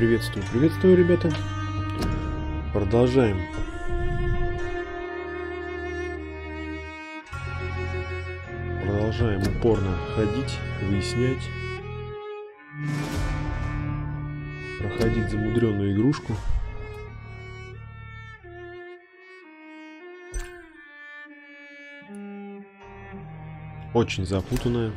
Приветствую, приветствую, ребята. Продолжаем. Продолжаем упорно ходить, выяснять, проходить замудренную игрушку. Очень запутанная.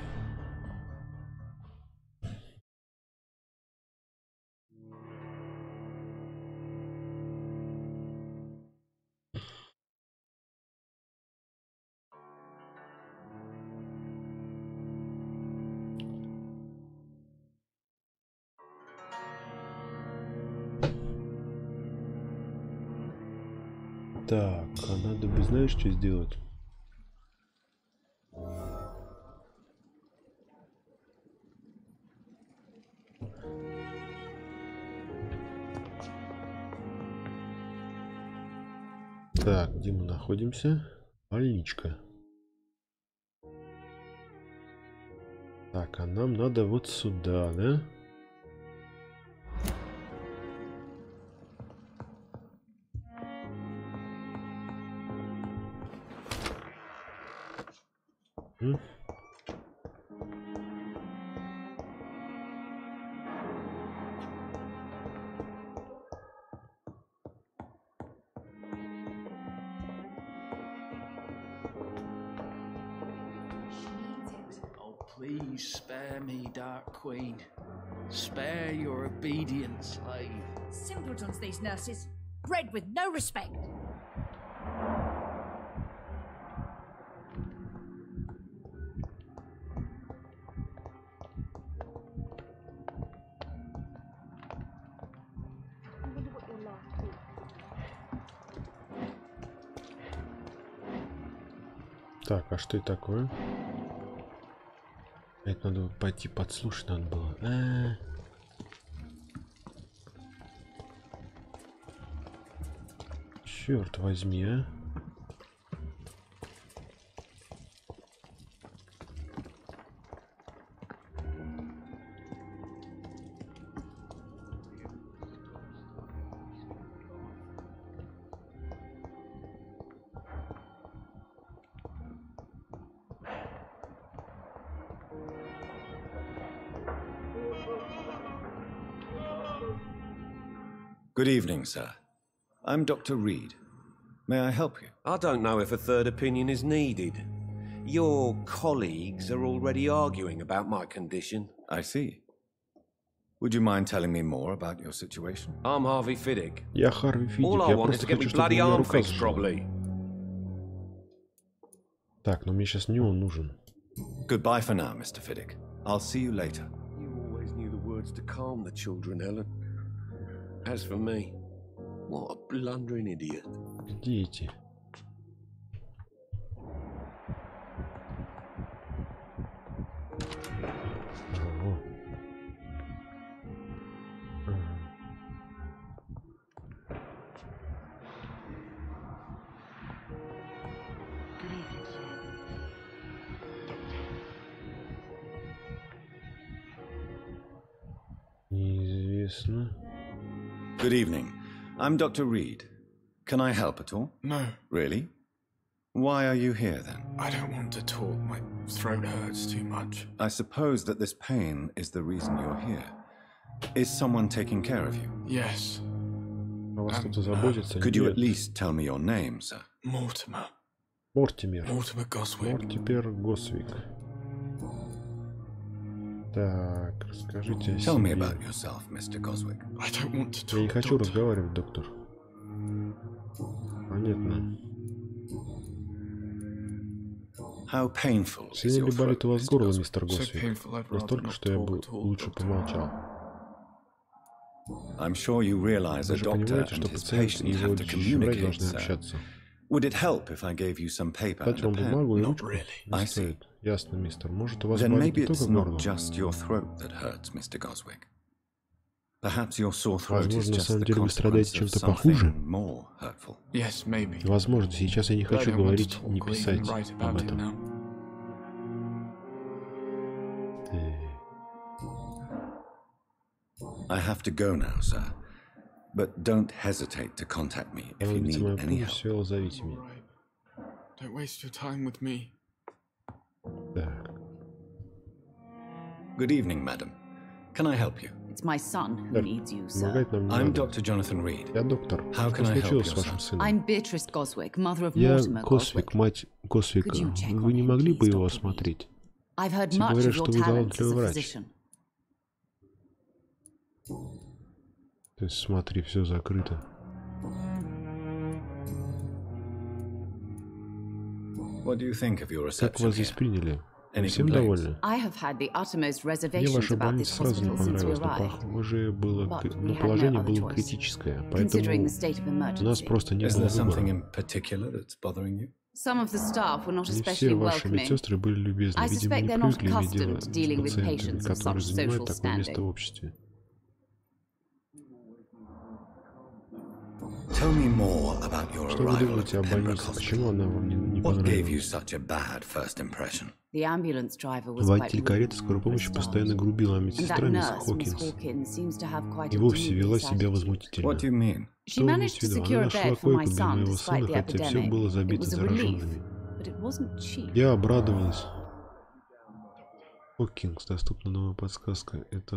Так, а надо бы, знаешь, что сделать? Так, где мы находимся? Больничка. Так, а нам надо вот сюда, да? Please spare me, Dark Queen. Spare your obedient slave. Simpletons, these nurses. Bred with no respect. Так, а что это такое? Это надо пойти подслушать надо было. Черт возьми, а. Good evening, sir. I'm Dr. Reed. May I help you? I don't know if a third opinion is needed. Your colleagues are already arguing about my condition. I see. Would you mind telling me more about your situation? I'm Harvey Fiddick. Я Харви Фиддик. All I Я want is просто to get me хочу, чтобы у bloody меня arm рука fixed зажила. properly. Так, но мне сейчас не он нужен. Goodbye for now, Mr. Fiddick. I'll see you later. You always knew the words to calm the children, Ellen. As for me, what a blundering idiot. Где эти? Ого. Неизвестно. Good evening. I'm Dr. Reed. Can I help at all? No, Really? Why are you here then? I don't want to talk. My throat hurts too much. I suppose that this pain is the reason you're here. Is someone taking care of you? Yes, О вас кто-то заботится? Could you Нет. at least tell me your name, sir? Mortimer. Мортимер. Mortimer Goswick. Мортимер Госвик. Так, скажите о Tell me себе. about yourself, Mr. Goswick. I don't want to talk. Я не хочу doctor. разговаривать, доктор. Понятно. How painful is Сильно your ли болит throat, у вас Mr. горло, Goswick? мистер So Госвик? painful, I'd rather Настолько, not что я бы talk at all, лучше doctor. помолчал. I'm sure you realize a Вы же doctor понимаете, and что his пациент и patient его have to лечащий врач communicate, должны sir. общаться. Would it help if I gave you some paper Дать and a вам pen? бумагу и Not ручку? really. Не I see. стоит. Ясно, мистер. Может, у вас Then болит maybe не только it's not горло? just your throat that hurts, Mr. Goswick. Perhaps your sore throat is Возможно, на just самом the деле вы страдаете consequence of чем-то похуже. something more hurtful. Yes, maybe. Возможно, сейчас я не But I хочу don't want to говорить, talk не or even писать write об about it этом. now. I have to go now, sir. But don't hesitate to contact me if you need any help. Все, зовите меня. Don't waste your time with me. Так. Good evening, madam. Can I help you? It's my son who needs you, sir. Помогать нам не I'm надо. Dr. Jonathan Reed. Я доктор. How Что can I help случилось you, с вашим sir? сыном? I'm Beatrice Goswick, mother of Я Mortimer Госвик, Goswick. мать Госвика. Could you check Вы on не him, могли please, бы его Dr. Reed? осмотреть? I've heard Все much говорят, of что your вы talents as талантливый a врач. physician. То есть, смотри, все закрыто. What do you think of your Как reception вас здесь here? приняли? Any Всем complaints? довольны? I have had the uttermost Мне reservations ваша about больница this сразу не hospital since we понравилась, но arrived. похоже было, But we но had положение no было other choice. критическое, Considering поэтому the state of у нас emergency. просто не Is было there something выбора. in particular that's bothering you? Some of the staff were not Не especially все ваши welcoming. медсестры были любезны, I видимо, не suspect they're not привыкли иметь дело accustomed с to dealing with пациентами, patients of которые such занимают social такое место в standing. обществе. Tell me more about your Что вы arrival думаете at о Pembroke больнице? Почему Hospital. она вам не What gave you понравилась? such a bad first impression? The ambulance driver was quite Водитель rude кареты скорой for a помощи start. постоянно грубила And that медсестра мисс nurse, Miss Хокинс Hawkins, seems to have quite и a вовсе вела dubious себя attitude. возмутительно. What do you mean? She Что вы managed имеете to в виду? secure Она a нашла bed for my койку для son моего despite сына, the хотя все epidemic. было It забито was a relief, зараженными. but it wasn't cheap. Я обрадовалась. Хокинс, доступна новая подсказка. Это...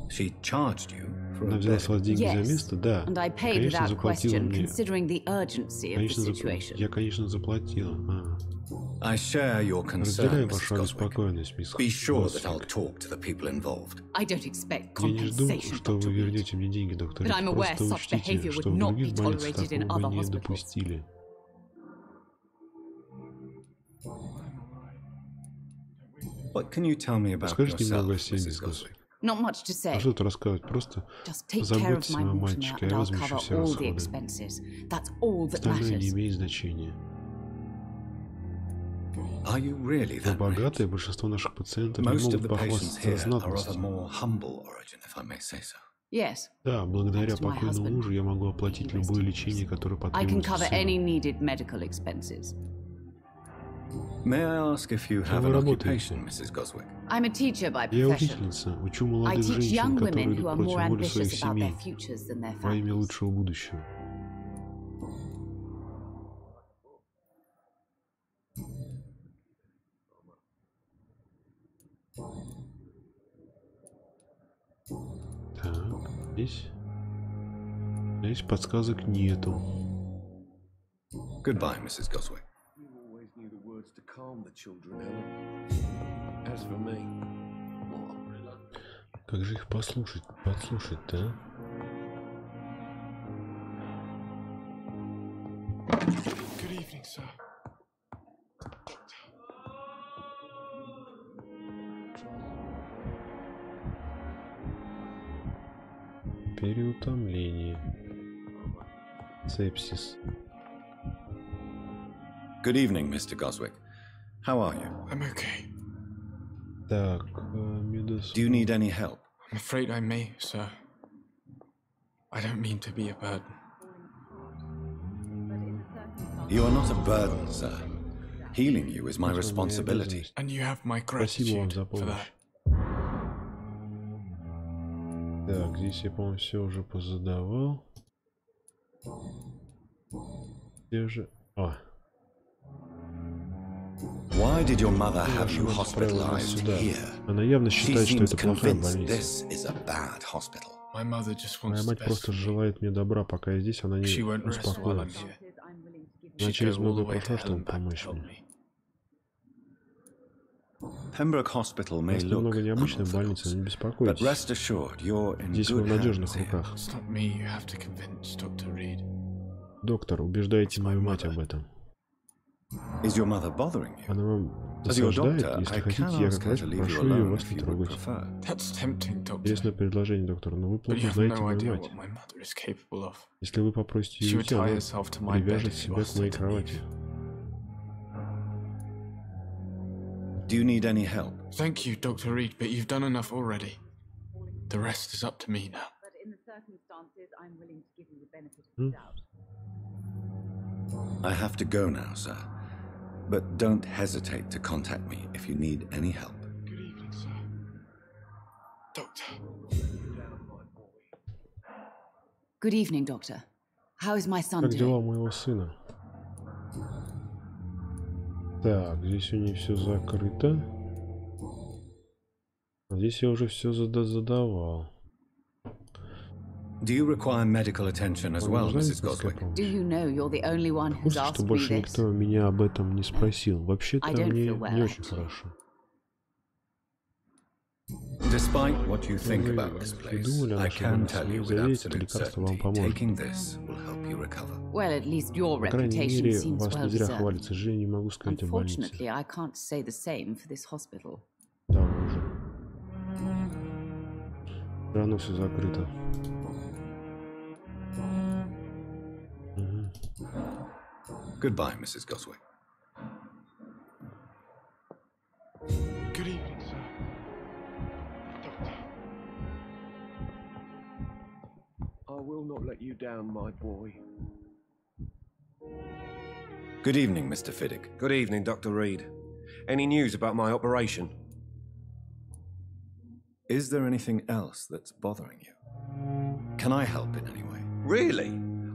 She charged you for Она a взяла с bed. вас деньги за Yes, место? Да. and I paid Конечно, without заплатила question, мне. considering the urgency of the Конечно, situation. я, конечно, заплатила. I share your Разделяю concern, Mrs. вашу Goswick. обеспокоенность, мисс Be sure that I'll Госвик. talk to the people involved. I don't expect Я не жду, compensation, что Dr. вы Reed. вернете мне деньги, доктор. But I'm aware Просто such behavior учтите, would что в not других be больницах tolerated in такого other бы не hospitals. допустили. What can you tell me about Расскажите немного о yourself, себе, Mrs. мисс Госвик. Goswick? Not much to А say. что тут рассказывать? Просто Just take care of заботьтесь о my моем Mortimer, мальчике, and я I'll возмещу cover все all the расходы. expenses. That's all that Остальное не matters. имеет значения. Are you really Вы that rich? богатые, большинство наших пациентов не Most of могут the patients похвастаться here are of a знатностью. more humble origin, if I may say so. Yes, Да, благодаря Thanks to my покойному husband. мужу я могу оплатить любое лечение, которое I can потребуется cover any сыну. needed medical expenses. May I ask if you have вы an работаете? occupation, Mrs. Goswick? I'm a teacher by Я profession. учительница, учу I молодых teach женщин, young которые women идут who are против more воли своих ambitious about their семей futures than their во имя families. лучшего будущего. Так, здесь подсказок нету. Goodbye, Mrs. Goswick. You always knew the words to calm the children, Ellen. As for me, what a blood. Как же их подслушать-то, а? Good evening, sir. Переутомление. Сепсис. Good evening, Mr. Goswick. How are you? I'm okay. Так, медос... Do you need any help? I'm afraid I may, sir. I don't mean to be a burden. You are not a burden, sir. Healing you is my responsibility. And you have my Спасибо вам gratitude за for помощь. that. Так, здесь я, по-моему, все уже позадавал. Где же... Why did your mother have you Почему отправила нас hospitalized сюда? here? Она явно She считает, что seems это плохая convinced больница. this is a bad hospital. My mother just Моя wants the мать best просто for me. желает мне добра, пока я здесь, она не She won't rest while I'm успокоится. here. Она She'd через go all многое the way to прошла, hell чтобы and back to помочь help мне. Pembroke Hospital У may нас look немного необычная больница, unorthodox, не but беспокойтесь. rest assured you're in Здесь вы в good надежных hands here. руках. It's not me you have to convince, Dr. Reed. Доктор, убеждайте мою мать об этом. Is your mother bothering you? Она вам As your досаждает? doctor, Если I хотите, can я ask как her врач to leave you прошу ее alone вас if не you would трогать. prefer. That's tempting, Doctor. Интересное предложение, доктор, но вы But плохо you have знаете no мою idea мать. what my mother is capable of. Если вы попросите She ее would уйти, tie она herself to my bed привяжет if you себя к asked her моей to кровати. leave. Do you need any help? Thank you, Dr. Reed, but you've done enough already. The rest is up to me now. But in the circumstances, I'm willing to give you the benefit of the doubt. I have to go now, sir. But don't hesitate to contact me if you need any help. Good evening, sir. Doctor. Good evening, doctor. How is my son Как дела doing? у моего сына? Так, здесь у нее все закрыто. А здесь я уже все задавал. Do you require medical attention as well, Mrs. Goswick? Do you know you're the only one В who's курсе, что asked me больше this? никто меня об этом не спросил. Вообще-то I don't мне feel well, не очень actually. хорошо. Despite what you think Вы about this place, думали о I нашей can больнице? tell you Вы with заверите, absolute лекарство вам certainty, поможет. taking this will help you recover. Well, at least your По крайней reputation мере, seems вас well не зря deserved. хвалят. К сожалению, не могу сказать о больнице. Unfortunately, I can't say the same for this hospital. Того же. Все равно все закрыто. Мгм. Goodbye, Mrs. Goswick. Good evening, sir. Doctor. I will not let you down, my boy. Good evening, Mr. Fiddick. Good evening, Dr. Reed. Any news about my operation? Is there anything else that's bothering you? Can I help in any way? Really?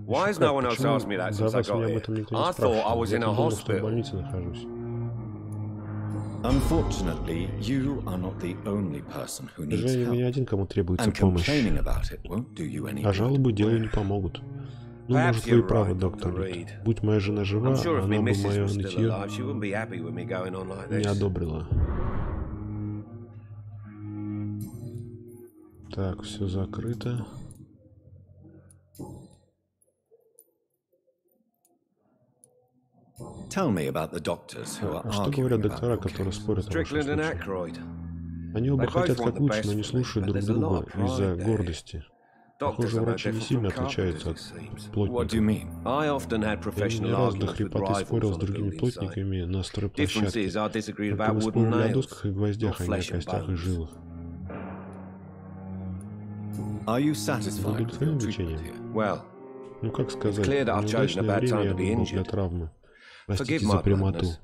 Why has no one else asked me that За since I вас меня got об этом here? никто не I thought I спрашивал. was Я in a думал, что в hospital. больнице нахожусь. Unfortunately, you are not the only person who К needs сожалению, вы не help. один, кому требуется And помощь. complaining about it won't do you any А good. жалобы делу не помогут. Ну, Perhaps может, вы и you're правы, right, доктор Dr. Рид. Reed. Будь моя жена жива, I'm sure if она my бы missus мое was still нытье alive, she wouldn't be happy with me going on like не this. одобрила. Так, все закрыто. Tell me about the doctors who are А что arguing говорят about доктора, your которые case. спорят о вашем Strickland and случае? Aykroyd. Они оба They хотят both want как the лучше, best но не for me, слушают but друг there's a lot друга of pride из-за there. гордости. Doctors Похоже, are no врачи не different сильно from carpenters, отличаются it от seems. What do you плотников. mean? I often had Я не professional раз до arguments with хрипоты спорил rivals с on the другими building site. плотниками на Difference стройплощадке. is I disagreed Только about мы wooden спорили о nails, досках и not гвоздях, а не о flesh and костях и bones. жилах. Are you satisfied with your Удовлетворен treatment лечением? here? Well, Ну как сказать, clear that I've chosen a неудачное bad time время я to be выбрал для injured. травмы. forgive Простите my за прямоту. bluntness,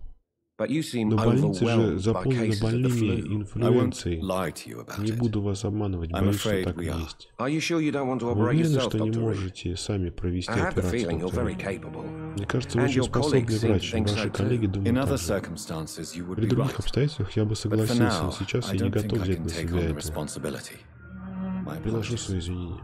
but you seem Но больницы же overwhelmed by заполнены cases of the больными flu. I won't инфлюенцией. lie to you about Не it. буду вас обманывать, I'm боюсь, что afraid так we и are. есть. Are you sure you don't want to Вы operate уверены, yourself, что не Dr. Reed? можете сами провести I have the операцию, feeling you're доктор very Рид? capable. Мне кажется, вы And очень your способный colleagues seem to врач, и think so ваши too. коллеги In думают other так же. circumstances, you would При be других right. обстоятельствах я бы But for согласился, но now, сейчас I я не don't think готов I взять can на take себя on the это. responsibility. My Приношу apologies. свои извинения.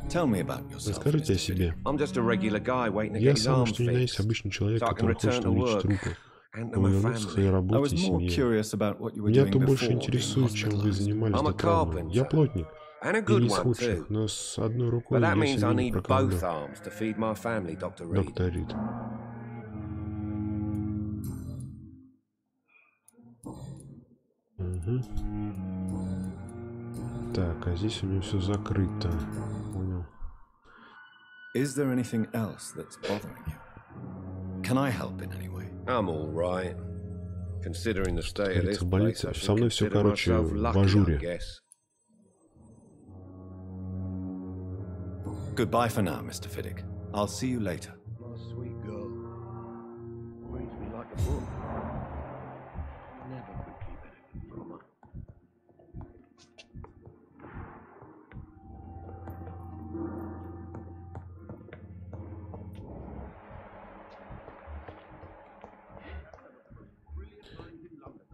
Tell me about yourself, Расскажите о Mr. себе. I'm just a regular guy waiting to Я get his самый arm что ни на есть fixed, обычный человек, so I can который хочет return to увеличить work руку, and to чтобы my вернуться к своей family. I работе was и more семье. curious about what you were Меня doing то больше before being интересует, чем вы hospitalized. занимались I'm до a травмы. Я carpenter. плотник, And a и good не из one худших, too. но с одной рукой But that я means I семью не need прокормлю. both arms to feed my family, Dr. Reed. Доктор Рид. Угу. Так, а здесь у него все закрыто. Понял. Is there anything else that's bothering you? Can I help in any way? I'm all right. Considering the state of this Говорится, в place, больнице I со should мной все, consider короче, myself в lucky, I ажуре. guess. Goodbye for now, Mr. Fiddick. I'll see you later. My sweet girl. Reads me like a book. Never could keep anything from her.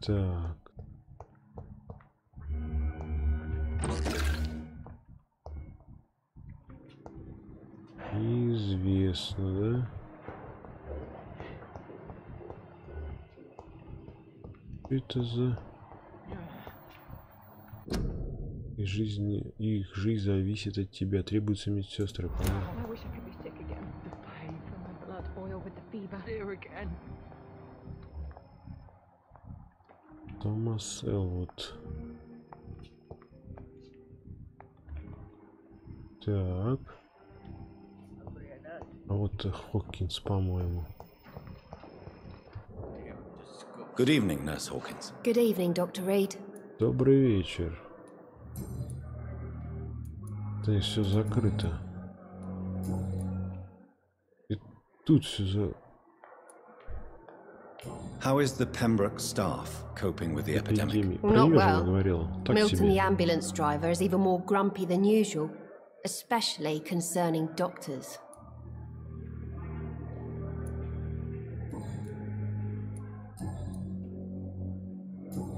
Так. Известно, да? Что это за... Их жизнь зависит от тебя. Требуются медсестры, понятно? I wish I could be sick again. The pain from my blood boil with the fever. Here again. Томас Элвуд. Так. А вот Хокинс, по-моему. Good evening, Nurse Hawkins. Good evening, Dr. Reed. Добрый вечер. Да, все закрыто. И тут все за... How is the Pembroke staff coping with the epidemic? Эпидемия. Not Про неё же well. я говорил. Так Milton, the себе. ambulance driver, is even more grumpy than usual. especially concerning doctors.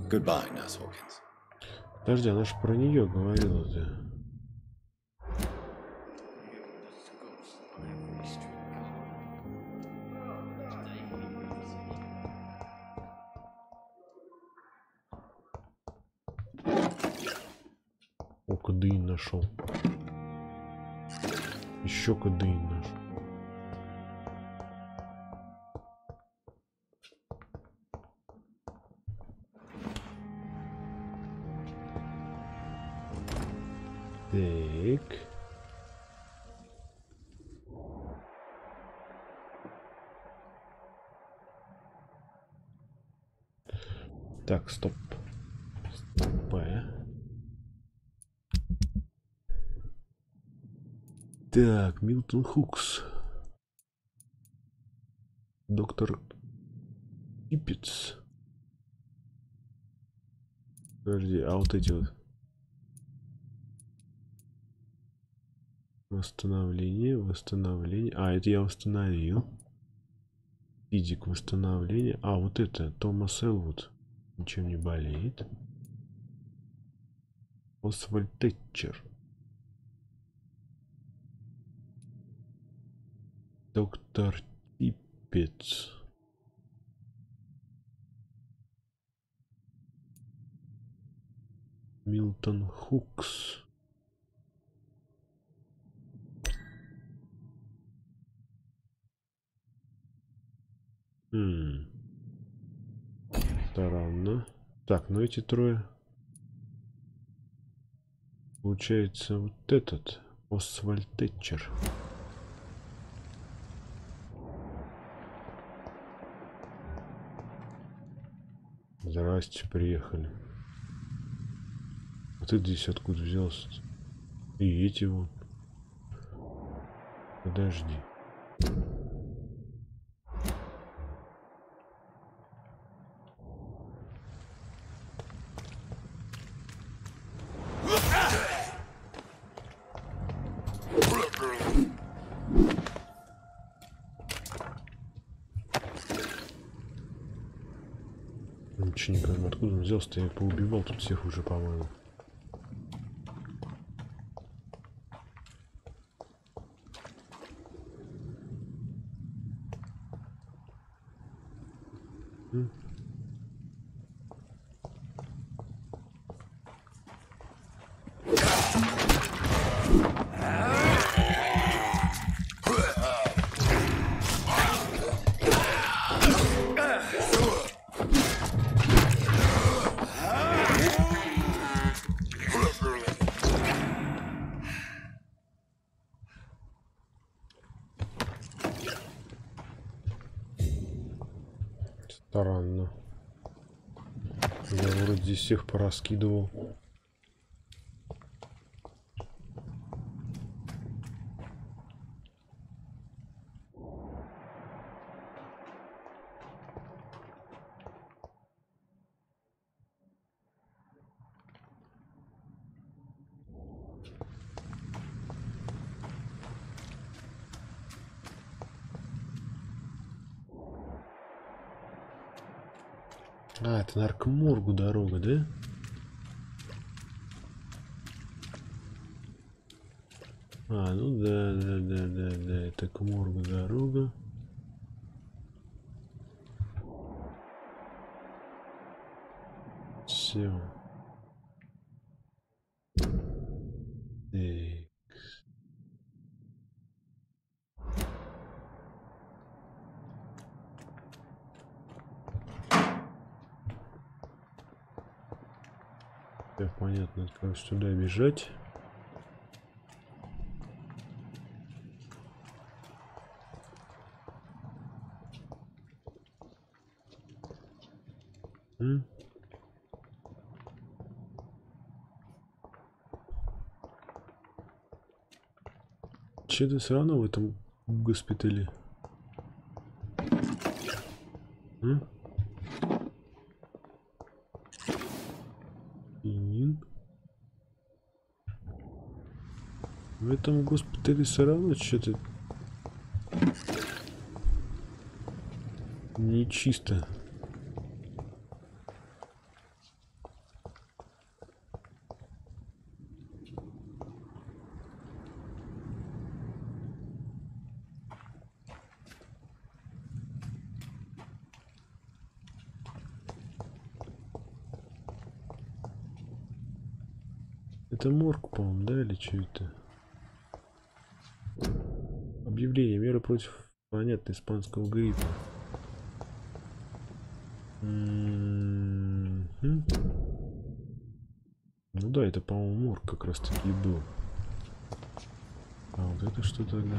Goodbye, Nurse Hawkins. Подожди, она же про нее говорила-то. О, кадеин нашел. Еще кадеин нашел. Так. Так, стоп. Стопэ. Так, Милтон Хукс. Доктор Иппец. Подожди, а вот эти вот. Восстановление, восстановление. А, это я восстановил. Физик восстановления. А, вот это, Томас Элвуд. Ничем не болеет. Освальд Тэтчер. Доктор Иппец. Милтон Хукс. Странно. Так, ну эти трое. Получается вот этот Освальд Тэтчер. Здрасте, приехали. А ты здесь откуда взялся? И эти вот. Подожди. Ничего не пойму, откуда он взялся-то, я поубивал тут всех уже, по-моему. Странно. Я вроде здесь всех пораскидывал. А, это наркоморгу дорога, да? А, ну да, это к моргу дорога. Все. Так, понятно, как сюда бежать. Че-то все равно в этом госпитале. В этом госпитале все равно что-то нечисто. Это морг, по-моему, да, или что это? Объявление. Меры против, понятно, испанского гриппа. Ну да, это, по-моему, морг как раз таки и был. А вот это что тогда?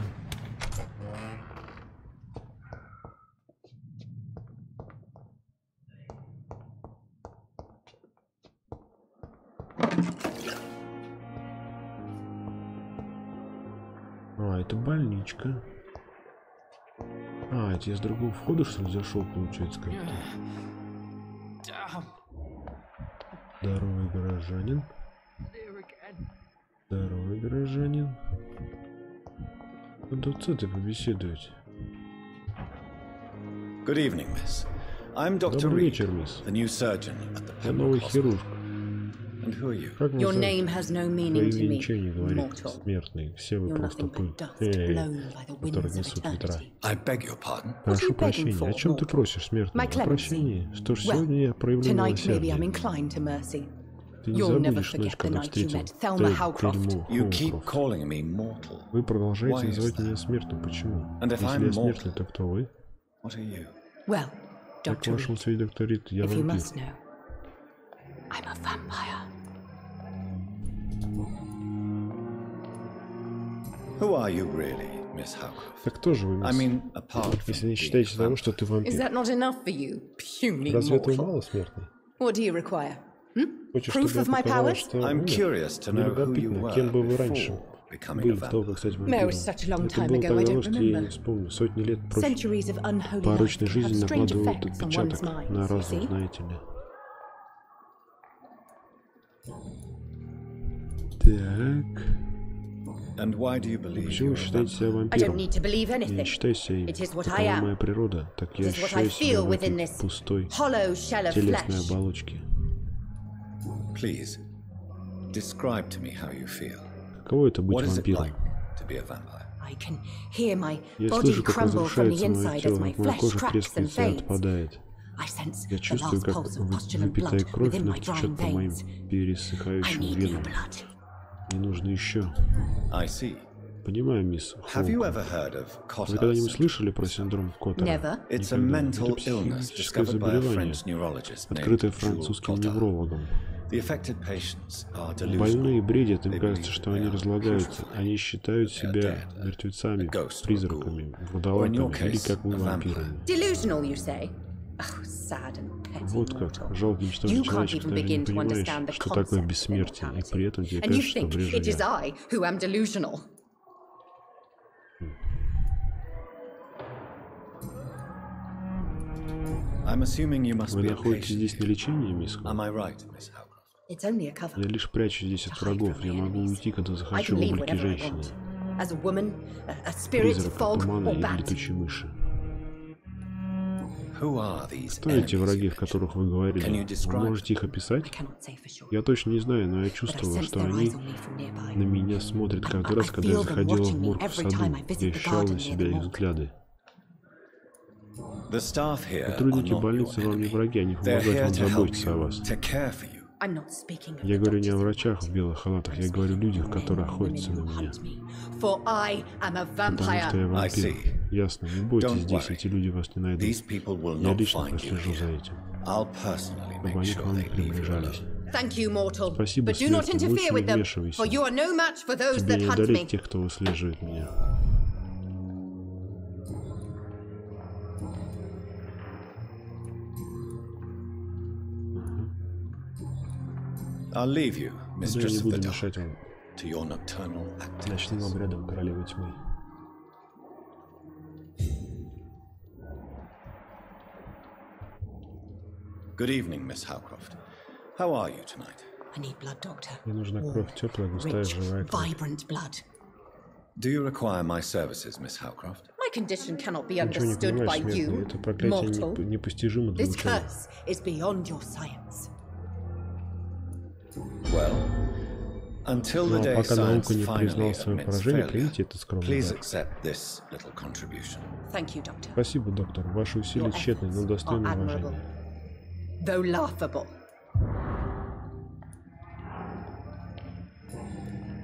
А, это больничка. А, это я с другого входа, что ли, зашел, получается, как-то. Здоровый горожанин. Здоровый горожанин. Буду с этой побеседовать. Good evening, miss. I'm Dr. Добрый Reed, вечер, мисс. the new surgeon at the Я новый Hospital. хирург. And who are you? Как Your вы name has no meaning to Твое me, ничего не говорит, mortal. смертный. Все вы You're просто nothing пыль. but dust blown by the Которые winds of несут ветра. eternity. I beg your pardon. Прошу you begging прощения. for, О чем ты mortal? просишь, смертный? My О clemency. прощении. Что ж, Well, сегодня я проявлю Tonight maybe милосердие. I'm inclined to mercy. Ты не You'll never забудешь ночь, forget the когда night you встретил met Thelma Howcroft. You keep Хоукрофт. calling me mortal. Вы продолжаете Why is называть that? меня смертным. Почему? And if Если I'm я смертный, mortal, то кто вы? What are you? Well, Как Dr. вашему Reed, свидетелю, доктор Рид, я if you вампир. must know, I'm a vampire. Who are you really, Miss Howcroft? Так кто же вы, I мисс? mean, apart from Если не being считаете a того, vampire. что ты Is вампир. that not enough for you, puny Разве этого mortal? мало, смертный? What do you require? Хочешь, Proof чтобы of я my показал, powers? что I'm умер? curious to Мне know who you любопытно, were кем бы вы раньше before becoming были a до того, vampire. как стать No, вампиром? it's such a long Это time было ago, так I давно, don't что я не remember. вспомню. Сотни лет прошло. Centuries of unholy life Порочной can жизни have strange накладывают effects on one's отпечаток mind, на you разум, see? знаете ли. Так. And why do you believe Почему you're вы a считаете себя I don't вампиром? need to believe Я не anything. считаю себя им. It is what I Такова am. моя природа. Так я It is what I ощущаю себя feel в within этой this пустой hollow shell of телесной flesh. оболочке. Please, describe to me how you feel. Каково это быть What is it вампиром? like to be a vampire? I can hear my Я body слышу, как crumble from the разрушается мое inside as тело, my как моя flesh кожа cracks and трескается и fades. отпадает. I sense Я the чувствую, last как pulse of pustulant выпитая blood кровь within my вновь течет drying по моим veins. I пересыхающим need new венам. blood. Мне нужно еще. I see. Понимаю, мисс Have you Хоукрофт. ever heard of Вы когда-нибудь Cotter's? слышали про синдром Коттера? Never. It's a Никогда. mental Это illness психическое discovered by a заболевание, French neurologist named открытое Jules французским Cotter. неврологом. The affected patients are Больные delusional. бредят, им They кажется, believe что they они are разлагаются. putrefied, Они считают that they are себя dead, мертвецами, a ghost or a призраками, Or in your вурдалаками или, case, как вы, a vampire. вампирами. Delusional, you say? Oh, sad and petty Вот как. mortal. Жалкий, ничтожный You can't человечек, even даже не begin to понимаешь, understand the что такое concept of бессмертие, и при этом тебе And you кажется, что think брежу it is я. I who am delusional. I'm assuming you must Вы be a находитесь patient. здесь на лечении, мисс Хоукрофт? Am I right, Miss Howcroft? It's only a cover. Я лишь прячусь здесь от врагов. Я могу уйти, когда I захочу can в leave облике whenever I женщины, want. As a woman, a spirit, призрака, fog, тумана or или bat. летучей мыши. Who are these Кто эти enemies враги, you о которых вы Can you говорили? Вы describe можете их I описать? cannot say for sure. Я точно не знаю, но я But I чувствовала, sense что their они eyes on me from nearby. на меня смотрят каждый раз, когда я feel them заходила в watching me морг в every саду. time I visit Я the ощущала garden на near себя the их morgue. взгляды. The staff here are Сотрудники not your больницы вам не enemy. враги, они They're помогают here вам to help заботиться о you, вас. to care for you. I'm not speaking of Я the говорю не о doctors and врачах в белых халатах, я говорю о людях, которые охотятся на меня. For I am a Потому что я vampire. I вампир. see. Ясно, не бойтесь Don't здесь, worry. эти люди вас не найдут. These people will Я not лично find you прослежу за here. этим, I'll personally чтобы make они к sure вам не they leave you приближались. alone. Thank you, mortal. Спасибо, But do not смертный, interfere лучше не with them, вмешивайся. for you are no match for those Тебе that не hunt одолеть me. тех, кто выслеживает меня. I'll leave you, Но я mistress не of the буду dark, мешать вам to your nocturnal ночным activities. обрядам королевы тьмы. Good evening, Miss Howcroft. How are you tonight? I need blood, doctor. Мне нужна Warm, кровь, теплая, густая, rich, живая кровь. vibrant blood. Do you require my services, Miss Howcroft? My condition cannot be Ничего не understood by понимаешь, смертный. you, Это проклятие mortal. непостижимо для This ученых. curse is beyond your science. Well, until the Ну, а day пока наука science не finally признала свое admits поражение, failure, примите это скромное. please accept this little contribution. Thank you, Doctor. Спасибо, доктор. Ваши усилия Your тщетны, но efforts достойны are admirable, уважения. though laughable.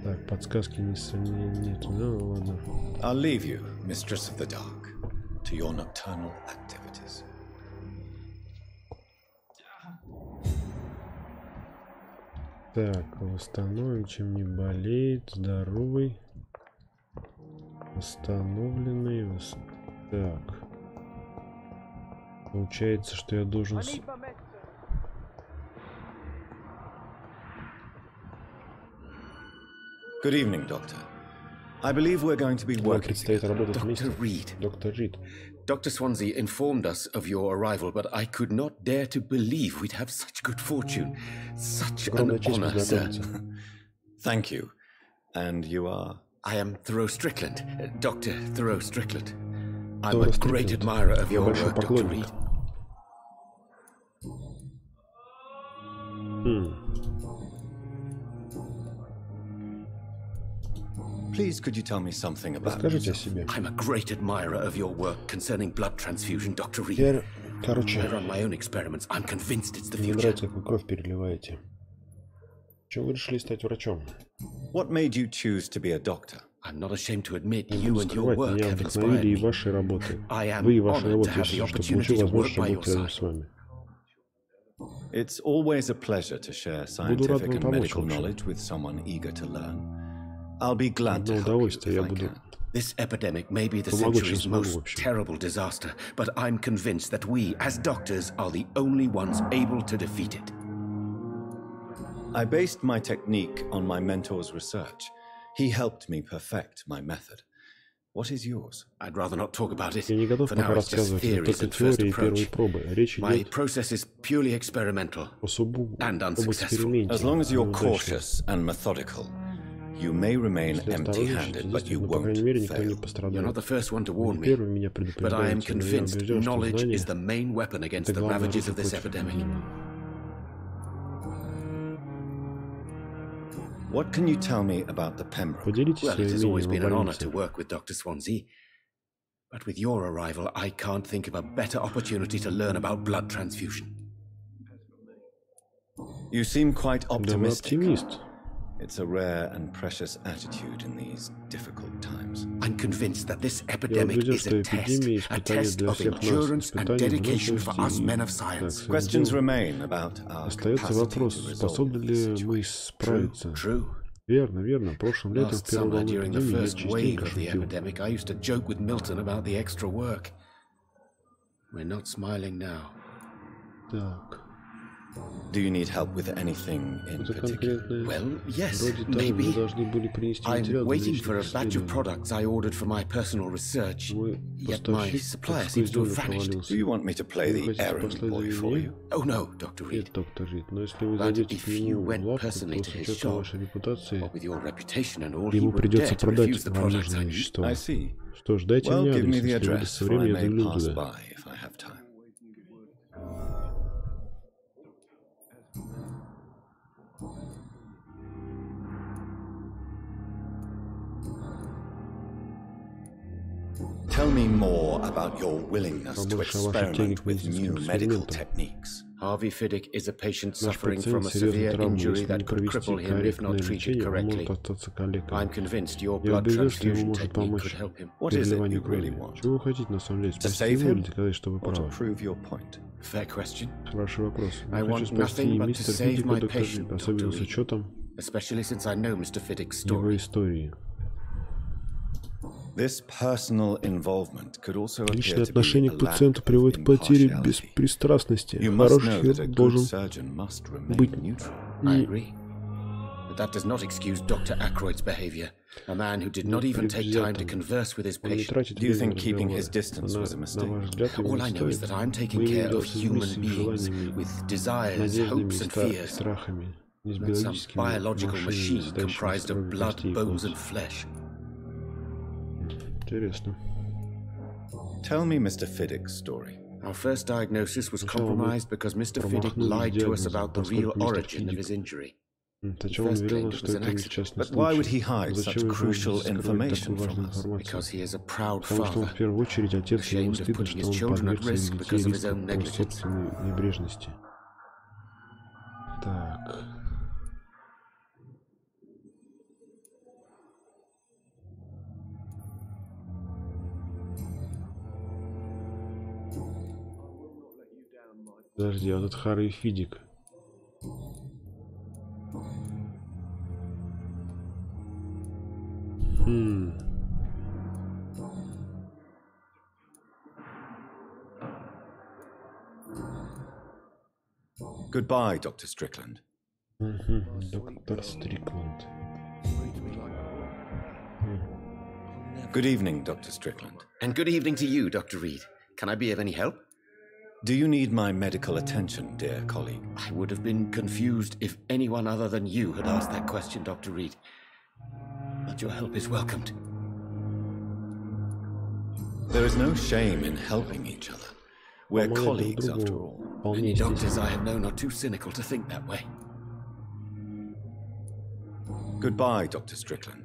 Так, подсказки нет. Ну, ладно. I'll leave you, Mistress of the Dark, to your nocturnal activities. Так, восстановим, чем не болеет. Здоровый. Восстановленный. Так. Получается, что я должен... Good evening, Doctor. I believe we're going to be Нам working предстоит together. работать вместе. Dr. Reed. Доктор Рид. Dr. Swansea informed us of your arrival, but I could not dare to believe we'd have such good fortune. Such an Огромная честь honor, sir. познакомиться. Thank you. And you are? I am Thoreau Strickland, Dr. Thoreau Strickland. I'm Thoreau a great Strickland. admirer of your Большой work, Dr. поклонник. Reed. Please, could you tell me something about Расскажите о yourself? себе. I'm a great admirer of your work concerning blood transfusion, Dr. Reed. Я, короче, I run my own experiments. I'm convinced it's the мне future. нравится, как вы кровь переливаете. Чего вы решили стать врачом? What made you choose to be a doctor? I'm not ashamed to admit Не you буду and your скрывать, work меня have вдохновили и inspired me. ваши работы. I am Вы и ваши honored to работы, have the что opportunity получил to возможность work by your работать рядом side. с вами. It's always a pleasure to share Буду рад scientific вам and помочь, medical в общем. knowledge with someone eager to learn. I'll be glad to Одно help you удовольствие, if я I буду... can. This epidemic may be the Помогу, чем century's смогу, в most общем. terrible disaster, but I'm convinced that we, as doctors, are the only ones able to defeat it. I based my technique on my mentor's research. He helped me perfect my method. What is yours? I'd rather not talk about it. Я не готов For пока now, it's just рассказывать, это theories только and first теория и первые approach. пробы. Речь My идет process is purely experimental. о and об unsuccessful. эксперименте. As long as you're неудачном. cautious and methodical, you may remain Если осторожничать, empty-handed, but you но, по крайней won't мере, никто не fail. You're пострадает. not the first one to Вы warn не me, первый меня but I am предупреждаете, но я convinced убежден, что knowledge знание is the main weapon — against это the главное ravages оружие of this против epidemic. эпидемии. What can you tell me about the Pembroke? Поделитесь Well, it has своим always been мнением an о honor to больнице. work with Dr. Swansea. But with your arrival, I can't think of a better opportunity to learn about blood transfusion. You seem quite Да вы optimistic. оптимист. It's a rare and precious attitude in these difficult times. I'm convinced that this Я epidemic убежден, is что a test эпидемия — a испытание test для of всех нас, endurance and испытание dedication for us men of выносливости и science. Questions так, remain about our остается capacity вопрос, to resolve способны this ли мы situation. справиться. True. Верно, верно. Прошлым летом, в Last первую summer, волну during the эпидемии, я first wave частенько of the шутил. epidemic, I used to joke with Milton about the extra work. We're not smiling now. Так, Do you need help with anything in это particular? конкретное... Well, yes, Вроде того, maybe. мы должны были принести материал I'm для waiting for a личных batch of исследований. products I ordered for my personal research, Мой yet my поставщик supplier как seems to have сквозь землю vanished. провалился. Do you want me to play Вы the хотите errand послать boy за for меня? you? Oh no, Dr. Reed. Нет, доктор Рид, но если вы But зайдете if к you нему went в лавку, personally то to с his учетом shop, вашей репутации, what with your reputation and all, he ему would придется dare to refuse продать the products I важные need. вещества. I see. Что ж, дайте Well, мне give me адрес, the если address, удастся for I время, я may загляну pass туда. by if I have time. Tell me more about your willingness to Побольше о вашей тяге experiment к with new медицинским medical экспериментам. techniques. Harvey Fiddick is a patient Наш suffering from пациент a серьезной severe травмой, injury если не that could провести cripple him if корректное not treated лечение, он correctly. может остаться калекой. I'm convinced your Я blood убежден, что ему transfusion может technique помочь could help him. What is it переливание you really крови. want? Чего вы хотите на самом деле? To Спасти save его him или доказать, что вы or to правы? prove your point? Fair question, Хороший вопрос. I Я want хочу спасти nothing и but to мистер save Фиддика, my доктор patient, Рид, особенно Dr. с Reed. учетом especially since I know Mr. Fiddick's его story. истории. This personal involvement could also appear Личное to be отношение a к lack пациенту of приводит к потере impartiality. беспристрастности. You must Хороший know that a хирург good должен surgeon must быть remain neutral. I agree. But that does not excuse Dr. Aykroyd's behavior, a man who did not even take time to converse with his Он не patient. тратит Do you время на think keeping разговоры. his distance was a На mistake? ваш взгляд, его All не I know is стоит. that I'm taking Вы care of являетесь human мыслями, beings желаниями, with desires, надеждами, hopes, and fears, страхами, не с not some биологическими biological машинами, machine состоящими из comprised крови, of blood, костей и bones, кости. and flesh. Интересно. Tell me Mr. Fiddick's story. Our first diagnosis was compromised because Mr. Fiddick lied to us about the real origin of his injury. Сначала он уверял, что это несчастный But why would he случай. hide such Зачем crucial скрывать information такую from важную us? информацию? Because he is a proud Потому что он в father, первую очередь отец, и ему ashamed of стыдно, putting что his он children at подверг своих risk детей because of his риску own по negligence. собственной небрежности. Так. Подожди, а тут Харри и Фидик. Goodbye, Dr. Strickland. Доктор Стрикленд. Good evening, Dr. Strickland. And good evening to you, Dr. Reed. Can I be of any help? Do you need my medical attention, dear colleague? I would have been confused if anyone other than you had asked that question, Dr. Reed. But your help is welcomed. There is no shame in helping each other. We're colleagues, after all. Many doctors I have known are too cynical to think that way. Goodbye, Dr. Strickland.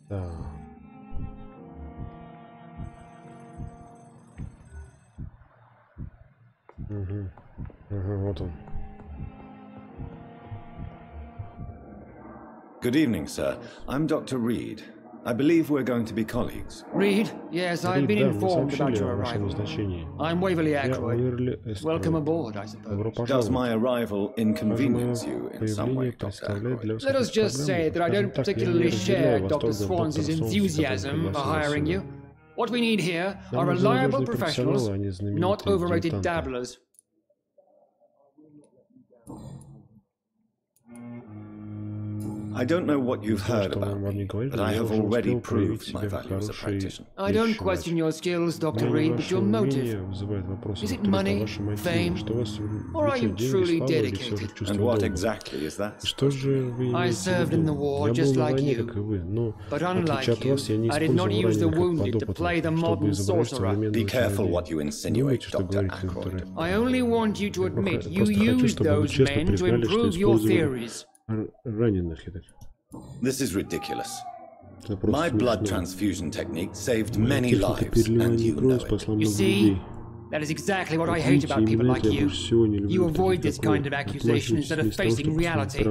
Да. Вот он. Good evening, sir. I'm Dr. Reed. I believe we're going to be colleagues. Reed? Yes, I've been informed about your arrival. I'm Waverly Ackroyd. Welcome aboard, I suppose. Does my arrival inconvenience you in some way, Dr. Ackroyd? Let us just say that I don't particularly share Dr. Swans's enthusiasm for hiring you. What we need here are reliable professionals, not overrated dabblers. I don't know what you've heard about me, but I have already proved my value as a practitioner. I don't question your skills, Dr. Reed, but your motive. Is it money, fame, or are you truly dedicated? And what exactly is that? I served in the war just like you, but unlike you, I did not use the wounded to play the modern sorcerer. Be careful what you insinuate, Dr. Ackroyd. I only want you to admit you used those men to improve your theories. This is ridiculous. My blood transfusion technique saved many lives, and you know it. You see, that is exactly what I hate about people like you. You avoid this kind of accusation instead of facing reality.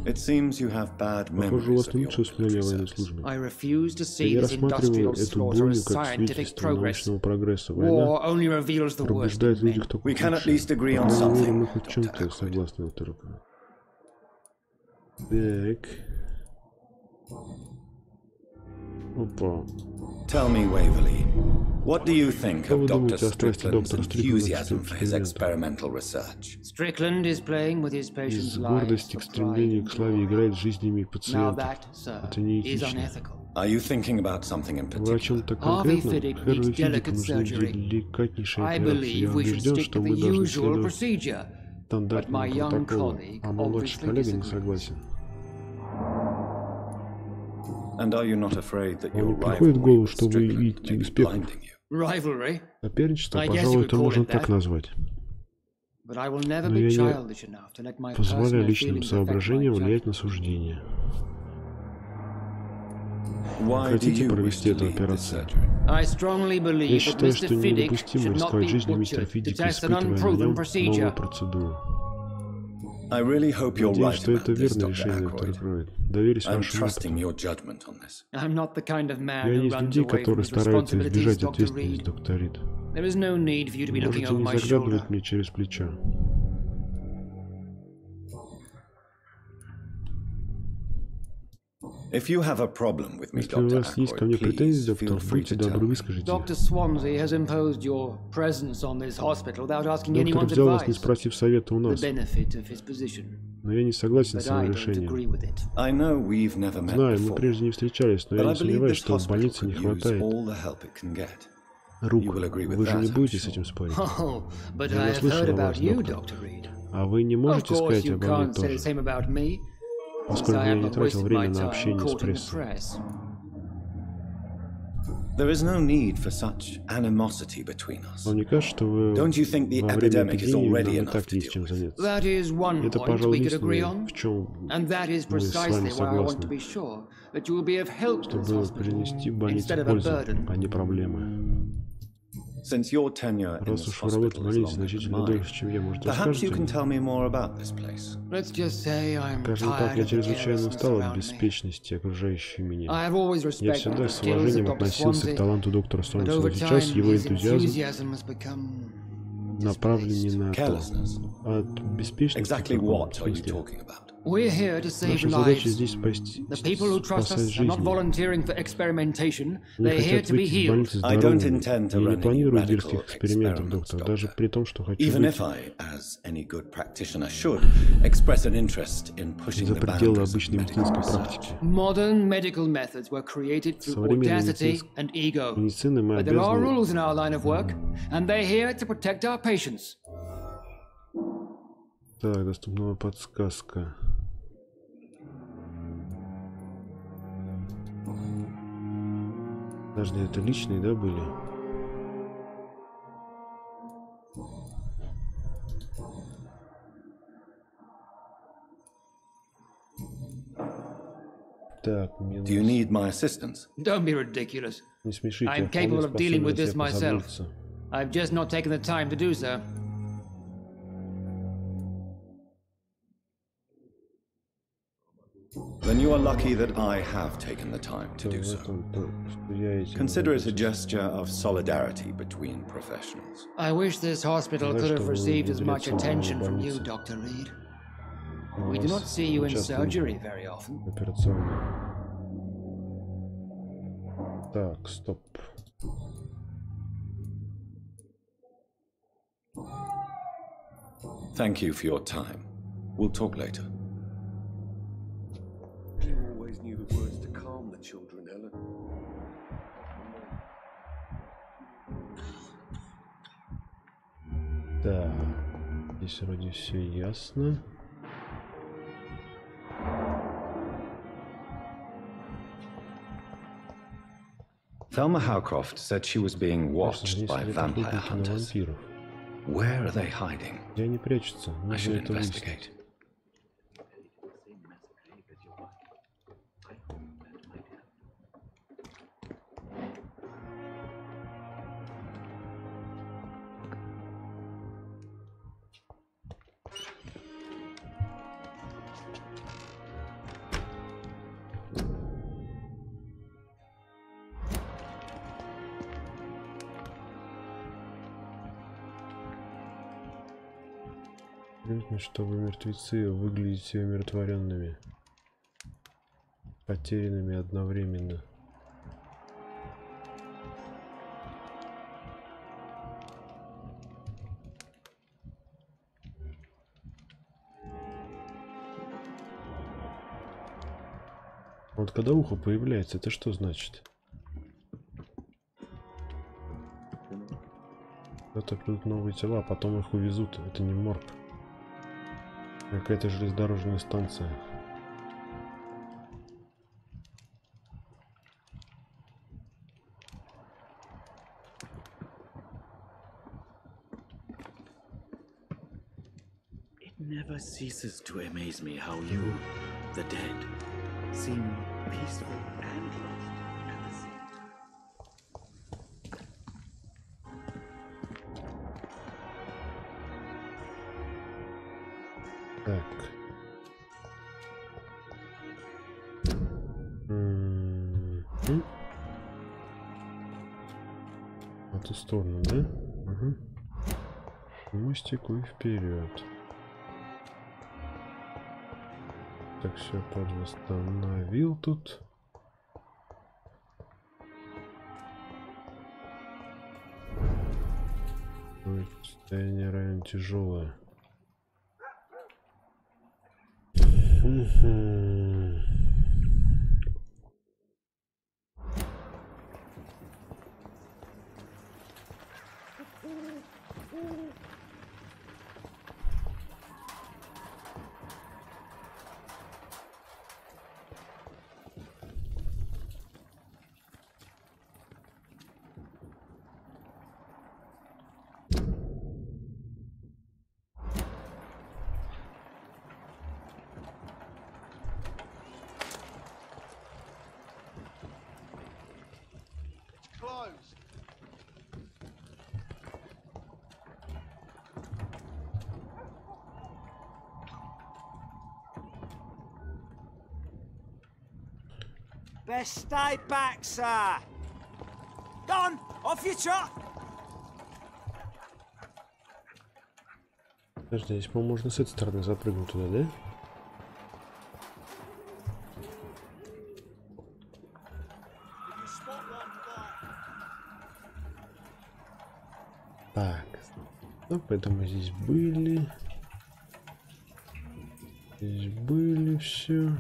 It seems you have bad memories of your research. I refuse to see this industrial slaughter as scientific progress. War only reveals the worst in men. We can at least agree on something, Dr. Так. Опа. Tell me, Waverly, what do you think of Dr. Strickland's enthusiasm for his experimental research? Strickland is playing with his patients' lives for стремление к славе играет жизнями Now пациентов. that, sir, Это is неэтично. unethical. Are you thinking about something in particular? Врачам-то конкретно, Хэрви Фидику нужны деликатнейшие I операции. believe Я we should убежден, stick что to мы the должны usual следовать procedure. But my стандартному young протоколу, colleague а мой младший obviously коллега не disagrees. согласен. And are you not afraid that your Вам не приходит в rivalry голову, with что вы Strickland видите may be успехов? blinding you? Rivalry? Соперничество, I guess you пожалуй, could это call можно it так that. назвать. But I will never Но be я не childish enough to let my позволяю personal личным feelings affect my соображениям влиять на judgment. суждение. Why do Хотите you wish провести to эту lead this операцию? surgery? I strongly Я believe that считаю, Mr. что Fiddick недопустимо should not рисковать be жизнью мистера butchered to Фиддика, test an испытывая на unproven нем procedure. новую процедуру. I really hope you're Надеюсь, right что это about this, верное Dr. решение, доктор Ackroyd. Ackroyd. Доверюсь I'm вашему trusting опыту. your judgment on this. I'm not the kind of man Я who не из runs людей, away from которые his стараются responsibilities, избежать Dr. ответственности, Reed. доктор Рид. There is no need for you to be looking Можете over не my shoulder. заглядывать мне через плечо. If you have a problem with me, Если у вас есть ко мне претензии, доктор, будьте добры, выскажите. Dr. Swansea has imposed your presence on this hospital without asking Доктор anyone's взял вас, не advice. спросив совета у The нас. benefit of his position. Но я не согласен But с его I don't решением. agree with it. I know we've never met Знаю, мы before, прежде не встречались, но but я I не believe сомневаюсь, this что в hospital больнице не could use хватает all the help it can get. рук. You will agree with Вы же that, не I'm будете с sure. этим спорить. Oh, but Я I have слышал heard о about вас, you, доктор. Dr. Reed. А вы не Of можете course, сказать you обо мне can't say the тоже, same about me, поскольку I я am не not тратил wasting время my на time общение с courting the прессой. press. There is no need for such animosity between us. Вам не кажется, что вы Don't you think the во время epidemic is эпидемии already нам и enough так to есть deal чем with? заняться? That is one Это, point пожалуй, we could agree единственное, on, в чем and that is мы с вами precisely why I want to согласны, be sure that you will be of help to this чтобы hospital принести больнице instead of a пользу, burden. а не проблемы. Since your tenure in Раз this уж вы работаете в hospital is больнице longer than значительно mine, дольше, чем я, может, perhaps you расскажете can мне? tell me more about this place. Let's just say I'm Скажем так, tired я of the чрезвычайно carelessness устал от around me. беспечности, окружающей меня. I have always Я respected всегда the с skills of уважением Dr. относился к Swansea, таланту доктора but Сонса, over но сейчас time его his энтузиазм enthusiasm has become направлен не на то. Carelessness. От беспечности Exactly в каком what are you смысле? talking about? We're here to save Наша задача lives. здесь спасти, The people who trust спасать us are not жизни. volunteering for experimentation. Они They're here хотят to be выйти из healed. больницы I don't здоровыми. intend to Я не run any планирую radical дерзких экспериментов, experiments, доктор, Doctor. даже при том, что хочу Even выйти if I, as any good practitioner should, express an interest in pushing за the пределы boundaries of обычной medical медицинской research. практики. Modern medical methods were created through Современная audacity and ego. медицины мы But there are обязаны... rules in our line of work, and they're here to protect our patients. Так, доступная подсказка. Подожди, это личные, да, были? Так, Do you need my assistance? Don't be ridiculous. не смешите, I'm я вполне capable of dealing способен with за this себя myself. позаботиться. I've just not taken the time to do so. Then you are lucky that I have taken the time to do so. Consider it a gesture of solidarity between professionals. I wish this hospital could have received as much attention from you, Dr. Reed. We do not see you in surgery very often. Так, стоп. Thank you for your time. We'll talk later. You always knew the words to calm the children, Ellen. Так, здесь вроде все ясно. Thelma Howcroft said she was being watched by vampire hunters. Where are they hiding? Где они прячутся? I Нужно should это выяснить. investigate. Интересно, что вы, мертвецы, выглядите умиротворенными, потерянными одновременно. Вот когда ухо появляется, это что значит? Это придут новые тела, а потом их увезут. Это не морг. Какая-то железнодорожная станция. It never ceases to amaze me how you, the dead, seem peaceful and lost at the same time. Так. В эту сторону, да? Угу. Мостику и вперед. Так, все подвосстановил тут. Состояние район тяжелое. Best stay back, sir. Go on, off you trot. Подожди, здесь, по-моему, можно с этой стороны запрыгнуть туда, да? Так, ну, поэтому здесь были. Здесь были все.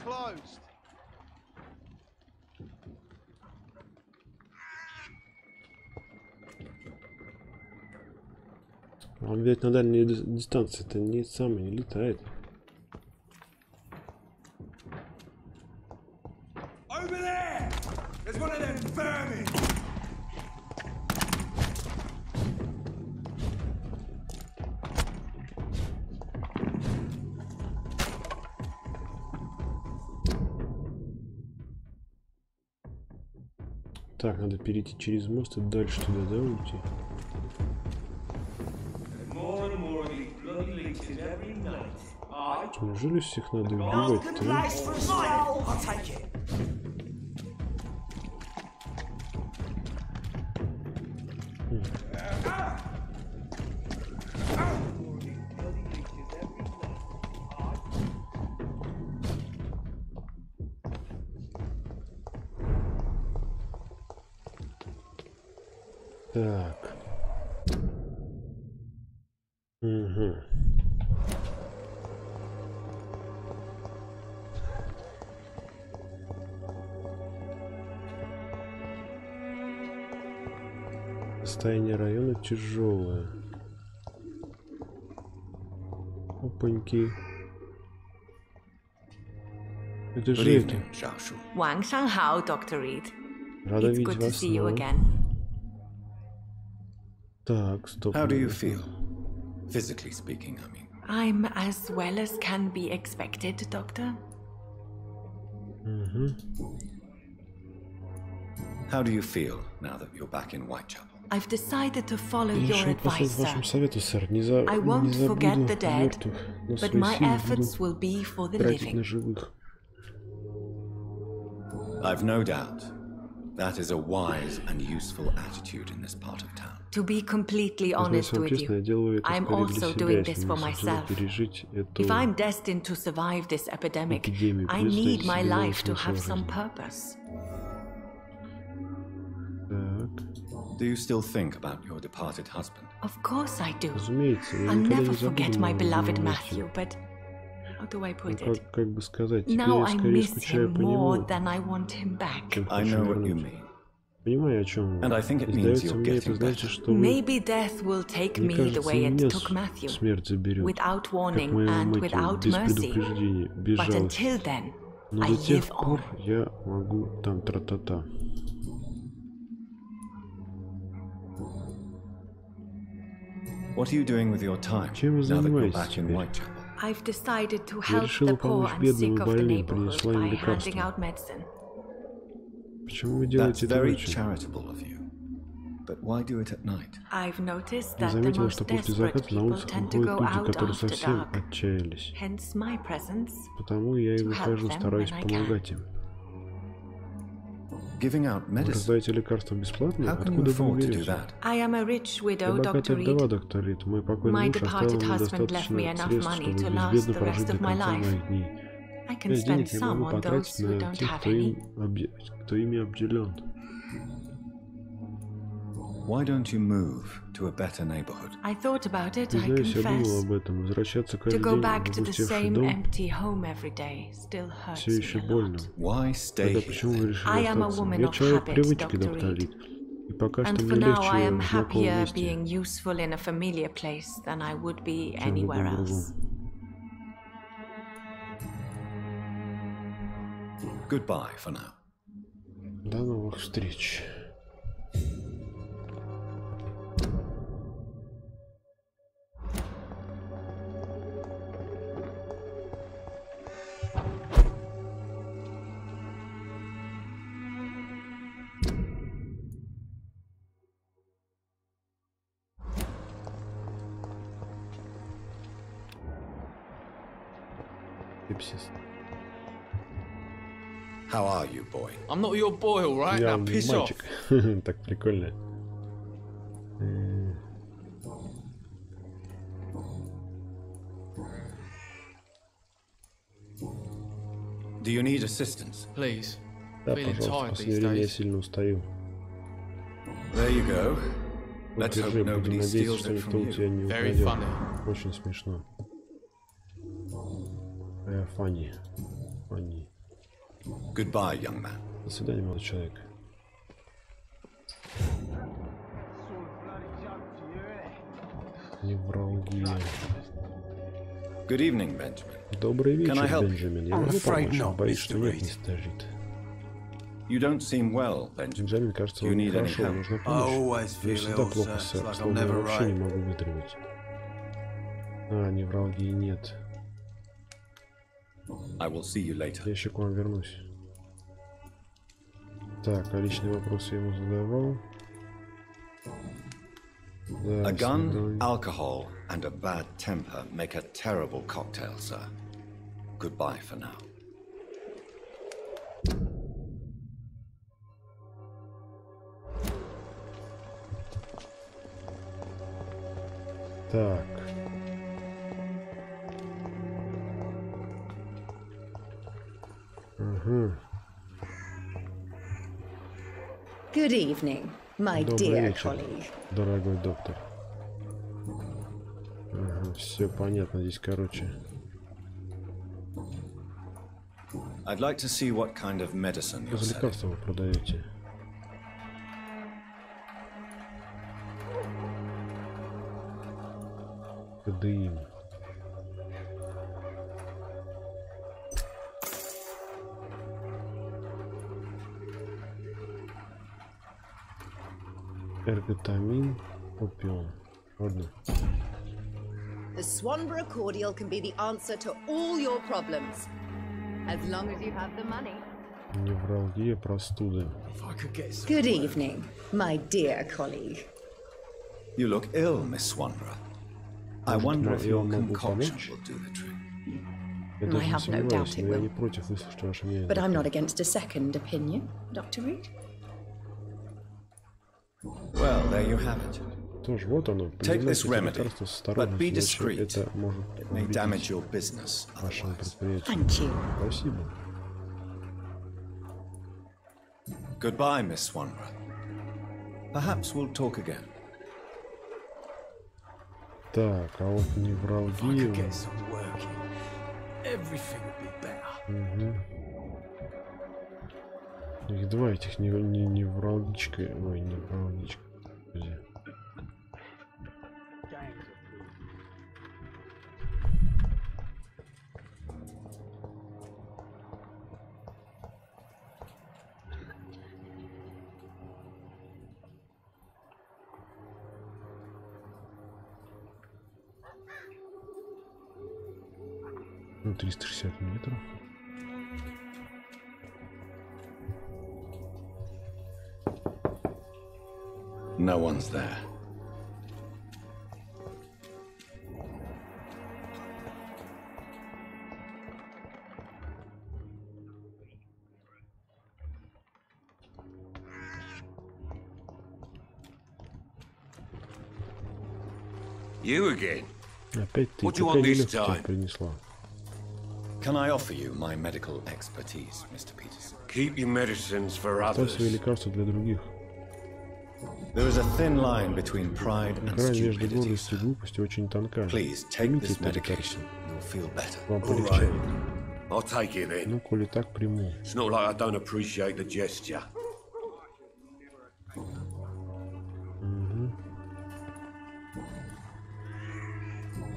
Closed. Он ведь на дальней дистанции это не самый не летает. Over there! There's one of them vermin! Так, надо перейти через мост и дальше туда, да, уйти? Неужели всех надо убивать-то? Так. Угу. Состояние района тяжелое. Опаньки. Это же это. Рада видеть вас снова. Так, стоп. How do you feel? Physically speaking, I mean. I'm as well as can be expected, Doctor. How do you feel now that you're back in Whitechapel? I've decided to follow your advice, sir. I won't forget the dead, but my efforts will be for the living. I've no doubt that is a wise and useful attitude in this part of town. To be completely honest with you, I'm also doing this for myself. If I'm destined to survive this epidemic, I need my life to have some purpose. Do you still think about your departed husband? Of course I do. I'll never forget my beloved Matthew, but how do I put it? Now I miss him more than I want him back. I know what you mean. And I think it means you're getting better. Maybe death will take me the way it took Matthew, without warning and without mercy. But until then, Но до тех пор я могу там тра-та-та. Чем вы занимаетесь теперь? Я решила помочь бедным и больным, принесла им лекарства. Почему вы делаете это ночью? Я заметила, что после заката на улицах выходят люди, которые совсем отчаялись. Потому я и выхожу, стараюсь помогать им. Вы раздаете лекарства бесплатно? Откуда вы берете? Я богатая вдова, доктор Рид. Мой покойный муж оставил мне достаточно средств, чтобы безбедно прожить до конца моих дней. Я денег не могу потратить на тех, кто ими обделен. Не знаешь, я думал об этом. Возвращаться каждый день в опустевший дом все еще больно. Тогда почему вы решили остаться? Я человек привычки, доктор Рид. И пока что мне легче в знакомом месте, чем в любом другом. До новых встреч. How are you, boy? I'm not your boy, all right? Я now piss мальчик. off. Так прикольно. Do you need assistance? Please. Да, пожалуйста, в последнее время я сильно устаю. There you go. Вот, держи, будем надеяться, что никто у тебя не украдет. Очень смешно. Funny. Goodbye, young man. До свидания, молодой человек. Невралгия. Good evening, Benjamin. Добрый вечер, Бенджамин. Я могу помочь? Боюсь, что нет, не стоит. Бенджамин, кажется, вам нехорошо. Нужна помощь. Я всегда плохо, сэр. Словно я вообще не могу вытравить. Невралгии нет. Я еще к вам вернусь. Так, а личные вопросы я ему задавал. A gun, alcohol, and a bad temper make a terrible cocktail, sir. Goodbye for now. Так. Good evening, my dear colleague. Дорогой доктор. Все понятно здесь, короче. I'd like to see what kind of medicine you're selling. Лекарства вы продаете? КДИМ. Эрготамин, опиум. Ладно. The Swanborough cordial can be the answer to all your problems. As long as you have the money. Невралгия, простуды. Good evening, my dear colleague. You look ill, Miss Swanborough. I wonder if your concoction will do the trick. I have no doubt it will. But I'm not against a second opinion, Dr. Reed. Well, there you have it. Take this remedy, but be discreet. It may damage your business otherwise. Thank you. Спасибо. Goodbye, Miss Swanborough. Perhaps we'll talk again. Так, а вот невралгия. Их два этих невралгичка. Ой, невралгичка. Ну, 360 метров. No one's there. You again? Опять ты. What do you want this тебя time? принесла? Can I offer you my medical expertise, Mr. Peterson? Keep your medicines for Оставь others. свои лекарства для других. There is a thin line between pride and Грань между stupidity. гордостью и глупостью очень тонка. Please take Примите this это лекарство. medication. You'll feel better. Вам All полегчает. right. I'll take it then. Ну, коли так, приму. It's not like I don't appreciate the gesture.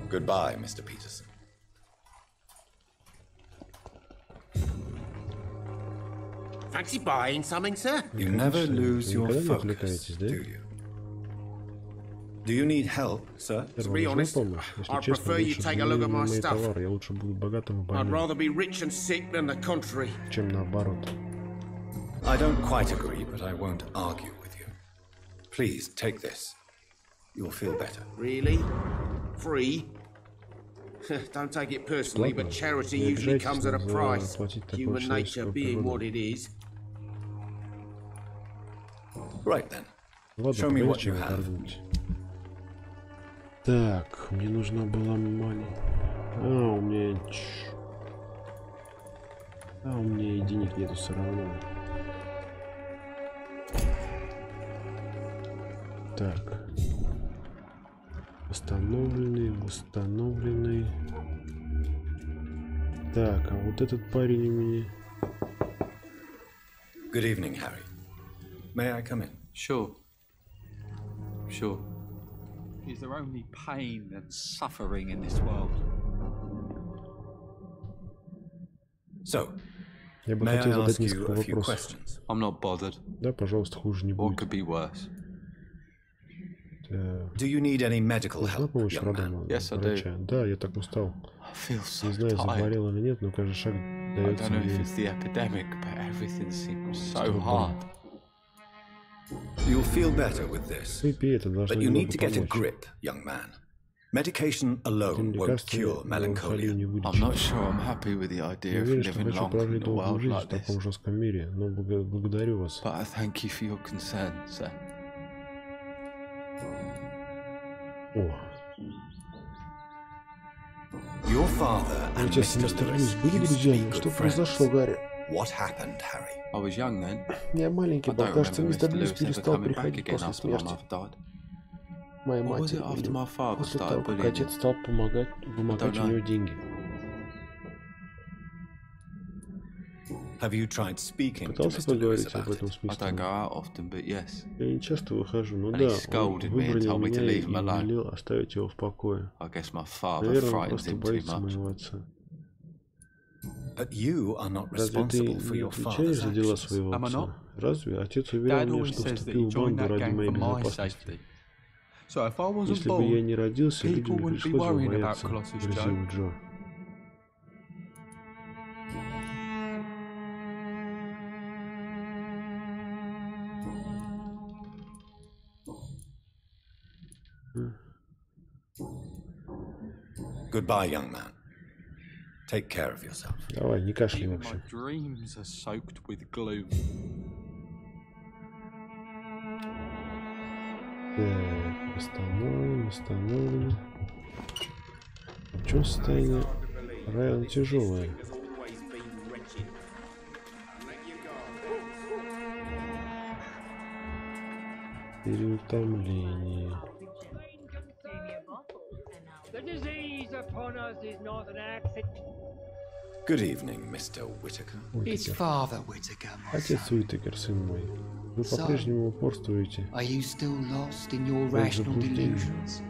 Goodbye, Mr. Peterson. Fancy buying something, sir? You never lose your Никогда не focus, отвлекаетесь, да? do you? Do you need help, sir? To be honest, Если I честно, prefer you лучше take a look at my мои stuff. товары. Я лучше буду богатым и I'd больным, rather be rich and sick than the contrary. чем наоборот. I don't quite agree, but I won't argue with you. Please take this. You'll feel better. Really? Free? Don't take it personally, but charity usually comes at a price. Human nature being what it is. Right then. Ладно, Show me what прежде you чем have. торгуете. Так, мне нужна была маленькая. У меня... у меня и денег нету все равно. Так. Восстановленный. Так, а вот этот парень у меня... Good evening, Harry. May I come in? Sure. Is there only pain and suffering in this world? So, Я бы may I хотел задать ask you несколько a few вопросов. questions? I'm not bothered. Да, пожалуйста, хуже не What будет. could be worse? Do you need any medical Нужна help, помощь young man? Yes, I врача? do. Да, я так устал. I feel so Не знаю, tired. заболел или нет, но каждый шаг I дается don't know if мне it's the epidemic, but everything seems so трудом. hard. You'll feel better with this. Выпей, это должно But you need немного to get a помочь. grip, young man. Medication alone Этим won't лекарством cure меланхолию melancholia. не I'm вылечить. not sure I'm happy with the Я idea of уверен, что living хочу long in прожить a долгую world жизнь like в таком this. жестком мире, но благодарю вас. But I thank you for your concern, sir. О, Your father and отец и Mr. мистер Льюис Lewis были used to be друзьями. good Что friends. произошло, Гарри? What happened, Harry? I was young then. Я маленький I был, don't кажется, remember мистер Mr. Льюис Lewis ever перестал coming back приходить again после after my смерти mother died. моей Or was матери. it after Или my father после started того, как bullying отец him? стал вымогать у него деньги. Have you tried speaking to Пытался Mr. Lewis поговорить об about этом it? с I don't мистером. go out often, but yes. Я не часто выхожу, но And да, he он scolded me and выбронил told me to меня и leave him alone. велел оставить его в покое. I guess my father Наверное, он frightens просто him too боится much. моего отца. But you are not Разве ты responsible for не your отвечаешь father's за дела actions. своего Am I отца? not? Разве? Отец уверял Dad меня, always что says that вступил he в joined банду that ради gang моей for my безопасности. safety. So if I wasn't Если бы я born, не родился, люди people не wouldn't be пришлось бы worrying about бояться, Colossus грозил Joe. Джо. Goodbye, young man. Take care of yourself. Давай, не кашляй even вообще. my dreams are soaked with gloom. Так, восстановлено. В чем состояние? Район тяжелое. Переутомление. The disease upon us is not an accident. Good evening, Mr. Whittaker. It's Father Whittaker, my Отец son. Уитакер, сын мой. Вы по-прежнему упорствуете. Are you still lost in your в rational заблуждении. delusions?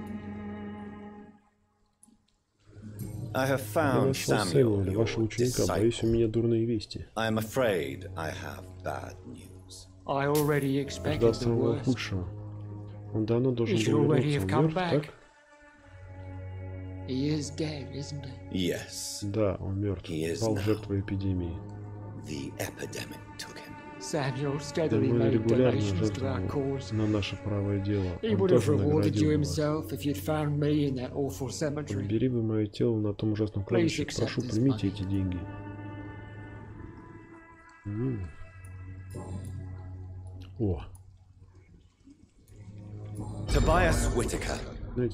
I have Я found нашел Samuel, Сэмюэля, your вашего ученика. Боюсь, у disciple. меня дурные вести. I am afraid I have bad news. I already expected Ждал the самого worst. худшего. Он давно должен He should был already вернуться. have Он come мертв, back. так? He is dead, isn't he? Yes. Да, он мертв. Пал жертвой эпидемии. The epidemic took him. Samuel steadily made donations to our cause. На наше правое дело. He would have rewarded you himself if you'd found me in that awful cemetery. Бери бы мое тело на том ужасном кладбище. Прошу, примите эти деньги. О. Tobias Whitaker,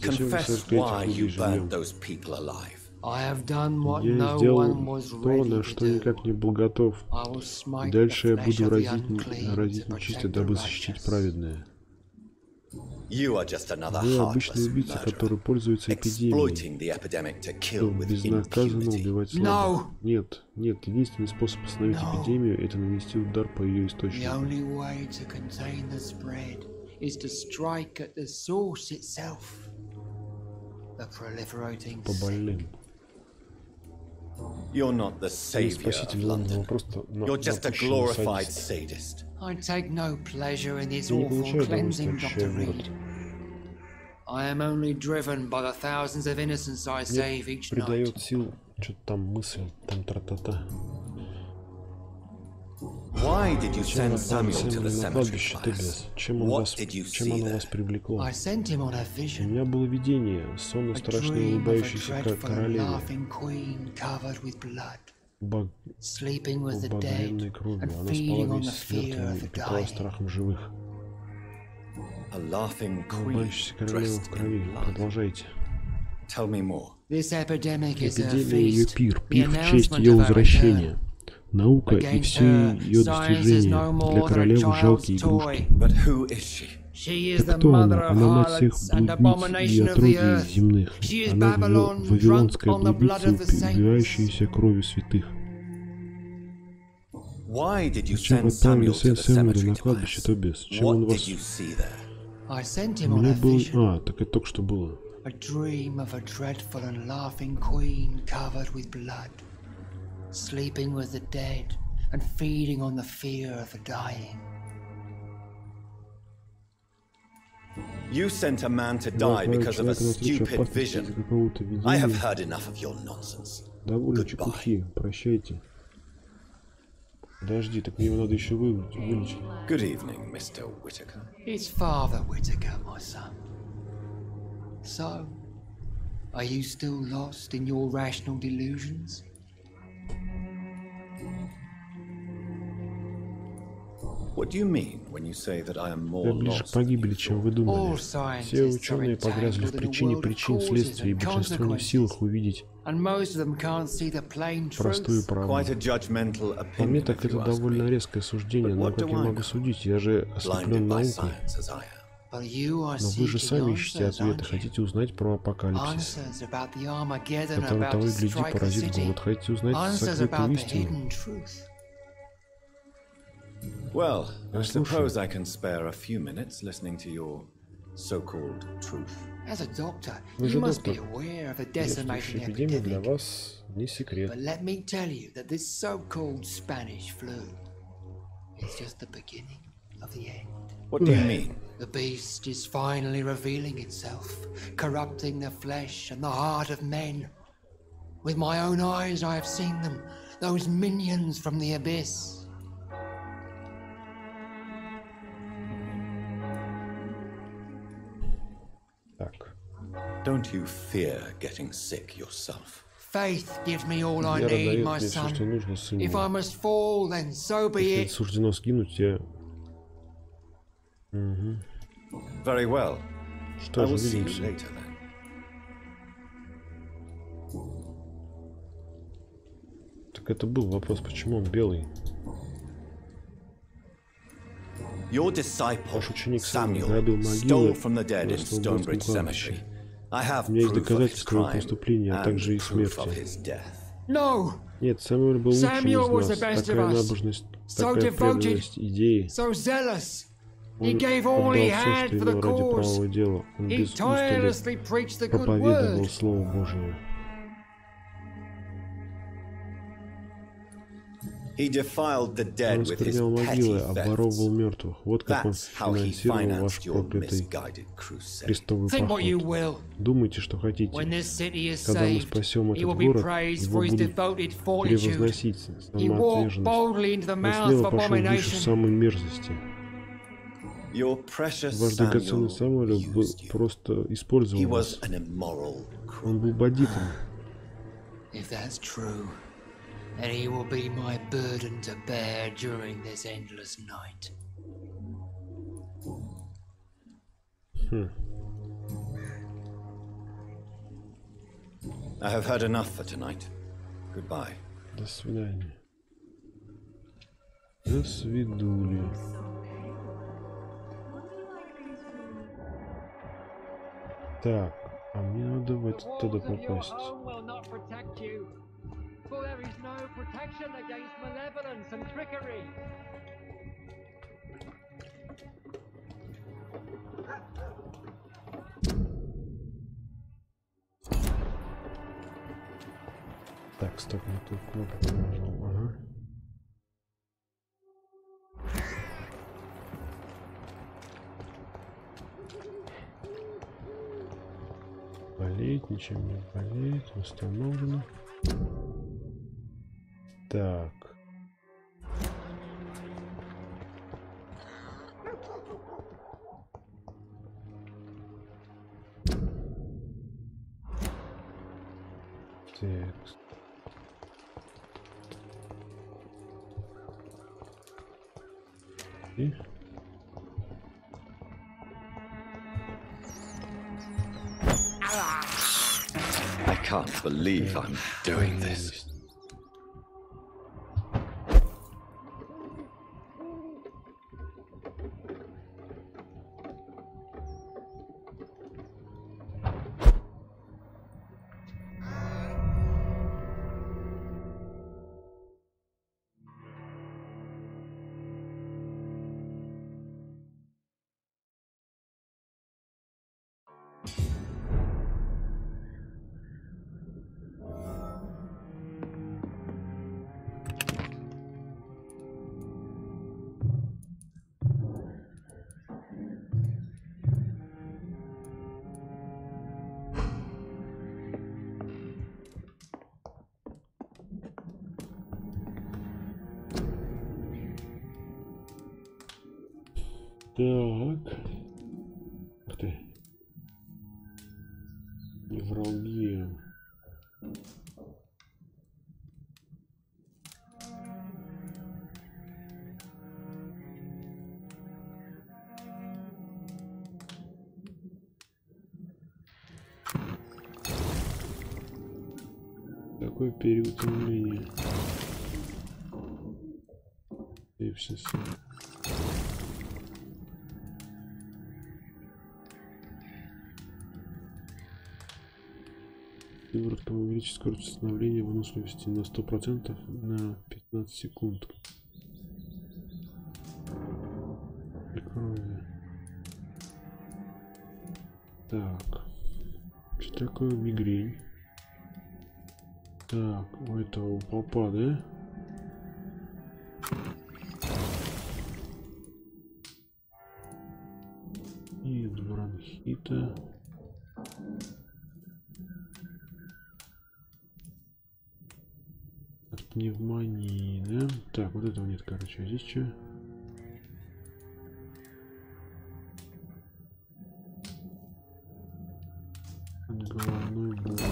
confess why you burned those people alive. Я сделал то, на что никак не был готов. Дальше я буду разить нечистое, дабы защитить праведное. Вы обычный убийца, который пользуется эпидемией, чтобы безнаказанно убивать слабых. Нет, единственный способ остановить эпидемию — это нанести удар по ее источнику. По больным. You're not the savior of London. You're just a glorified sadist. I take no pleasure in this awful cleansing, Dr. Reed. I am only driven by the thousands of innocents I save each night. Придает сил, что-то там мысль, там тра-та-та. Why did you send Samuel to the cemetery? Чем оно вас привлекло? У меня было видение, сон о страшной улыбающейся королеве, убогренной кровью. Она спала вместе с мертвыми и питала страхом живых. Улыбающаяся королева в крови. Продолжайте. Эпидемия ее пир в честь ее возвращения. Наука и все ее достижения для королевы жалкие игрушки. Так кто она? Она мать всех блудниц и отродий земных. Она вавилонская блудница, убивающаяся кровью святых. Зачем вы отправили Сэмюэля на кладбище, Тобиас? Чем он вас... У меня был... так это только что было. Sleeping with the dead and feeding on the fear of the dying. You sent a man to die because of a stupid vision. I have heard enough of your nonsense. Довольно чепухи, прощайте. Подожди, так мне его надо еще вылечить. Good evening, Mr. Whitaker. It's Father Whitaker, my son. So, are you still lost in your rational delusions? What do you mean when you say that I am more Я ближе к погибели, чем вы думали. Все ученые погрязли в причине причин следствия, и большинство не в силах увидеть простую правду. По мне так это довольно резкое суждение, но как я могу судить? Я же ослеплен наукой. Но вы же сами ищете ответы, хотите узнать про апокалипсис, который того и гляди поразит голод, хотите узнать сокрытую истину. Well, I suppose I can spare a few minutes listening to your so-called truth. As a doctor, you must be aware of the decimating epidemic. But let me tell you that this so-called Spanish flu is just the beginning of the end. What do you mean? The beast is finally revealing itself, corrupting the flesh and the heart of men. With my own eyes I have seen them, those minions from the abyss. Don't you fear getting sick yourself? Faith gives me all I need, my son. If I must fall, then so be it. Суждено сгинуть, я... Very well. Что же, увидимся. Так это был вопрос, почему он белый? Ваш ученик Samuel stole from the dead in Stonebridge Cemetery. У меня есть доказательства его преступления, а также и смерти. Нет, Самуэль был лучшим из нас. Такая набожность, такая преданность идеи. Он отдал все, что имел ради правого дела. Он без устали проповедовал Слово Божие. Он осквернял могилы, обворовывал мертвых. Вот как он финансировал ваш проклятый крестовый поход. Думайте, что хотите. Когда мы спасем этот город, его будут превозносить самоотверженность. Он смело пошел выше самой мерзости. Ваш драгоценный Самуэль был просто использовал вас. Он был бандитом. And he will be my burden to bear during this endless night. I have heard enough for tonight. Goodbye. До свидания. До свидули. Так, а мне надо в этот тогда попасть. For there is no protection against malevolence and trickery. Так, стоп, не ту кнопку нажал. Ага. Болеет, ничем не болеет, установлено. Так. Текст. И? I can't believe I'm doing this. Так. Ух ты. Невралгия. Какой переутомление? Сепсис. Сыворотка увеличит скорость восстановления выносливости на 100% на 15 секунд. Крови. Так. Что такое мигрень? Так, у этого попа, да? И от бронхита. От пневмонии, да? Так, вот этого нет, короче. А здесь что? От головной боли.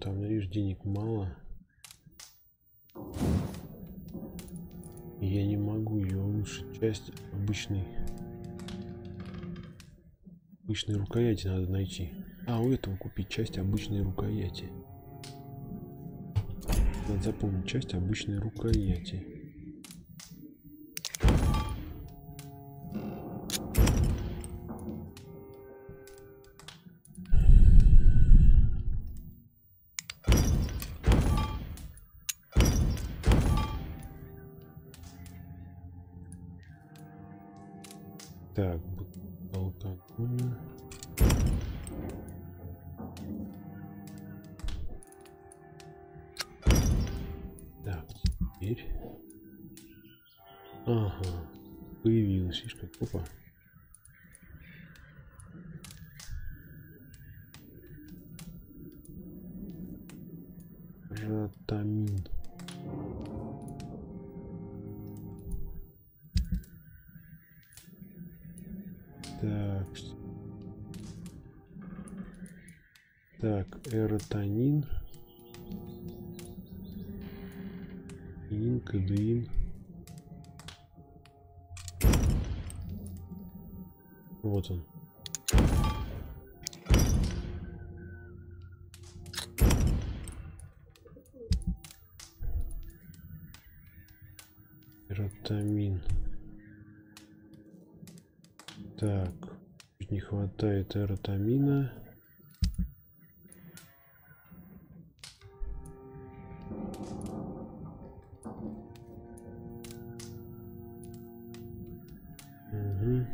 Там, видишь, денег мало. Я не могу ее улучшить. Часть обычной рукояти надо найти. А, у этого купить часть обычной рукояти. Надо запомнить часть обычной рукояти. Так, алкоголь. Так, теперь. Ага, появилась фишка. Опа. Ротамин. Так. Так, эротонин. Кадеин. Вот он. Эротамин. Так, чуть не хватает эротамина. Угу.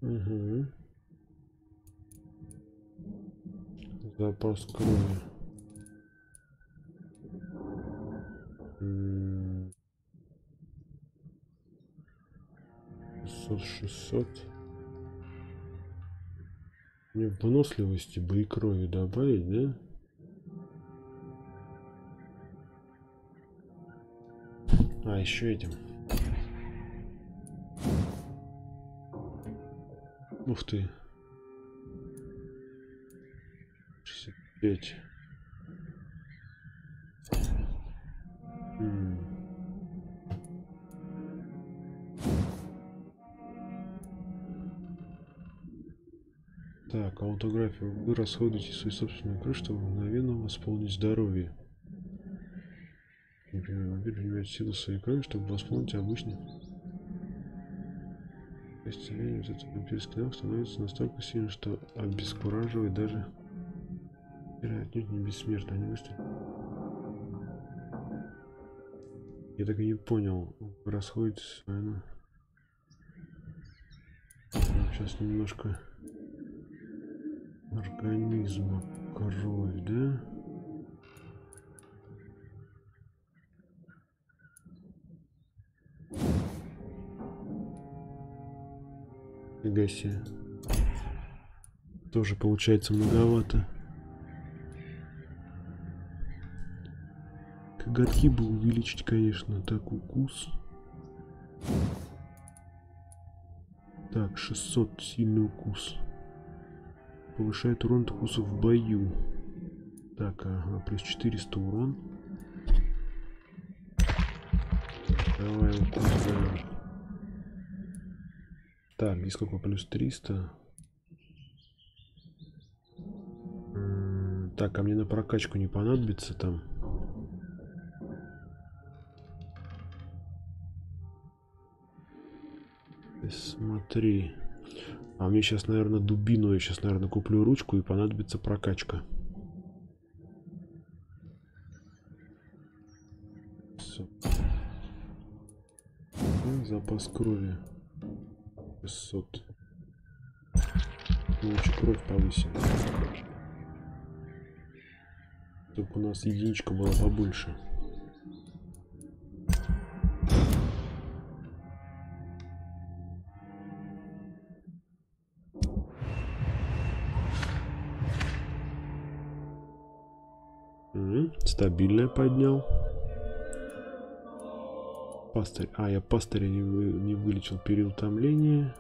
Угу. Запас крови. 600. Мне выносливости бы и крови добавить, да? А, еще этим. Ух ты. 65. Так, аутография. Вы расходуете свои собственные кровь, чтобы мгновенно восполнить здоровье. Например, вампир принимает силу своей крови, чтобы восполнить обычный. Исцеление, вот этот вампирский навык становится настолько сильным, что обескураживает даже. Отнюдь не бессмертно, они быстро. Я так и не понял, расходится, наверное. Сейчас немножко организма кровь, да? Фига себе. Тоже получается многовато. Коготки бы увеличить, конечно. Так, укус. Так, 600. Сильный укус. Повышает урон от укусов в бою. Так, ага, плюс 400 урон. Давай укус. Так, здесь сколько? Плюс 300. Так, а мне на прокачку не понадобится там. Смотри. А мне сейчас, наверное, дубину. Я сейчас, наверное, куплю ручку и понадобится прокачка. Запас крови 600. Лучше кровь повысим, чтобы у нас единичка была побольше. Стабильно поднял. Пастырь. А, я пастыря не вылечил. Переутомление.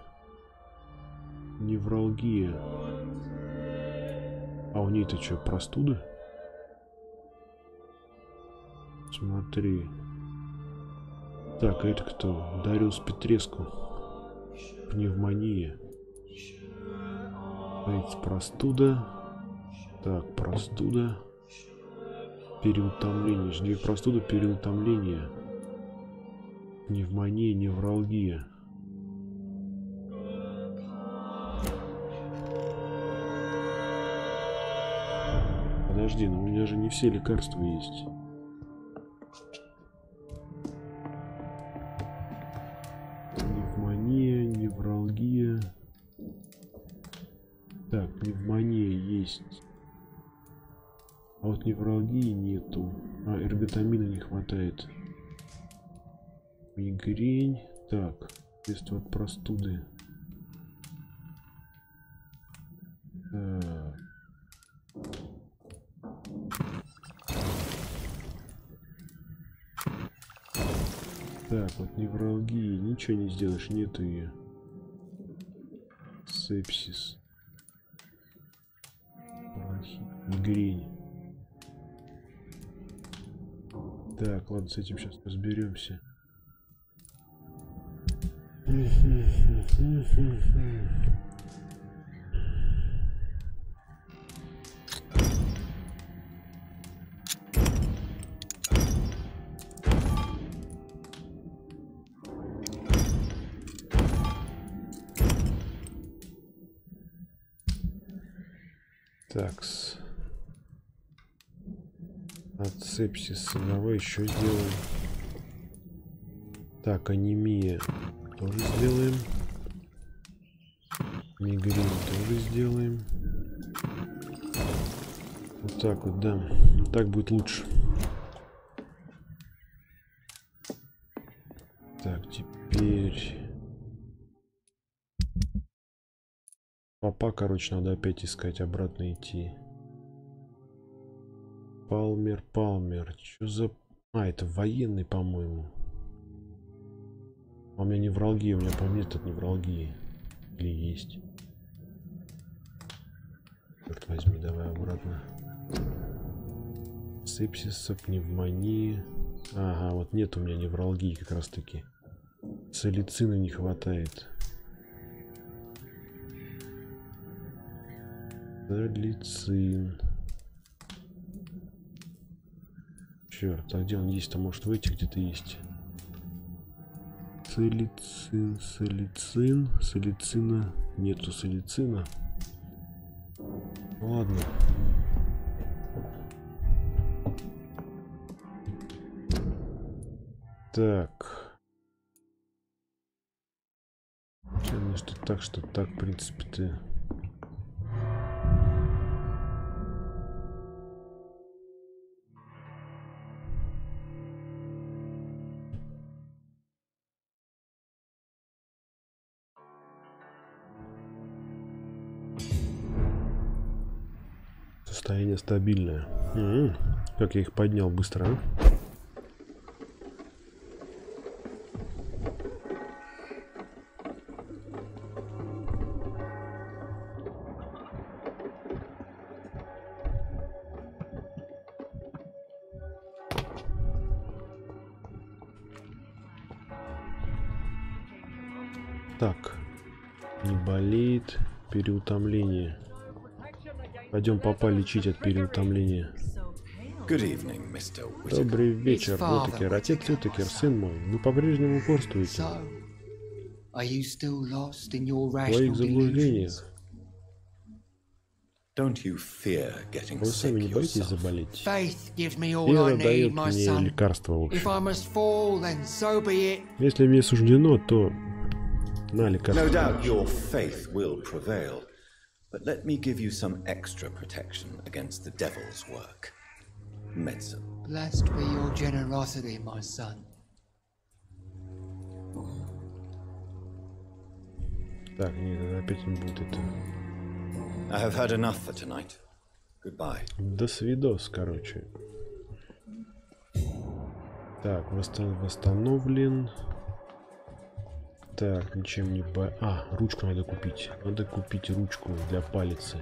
Невралгия. А у ней-то что, простуда? Смотри. Так, а это кто? Дариус Петреску. Пневмония. Простуда. Так, простуда. Переутомление. Жди простуда, переутомление. Пневмония, невралгия. Подожди, но у меня же не все лекарства есть. Пневмония, невралгия. Так, пневмония есть. А вот невралгии нету. А эрготамина не хватает. Мигрень. Так, средства от простуды. Так, вот невралгии. Ничего не сделаешь, нету ее. Сепсис. Мигрень. Так, ладно, с этим сейчас разберемся. Такс. От сепсиса давай еще сделаем. Так, анемия тоже сделаем. Мигрень тоже сделаем. Вот так вот, да. Так будет лучше. Так, теперь... Папа, короче, надо опять искать, обратно идти. Палмер. Что за... А, это военный, по-моему. А у меня невралгия, у меня, по-моему, нет невралгии. Или есть? Черт возьми, давай обратно. Сепсиса, пневмонии. Ага, вот нет у меня невралгии как раз таки. Салицина не хватает. Салицин. Черт, а где он есть-то? Может, в этих где-то есть? Салицина. Нету салицина. Ладно. Так. Что так, в принципе-то. Состояние стабильное. Как я их поднял быстро, а? Так, не болит, переутомление. Пойдем папа лечить от переутомления. Добрый вечер, Дотекер. Отец Дотекер, сын мой, вы по-прежнему упорствуете в своих заблуждениях. Вы сами не боитесь заболеть? Вера дает мне лекарство, в общем. Если мне суждено, то на лекарство. But let me give you some extra protection against the devil's work. Medicine. Blessed be your generosity, my son. Так, нет, опять не будет это. I have had enough for tonight. Goodbye. До свидос, короче. Так, восстановлен. Так, ничем не бо... А, ручку надо купить. Надо купить ручку для палицы.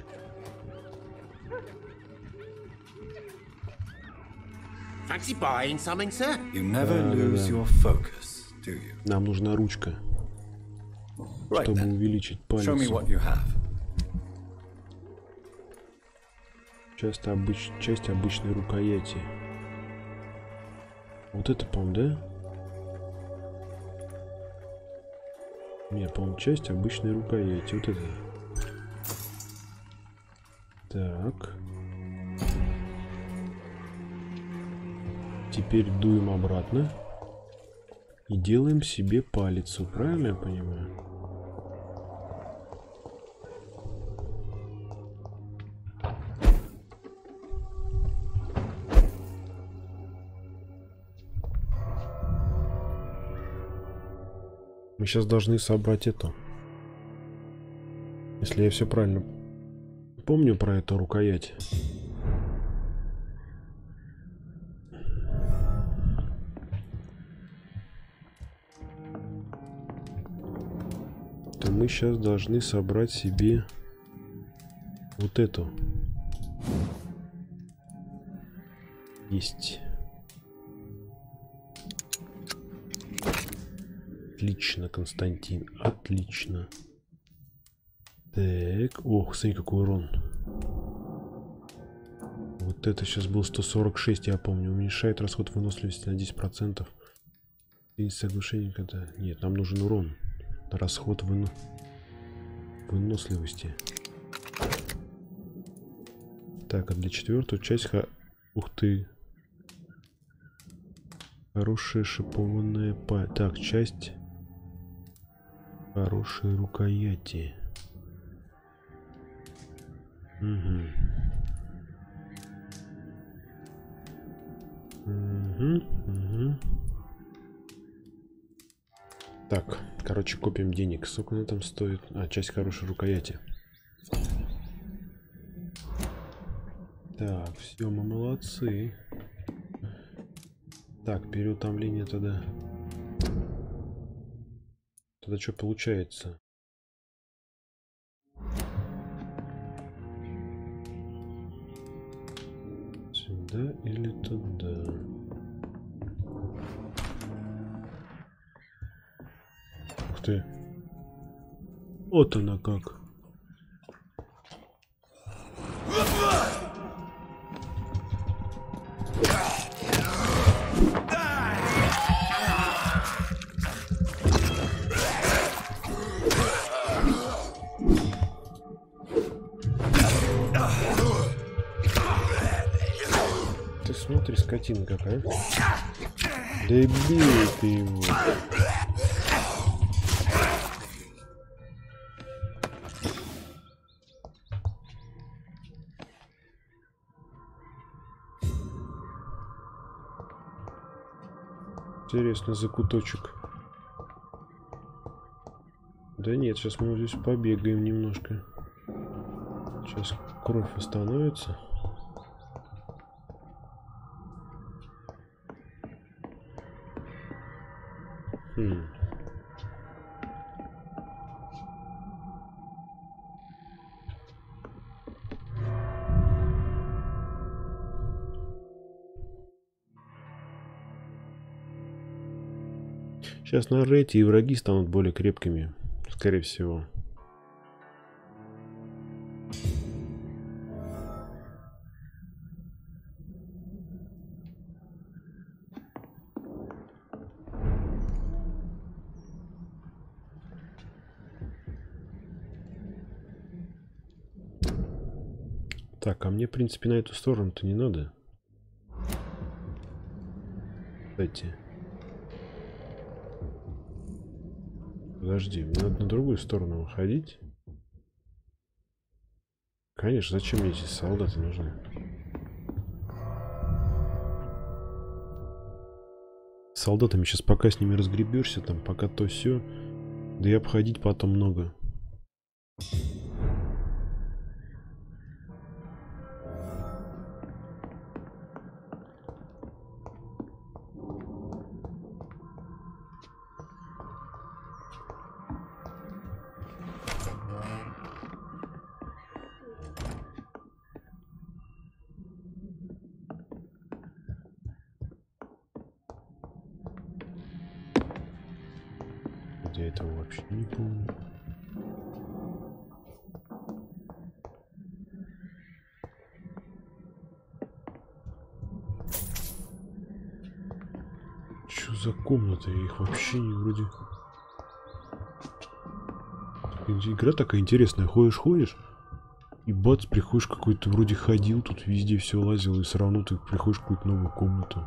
Нам нужна ручка, чтобы увеличить палицу. Часть обычной рукояти. Вот это, по-моему, да? Не, по-моему, часть обычной рукояти. Вот это. Так. Теперь дуем обратно. И делаем себе палицу. Правильно я понимаю? Мы сейчас должны собрать это. Если я все правильно помню про эту рукоять. То мы сейчас должны собрать себе вот эту. Есть. Отлично, Константин. Отлично. Так. Ох, смотри, какой урон. Вот это сейчас был 146, я помню. Уменьшает расход выносливости на 10%. И соглашение, когда... Нет, нам нужен урон. На расход выносливости. Так, а для четвертую часть... Ух ты. Хорошая шипованная... Так, часть... Хорошие рукояти. Угу. Угу. Так, короче, копим денег. Сколько она там стоит? А, часть хорошей рукояти. Так, все, мы молодцы. Так, переутомление тогда. Тогда что получается? Сюда или туда? Ух ты. Вот она как. Смотри, скотина какая. Да и бей ты его. Интересно, закуточек. Да нет, сейчас мы здесь побегаем немножко. Сейчас кровь восстановится. Сейчас на рейте и враги станут более крепкими, скорее всего. Так, а мне, в принципе, на эту сторону-то не надо. Кстати. Подожди, мне надо на другую сторону выходить. Конечно, зачем мне эти солдаты нужны? С солдатами сейчас пока с ними разгребешься, там пока то все. Да и обходить потом много. Я этого вообще не помню. за комната? Я их вообще не вроде... Игра такая интересная. Ходишь, и бац, приходишь какой-то, вроде ходил, тут везде все лазил, и все равно ты приходишь в какую-то новую комнату.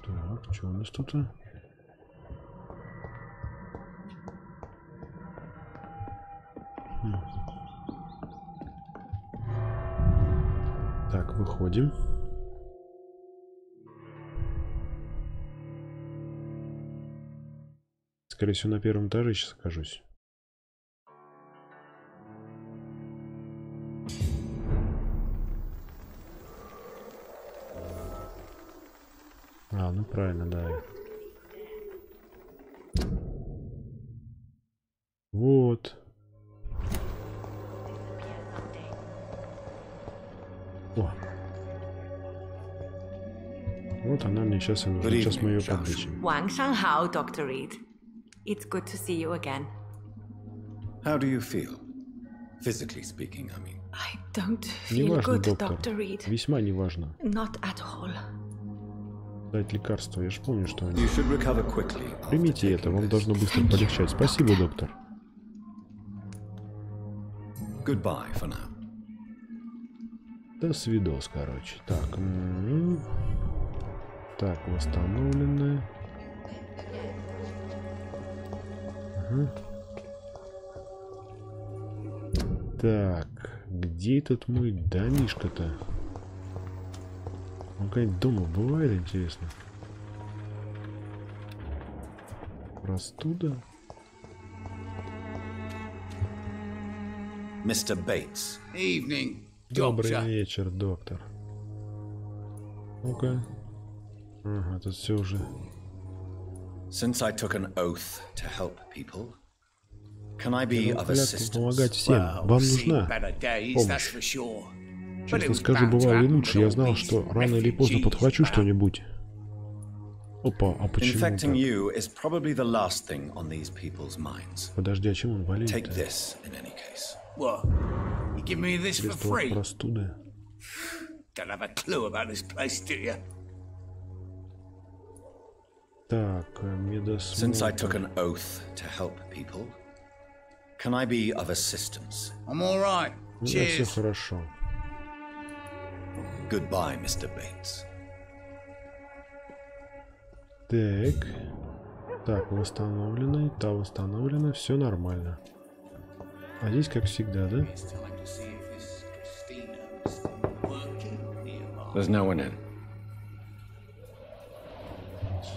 Так, что у нас тут? Так, выходим. Скорее всего, на первом этаже сейчас окажусь. А, ну правильно, да. Вот. О. Вот она мне сейчас и нужна. Сейчас мы ее подлечим. Wang Dr. Reed. It's good to see you again. How do you feel? Physically speaking, I mean. I don't feel good, Dr. Reed. Весьма неважно. Not at all. Дать лекарство. Я же помню, что они... Примите это, вам должно быстро полегчать. Спасибо, доктор. Goodbye for now. До свидос, короче. Так. Так, восстановленное. Так, где этот мой домишко-то? Он как-нибудь дома бывает, интересно? Простуда? Mr. Bates. Evening. Добрый вечер, доктор. Ну-ка. Ага, тут все уже. Since I took an oath to help people, can I be of assistance? Помогать всем. Вам нужна помощь. Честно скажу, бывало и лучше. Я знал, что рано или поздно подхвачу что-нибудь. Опа, а почему так? Подожди, а чем он болеет-то? Средство от простуды. Так, медосмотр. Since I took an oath to help people, can I be of assistance? I'm all right. Cheers. Все хорошо. Goodbye, Mr. Bates. Так. Так, восстановлено. Та восстановлена. Все нормально. А здесь как всегда, да? There's no one in.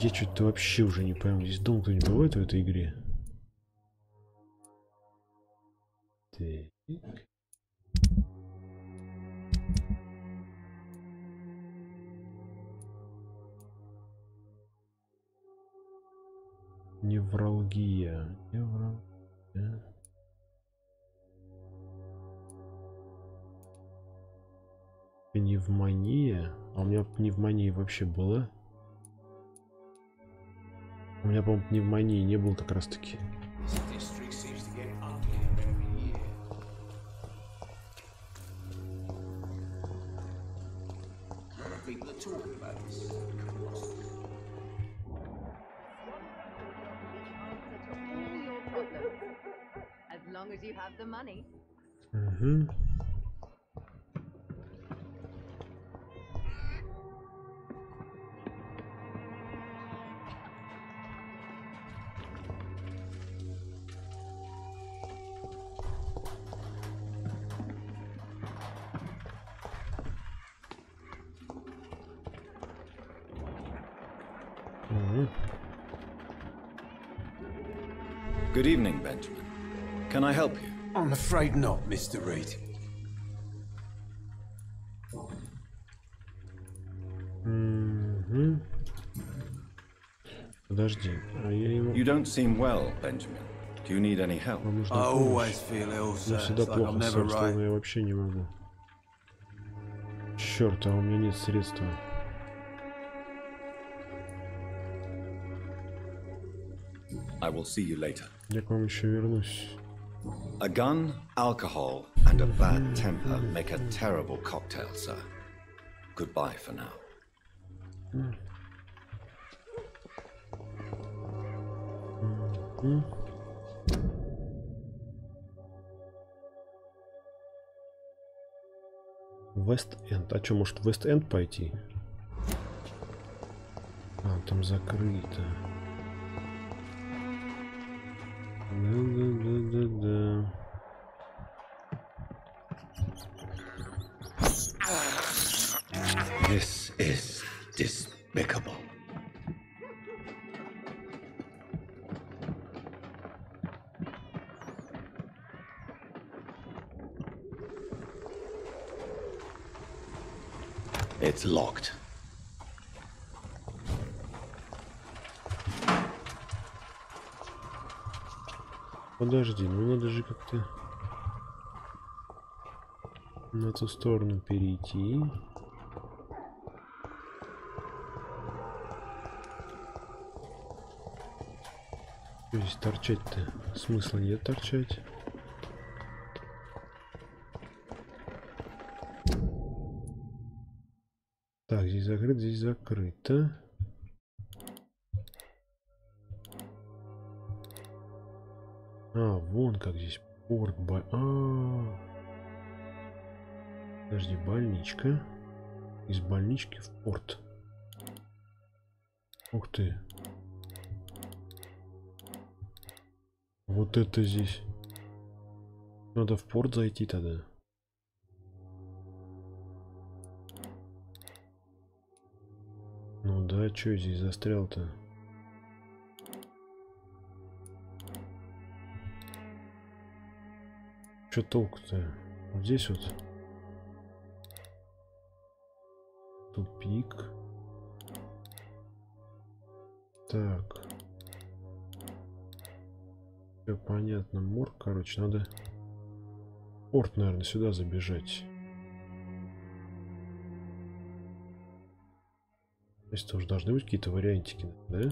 Я что-то вообще уже не пойму. Здесь дом кто не бывает в этой игре? Так. Невралгия. Невралгия. Пневмония. А у меня пневмония вообще была? У меня, по-моему, пневмонии не было как раз таки. Угу. Good evening, Benjamin. Can I help you? I'm afraid not, Mr. Reed. Подожди, а я его... You don't seem well, Benjamin. Do you need any help? I always feel ill, sir. Я всегда плохо сам, но я вообще не могу. Черт, а у меня нет средства. I will see you later. Я к вам еще вернусь. A gun, alcohol, and a bad temper make a terrible cocktail, sir. Goodbye for now. Вест-Энд. А что, может в Вест-Энд пойти? А, там закрыто. Да. This is despicable. It's locked. Подожди, ну надо же как-то на ту сторону перейти. Что здесь торчать-то? Смысла нет торчать. Так, здесь закрыто, здесь закрыто. А, вон как здесь порт. Подожди, больничка. Из больнички в порт. Ух ты. Вот это здесь. Надо в порт зайти тогда. Ну да, что здесь застрял-то? Что толку-то? Вот здесь вот. Тупик. Так. Все понятно. Морг, короче, надо в порт, наверное, сюда забежать. Здесь тоже должны быть какие-то вариантики, да?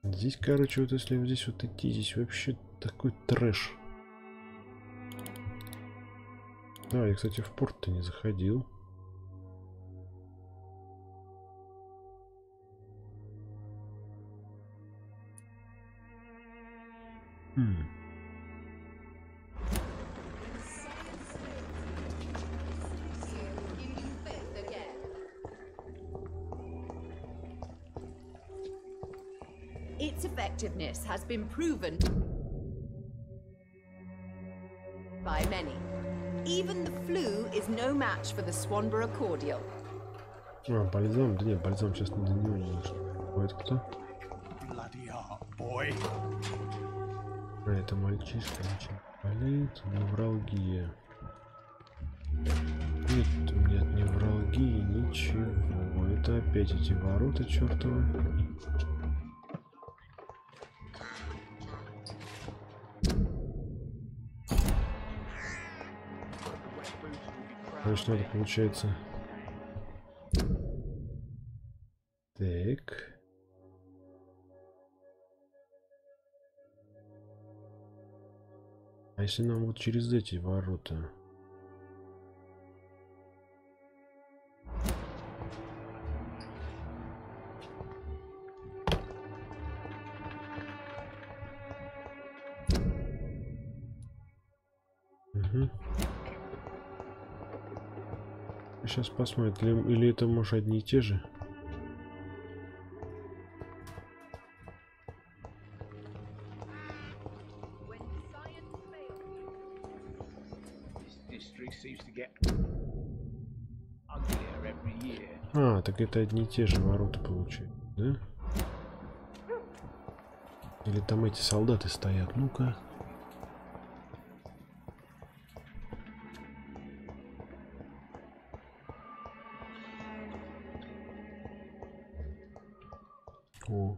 Здесь, короче, вот если вот здесь вот идти, здесь вообще такой трэш. Да, я, кстати, в порт-то не заходил. Its effectiveness has been proven by many. Even the flu is no match for the Swanborough cordial. А, бальзам? Да нет, бальзам сейчас не до него нужен. А это кто? А, это мальчишка, ничего. Болеет, невралгия. Нет у меня от невралгии ничего. Это опять эти ворота чертовы. Короче, надо, получается. Так. А если нам вот через эти ворота? Угу. Сейчас посмотрим, или это может одни и те же. А, так это одни и те же ворота получается, да? Или там эти солдаты стоят? Ну-ка. О.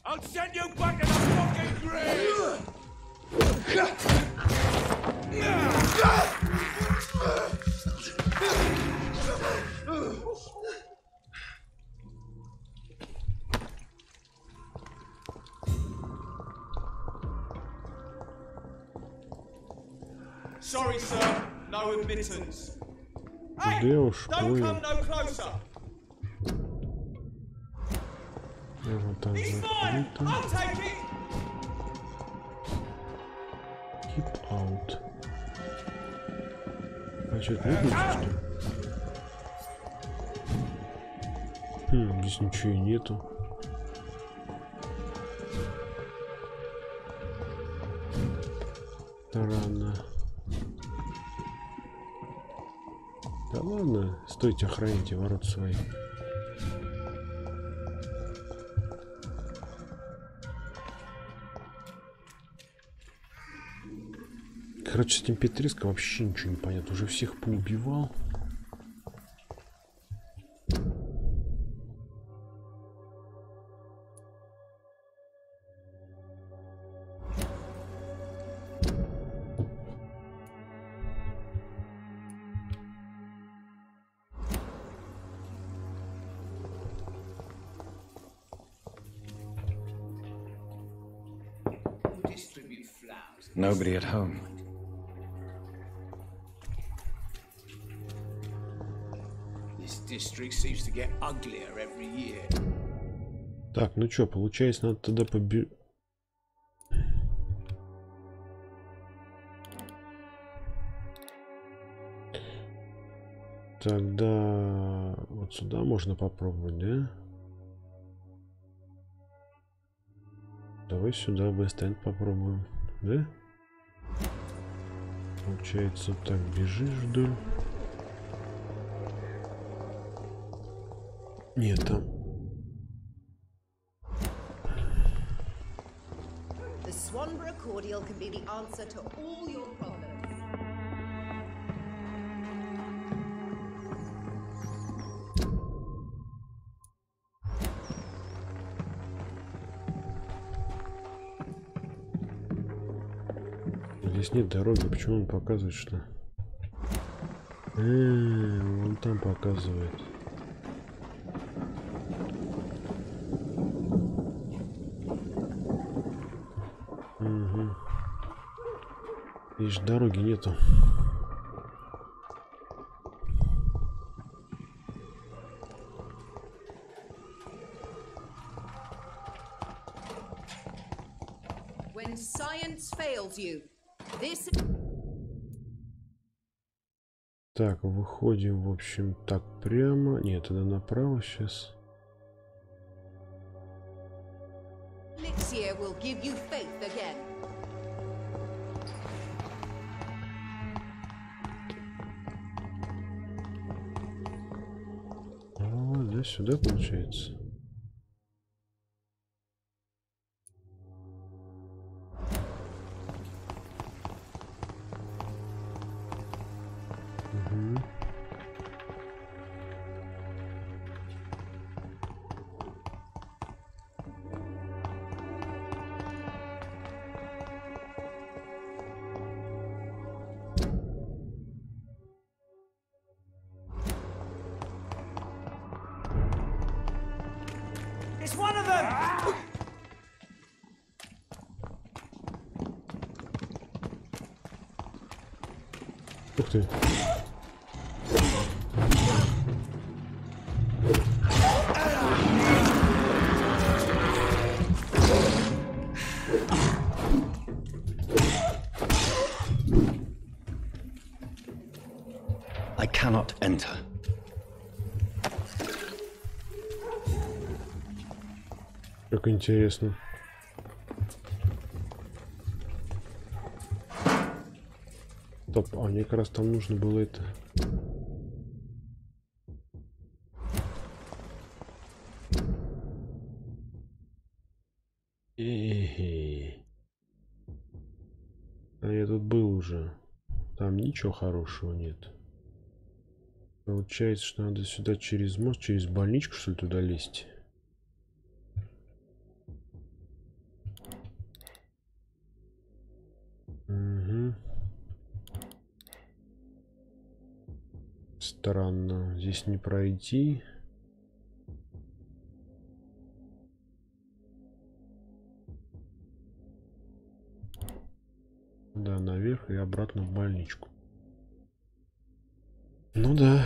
I'll send you back in a fucking grave! Sorry, sir. No admittance. Hey, don't come no closer. He's mine. I'll take it. Keep out. Значит, выключить, что ли? Здесь ничего и нету. Странно. Да ладно, стойте, охраните ворот свои. Короче, с этим Петриско вообще ничего не понятно. Уже всех поубивал. Nobody at home. This district seems to get uglier every year. Так, ну чё, получается, надо тогда Тогда вот сюда можно попробовать, да? Давай сюда бэстенд попробуем, да? Получается, вот так бежишь вдоль. Нет, там. Здесь нет дороги, почему он показывает, что? Вон там показывает. Угу. Видишь, дороги нету. When science fails you. Так, выходим, в общем, так прямо. Нет, это направо сейчас. А, да, сюда получается. It's one of them! Ух ты. I cannot enter. Как интересно. Стоп, а мне как раз там нужно было это. А я тут был уже. Там ничего хорошего нет. Получается, что надо сюда через мост, через больничку, что ли, туда лезть. Угу. Странно, здесь не пройти. Да, Да, наверх и обратно в больничку. Ну да.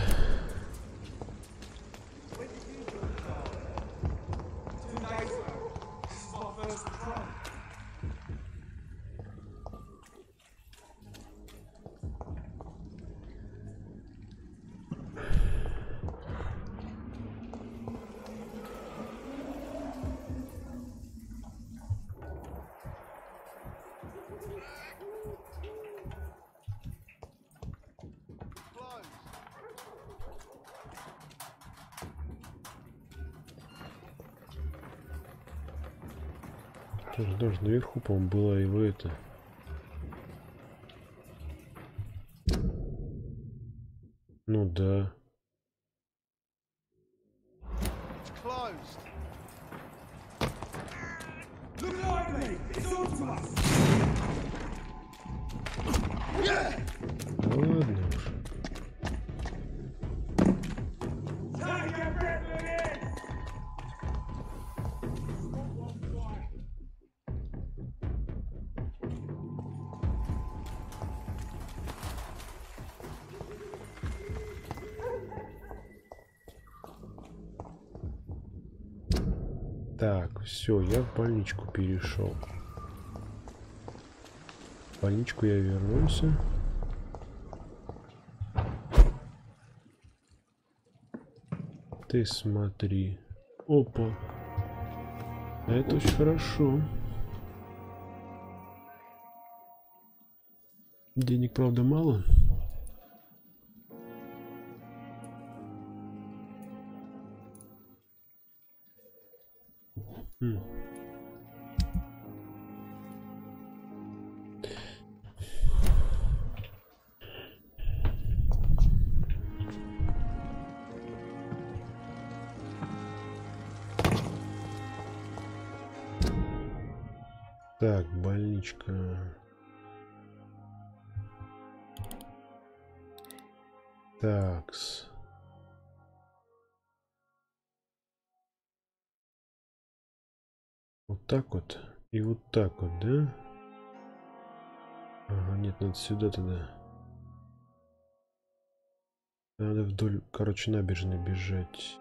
Даже наверху, по-моему, была его это. Ну да. Ладно уж. Так, все, я в больничку перешел. В больничку я вернулся. Ты смотри. Опа. Это очень хорошо. Денег, правда, мало. Так, больничка. Такс. Вот так вот и вот так вот, да? Ага, нет, надо сюда тогда. Надо вдоль, короче, набережной бежать.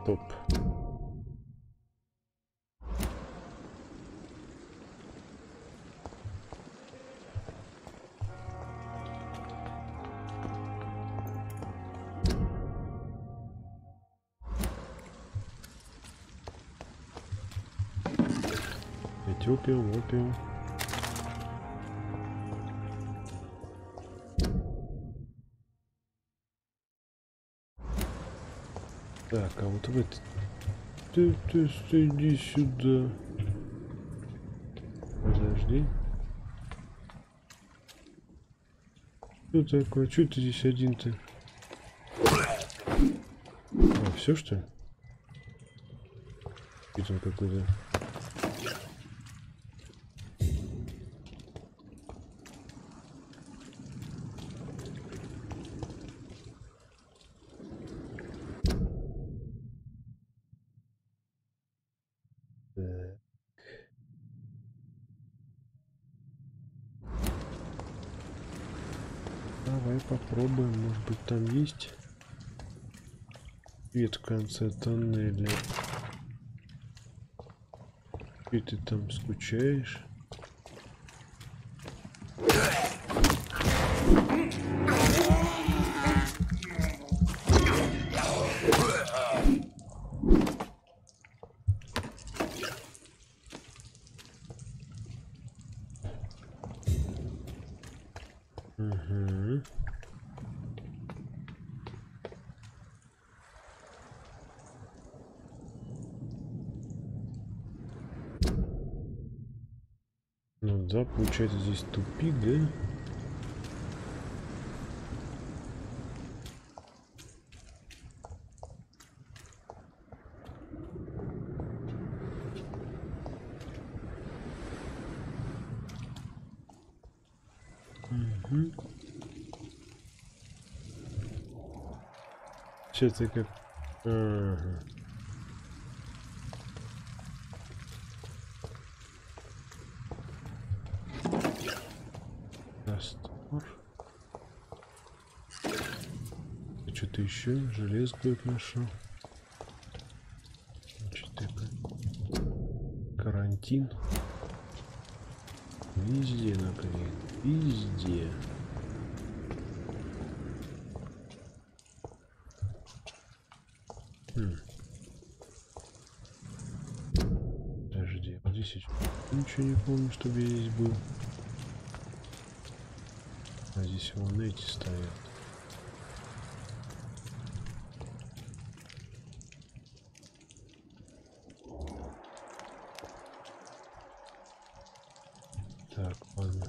Топ. Опиум. Так, а вот в этот... Ты иди сюда. Подожди. Что такое? Что ты здесь один-то? А, все что ли? Питон какой-то. Давай попробуем, может быть там есть свет в конце тоннеля. И ты там скучаешь? Угу. Да, получается здесь тупик, да? Угу. Что-то как... Ага. Раствор. Что-то еще? Железо какое-то нашел. Что-то карантин. Везде наклеен. Везде. Подожди, вот здесь еще ничего не помню, чтобы я здесь был. А здесь вон эти стоят. Так, ладно.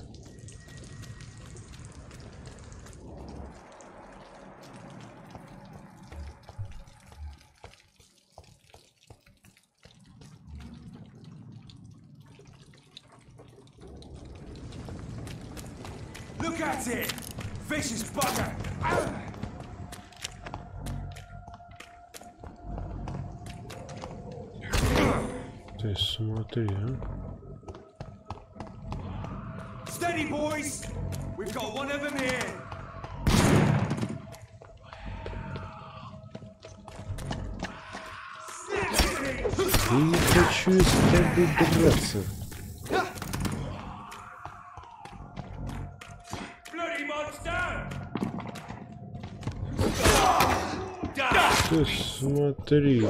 Look at it! Vicious bugger! То есть смотри, а? Steady, boys! We've got one of them here! Не хочу я с тобой драться. Ты смотри.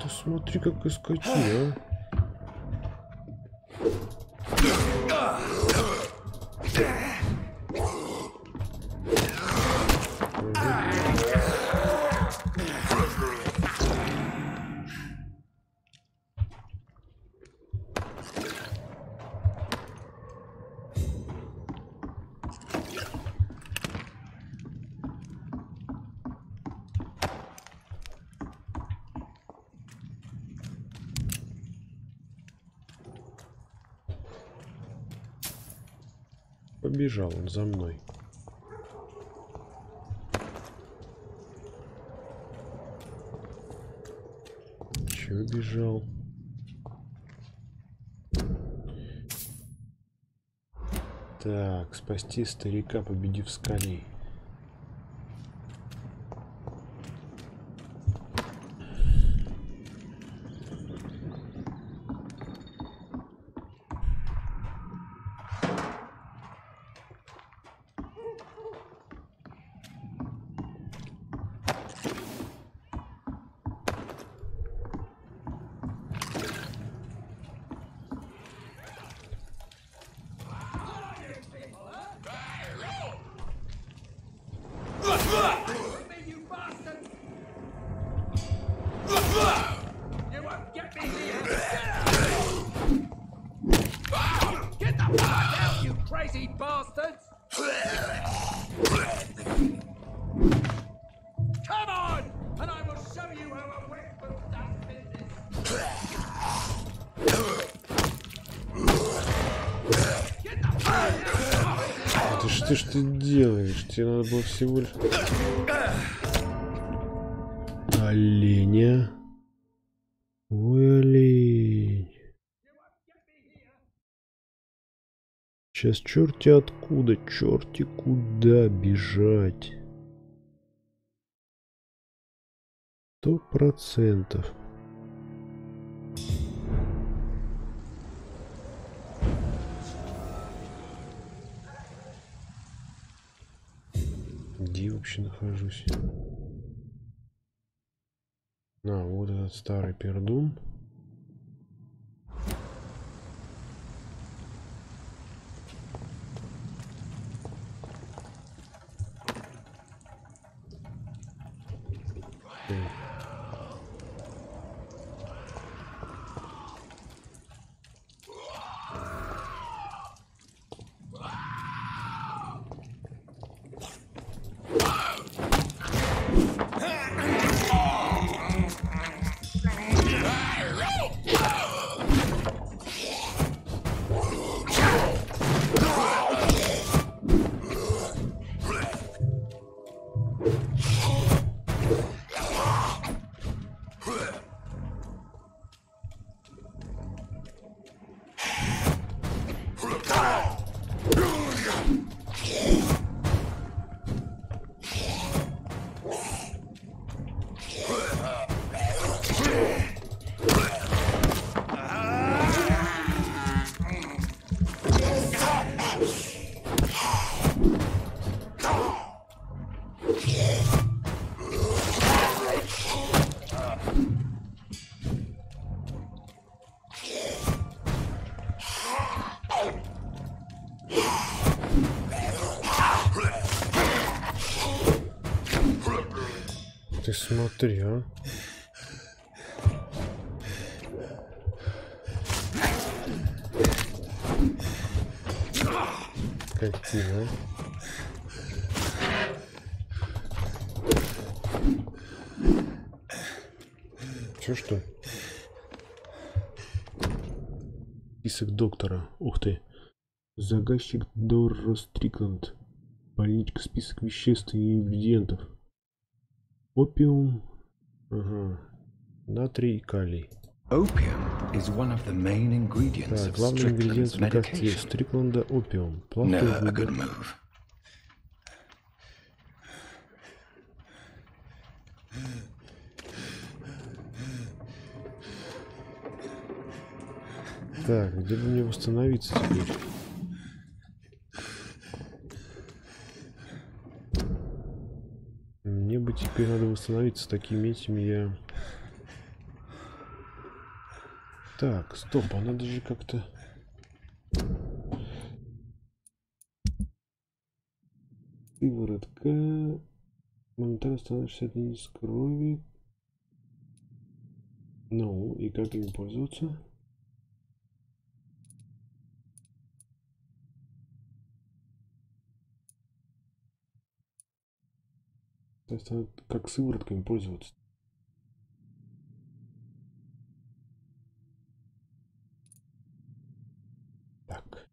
Смотри, как искать, а? Побежал он за мной. Чего бежал? Так, спасти старика, победив скалей. что ж ты делаешь? Тебе надо было всего лишь... Оленя. Ой, олень. Сейчас черти откуда, черти куда бежать. 100%. Где я вообще нахожусь? Вот этот старый пердун. Ты смотри, а. Какие, а? Что? Список доктора. Ух ты. Заказчик Дорро Стрикланд. Больничка, список веществ и ингредиентов. Опиум. Ага. Натрий и калий. Да, главный ингредиент лекарства Стрикланда — опиум. Плохой выбор. Так, где бы мне восстановиться теперь? Мне бы теперь надо восстановиться такими этими я... Так, стоп, а надо же как-то... Сыворотка... Моментально становишься единиц крови. Ну, и как им пользоваться? То есть как сыворотками пользоваться? Так.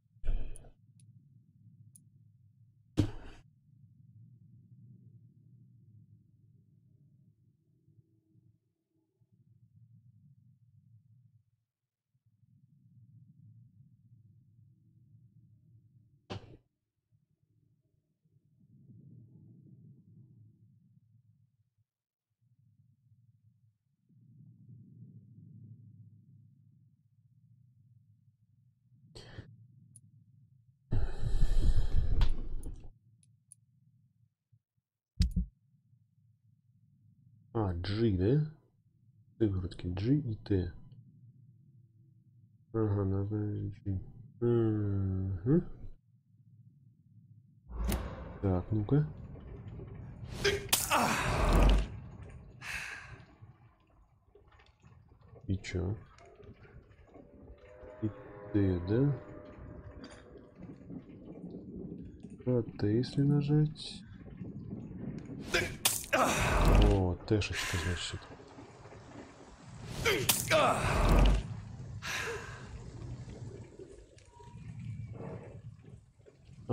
G, да? Сыворотки G и T. Ага, надо G. Угу. Так, ну-ка. И чё? И Т, да? А Т, если нажать... О, Тэшечка, значит.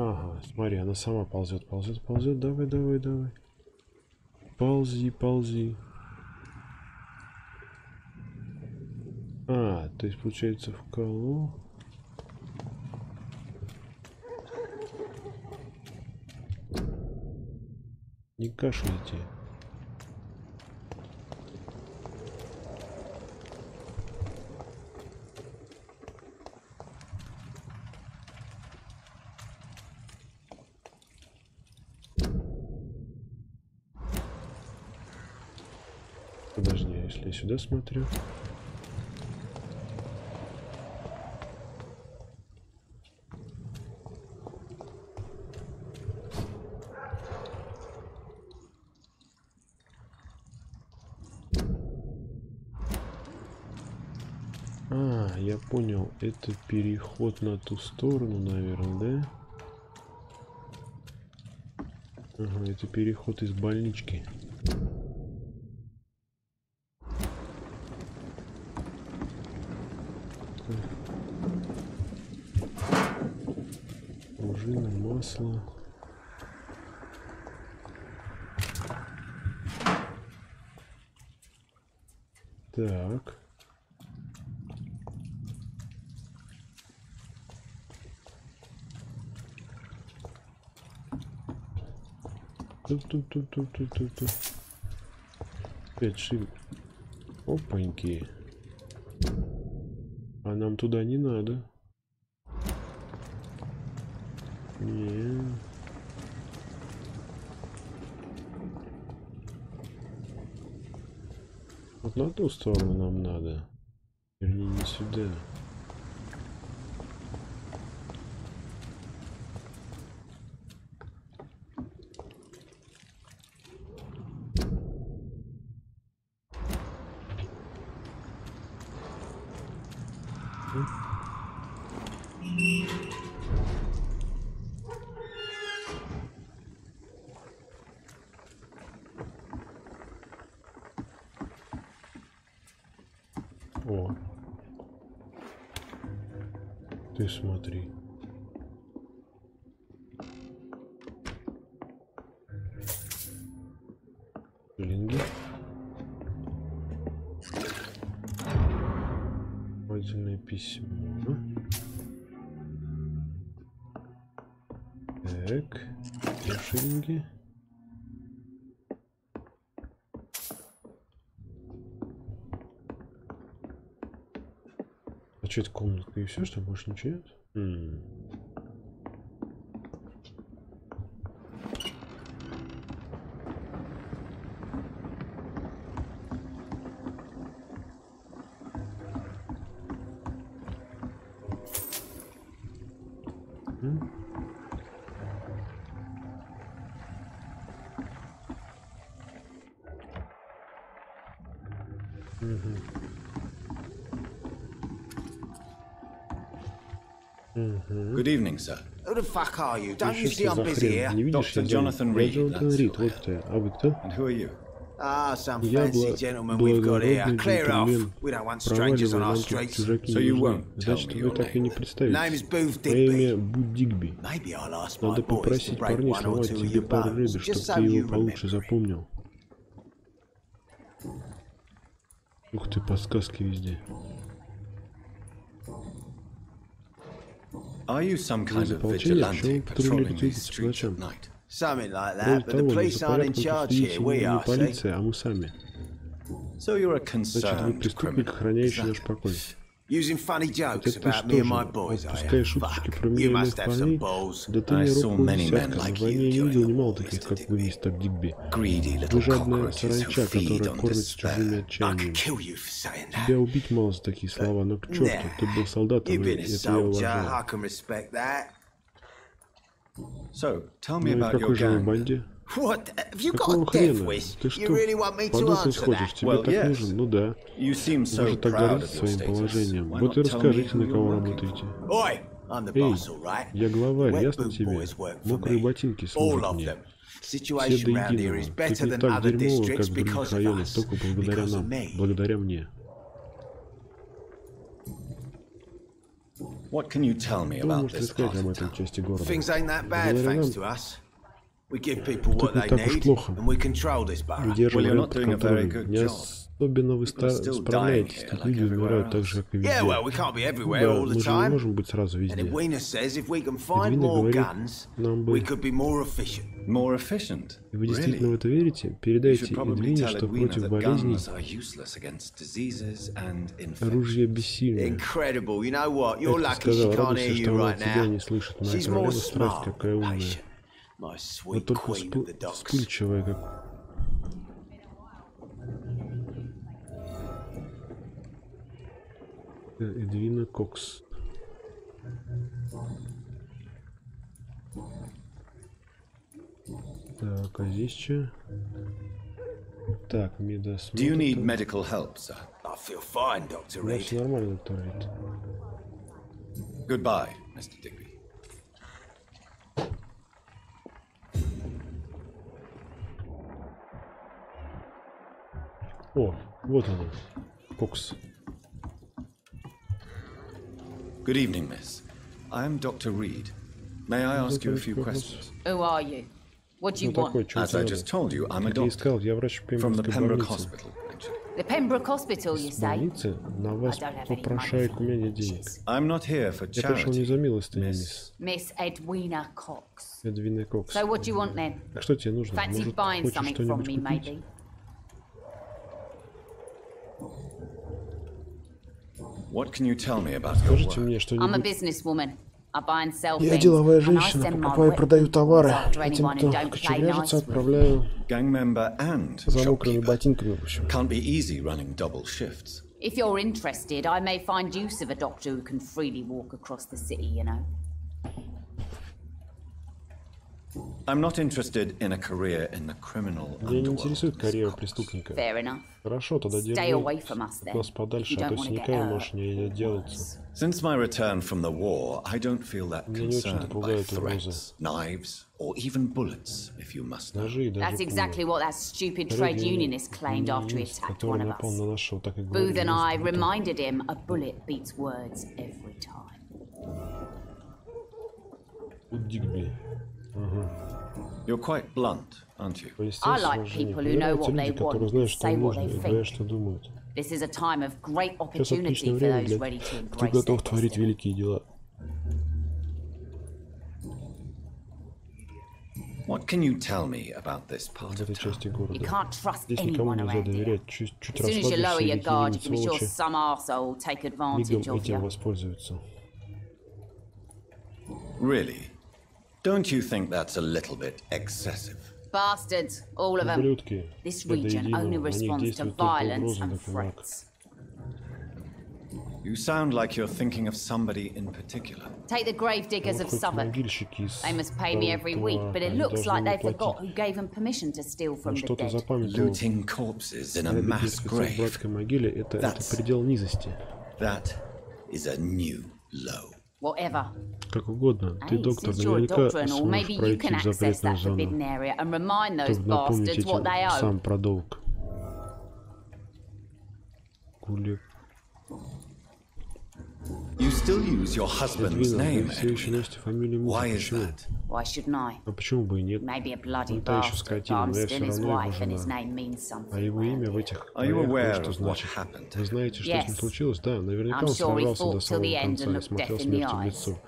Ага, смотри, она сама ползет, ползет, ползет. Давай, давай, давай. Ползи, ползи. А, то есть получается в колу. Не кашляйте. Подожди, если я сюда смотрю. А, я понял, это переход на ту сторону, наверное, да? Ага, это переход из больнички. Пружина, масло. Так. Тут. 5 шин. Опаньки. А нам туда не надо. Не. Вот на ту сторону нам надо. Вернее, не сюда. О, ты смотри. Линги. Отдельное письмо. Так, шиллинги. А что это комнатка и все, что больше ничего нет? Good evening, sir. Who the fuck are you? Don't usually I'm busy here. Dr. Jonathan Reed. Reed, вот ты. А вы кто? And who are you? Ah, some fancy gentleman we've got here. Clear off. We don't want strangers on our streets. So you won't tell Значит, me вы your так и не name. представитесь. Mое имя Буд Дигби. Надо попросить парней сломать тебе пару ребер, чтобы ты его получше запомнил. Ух ты, подсказки везде. Are you some kind of vigilante patrolling these streets at night? Something like that, but the police aren't in charge here. We are, see? Полиция, а мы сами. So you're a Значит, вы concerned преступник, criminal. охраняющий наш покой. Using funny jokes Это ты about me что and my же, boys, are отпускаешь you? шуточки про Fuck. меня и You моих must have some парней? balls. Да ты I не saw руку many men десятка. like В войне you я не видел during the немало war, таких, Mr. как вы, мистер Дигби. Greedy Вы little жадная cockroaches who саранча, feed которая on кормится чужими despair. I отчаянием. could kill you for saying that. Тебя убить мало за такие слова, но к черту, ты был солдатом, You've и been a это я soldier. I уважаю. can respect that. So, tell me Ну и about your какой же вы gang. банде? What? Have you got Какого a death хрена? wish? Ты You что, really want me to подохнуть answer хочешь? that? Тебе Well, так yes. нужен? Ну да. You seem Вы so же так proud гордитесь of your своим status. положением. Why Вот и not tell me расскажите, на who кого you're working? работаете. Oi, I'm the Эй, boss, all right? я главарь, Wet ясно boot тебе? boys work for Мокрые me. ботинки All служат of мне. them. Все Situation до round here is единого. Тут better не than так other дерьмово, как districts в других because of районах, us. только благодаря Because of нам, me. благодаря мне. What can you tell me about this part of town? Things ain't that bad, thanks to us. We give people what they need, and we control this borough. Well, you're not doing a very good job. Особенно вы справляетесь, тут люди умирают так же, как и везде. Yeah, well, we can't be everywhere all the time. Мы же не можем быть сразу везде. And Edwina says if we can find more guns, we could be more efficient. More efficient? И вы действительно в это верите? Передайте Эдвине, что против болезней оружие бессильное. Incredible, you know what? You're Как lucky ты she сказал, can't hear радуйся, you что она right тебя now. не слышит. Моя She's королева more страсть smart, какая умная. patient. My Вот sweet только queen of the docks. вспыльчивая, как... Эдвина Кокс. Так, а здесь что? Так, медосмотр. Do you need medical help, sir? I feel fine, Dr. Reed. Все нормально, доктор Рид. Goodbye, Mr. Digby. О, вот он, Кокс. Good evening, miss. I am Dr. Reed. May I ask you a few questions? Who are you? What do you want? As I just told you, I'm a doctor from the Pembroke Hospital. The Pembroke Hospital, you say? На вас попрошает у меня денег. I'm not here for Я пришел не за милостыню, Miss Edwina Cox. Эдвина Кокс. So what do you want then? А что тебе нужно? Fancy Может, buying хочешь something from что-нибудь me, купить? maybe? What can you tell me about your Скажите мне work? что-нибудь. I'm a businesswoman. I buy and sell Я things, деловая and I женщина, send my покупаю и продаю товары. after А тем, anyone who кто don't play кочевряжется, nice. отправляю Gang member and за мокрыми shopkeeper. ботинками, в общем. Can't be easy running double shifts. If you're interested, I may find use of a doctor who can freely walk across the city, you know. I'm not interested in a career in the criminal Меня не underworld. интересует карьера преступника. Fair enough. Хорошо, тогда Stay away держи from us then. нас подальше, You а то don't wanna синяка get можешь не отделаться. Since my return from the war, I don't feel that Меня не очень concerned by пугают угрозы. threats, knives, or even bullets, if you must know. Ножи и даже That's пули. exactly what that stupid trade unionist claimed after he attacked one который of напал us. на нашего, так и Booth and I говорили. reminded him a bullet beats words every time. Дигби. Ага. You're quite blunt, aren't you? I like people who know what they want and say what they think. Что думают. This is a time of great Сейчас opportunity отличное for время those для ready to кто embrace готов their творить destiny. великие дела. What can you tell me about this part В of этой town? части города. You can't trust Здесь никому anyone нельзя around here. доверять. Чуть As soon as you lower your расслабишься, guard, you какие-нибудь can be sure сволочи some arsehole will take advantage мигом of этим you. воспользуются. Really? Don't you think that's a little bit excessive? Bastards, all of them. Ублюдки. This До region единого. only На них responds to действует только violence угроза and да флаг. threats. You sound like you're thinking of somebody in particular. Take the gravediggers of Вот хоть Southwark. могильщики из They must pay me every week, but it они looks должны like мне they forgot платить. who gave them permission to steal from Он the что-то dead. запамятовал. Looting corpses in a Грабить mass мертвецов в grave. братской могиле это That's- предел низости. That is a new low. Whatever. Как угодно. Ты, Hey, доктор, since you're a наверняка doctor and all, сможешь maybe you пройти can в access запретную that forbidden зону, area and remind those чтобы напомнить bastards what they этим owe. сам про долг. Кулик. You still use your husband's Эдвина, name, вы все еще Edwina. носите фамилию мужа. Why is Почему? that? Why shouldn't I? А почему бы и нет? Maybe a bloody Он та еще bastard, but скотина, I'm но я still все his равно его wife and his жена. name means А something. его имя в этих Are you краях aware кое-что of what значит. happened? Вы знаете, что с ним Yes. случилось? Да, наверняка I'm он sure he сражался fought до till самого the end конца and и looked смотрел death in the смерти в eyes. лицо.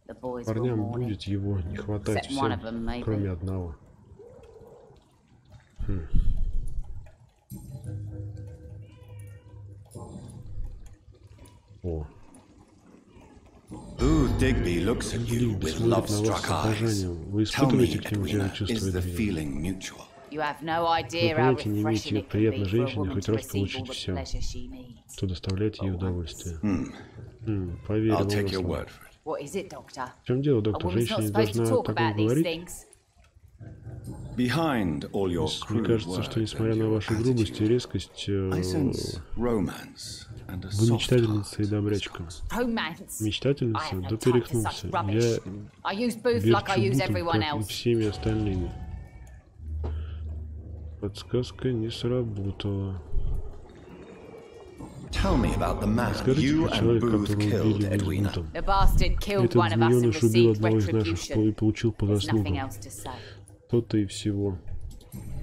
The boys will Парням mourn him. будет его не хватать Except one of всем, them, maybe. кроме одного. О, Booth Digby looks at you Дигби with смотрит на вас love-struck с eyes. обожанием. Вы Tell me, испытываете к нему те же Edwina, чувства, is the Эдвина? feeling mutual? You have no Вы idea how понятия не refreshing имеете, it как can приятно be for a женщине woman хоть to раз receive all получить the все, pleasure she needs. что доставляет ей удовольствие. Поверь, I'll вам take на your слово. word for it. What is it, Doctor? В чем дело, A доктор? woman's not Женщина не supposed to должна talk о таком about these говорить? things. Behind all your Мне crude кажется, что words несмотря and на your вашу грубость и attitude, резкость, I sense romance and a вы soft мечтательница и heart. добрячка. Romance. I Мечтательница? have no Да time for перехнулся. such rubbish. I use Booth like I верчу use бутом, everyone как и else. всеми остальными. Подсказка не сработала. Расскажите про человека, которого убили Вудом. Этот змеёныш убил одного из наших и получил по заслугам. То-то и всего.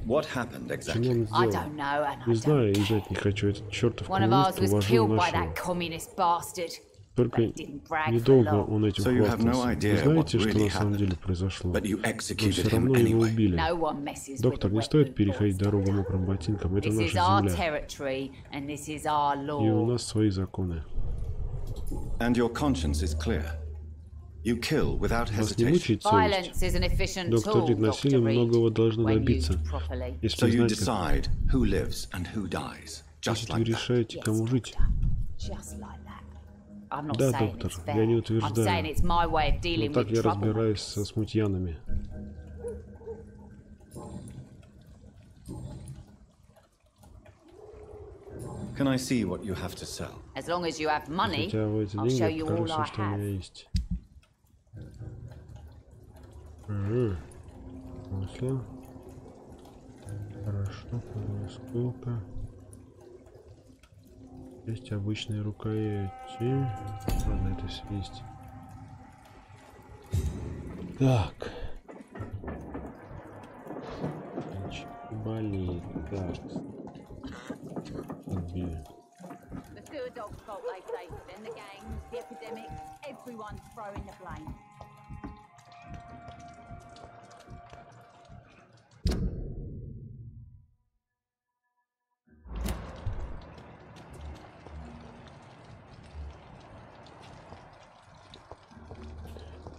Что он сделал? Не знаю и знать не хочу. Этот чертов коммунист уложил нашего. Только недолго он этим хвастался. Вы знаете, что на самом деле произошло? Но все равно его убили. Доктор, не стоит переходить дорогу мокрым ботинком. Это наша земля. И у нас свои законы. Вас не мучает совесть? Доктор Рид, насилием многого должно добиться. Если знать, как... вы решаете, кому жить. Да, доктор, я не утверждаю. Но так я разбираюсь со смутьянами. Хотя в эти деньги покажу все, что у меня есть. Масло. Хорошо, сколько. Есть обычные рукояти. Ладно, это все есть. Так. Болит. Так.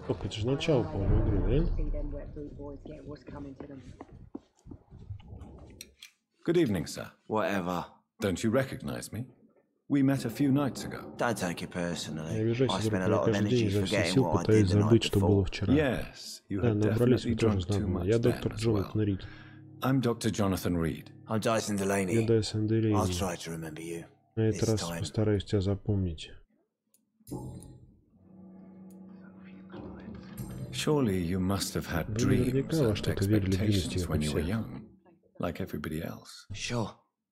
Оп, это же начало, по-моему, игры, да? Good evening, sir. Whatever. Don't you recognize me? We met a few nights ago. Don't take it personally. Я вижу себя каждый день изо всех сил, пытаясь забыть, что было вчера. Yes, you Да, have набрались вы definitely тоже drunk too знакомы. much Я then доктор as Джонатан well. Рид. I'm Dr. Jonathan Reed. I'm Dyson Delaney. Я Дайсон Делейни. I'll try to remember you. На этот раз постараюсь тебя запомнить. Surely you must have had dreams and expectations when you were young, like everybody else. Sure.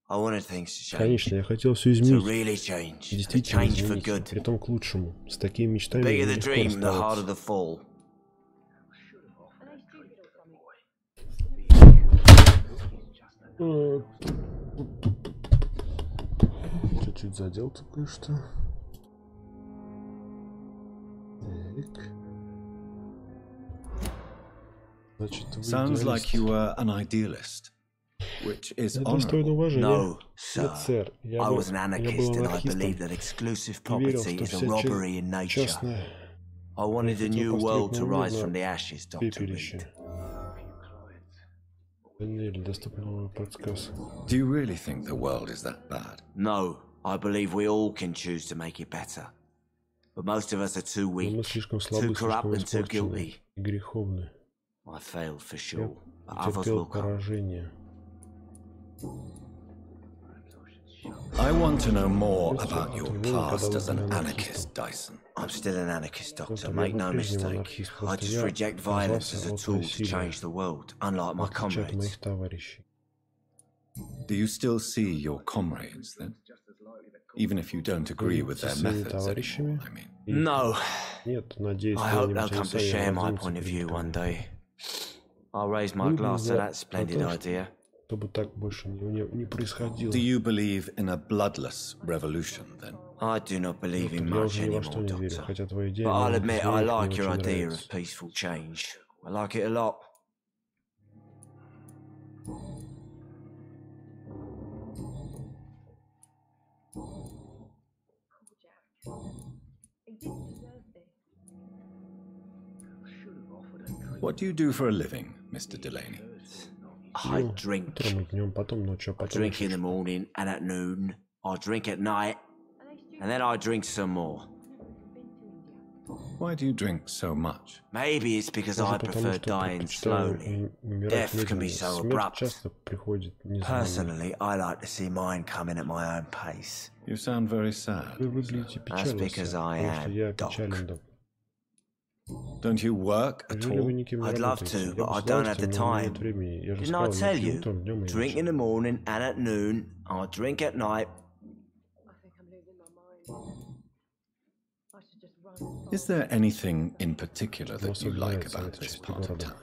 I wanted things to change. Конечно, я хотел все изменить. To really change. Действительно Change for изменить. good. Притом к лучшему. С такими мечтами Bigger the легко dream, the harder расставаться. the fall. Чуть-чуть задел тут кое-что. Так. Значит, вы Sounds like you were an idealist, which is достойно уважения. No, sir. Нет, сэр. I was an anarchist and I believed that exclusive property is a robbery in nature. I wanted a new world to rise from the ashes, Dr. Reed. Do you really think the world is that bad? No, I believe we all can choose to make it better. But most of us are too weak, too corrupt and too guilty. I failed for sure, but others will come. I want to know more about your past as an anarchist, Dyson. I'm still an anarchist, Doctor, make no mistake. I just reject violence as a tool to change the world, unlike my comrades. Do you still see your comrades, then? Even if you don't agree with their methods anymore, I mean. No. I hope they'll come to share my point of view one day. I'll raise my glass to that splendid idea. Do you believe in a bloodless revolution, then? I do not believe in much anymore, Doctor. But I'll admit I like your idea of peaceful change. I like it a lot. What do you do for a living, Mr. Delaney? I drink. I drink in the morning and at noon. I drink at night. And then I drink some more. Why do you drink so much? Maybe it's because I prefer dying slowly. Death can be so abrupt. Personally, I like to see mine coming at my own pace. You sound very sad. That's because I am, Doc. Don't you work at all? I'd love to, but I don't have the time. Didn't I tell you? Drink in the morning and at noon. I drink at night. Is there anything in particular that you like about this part of town?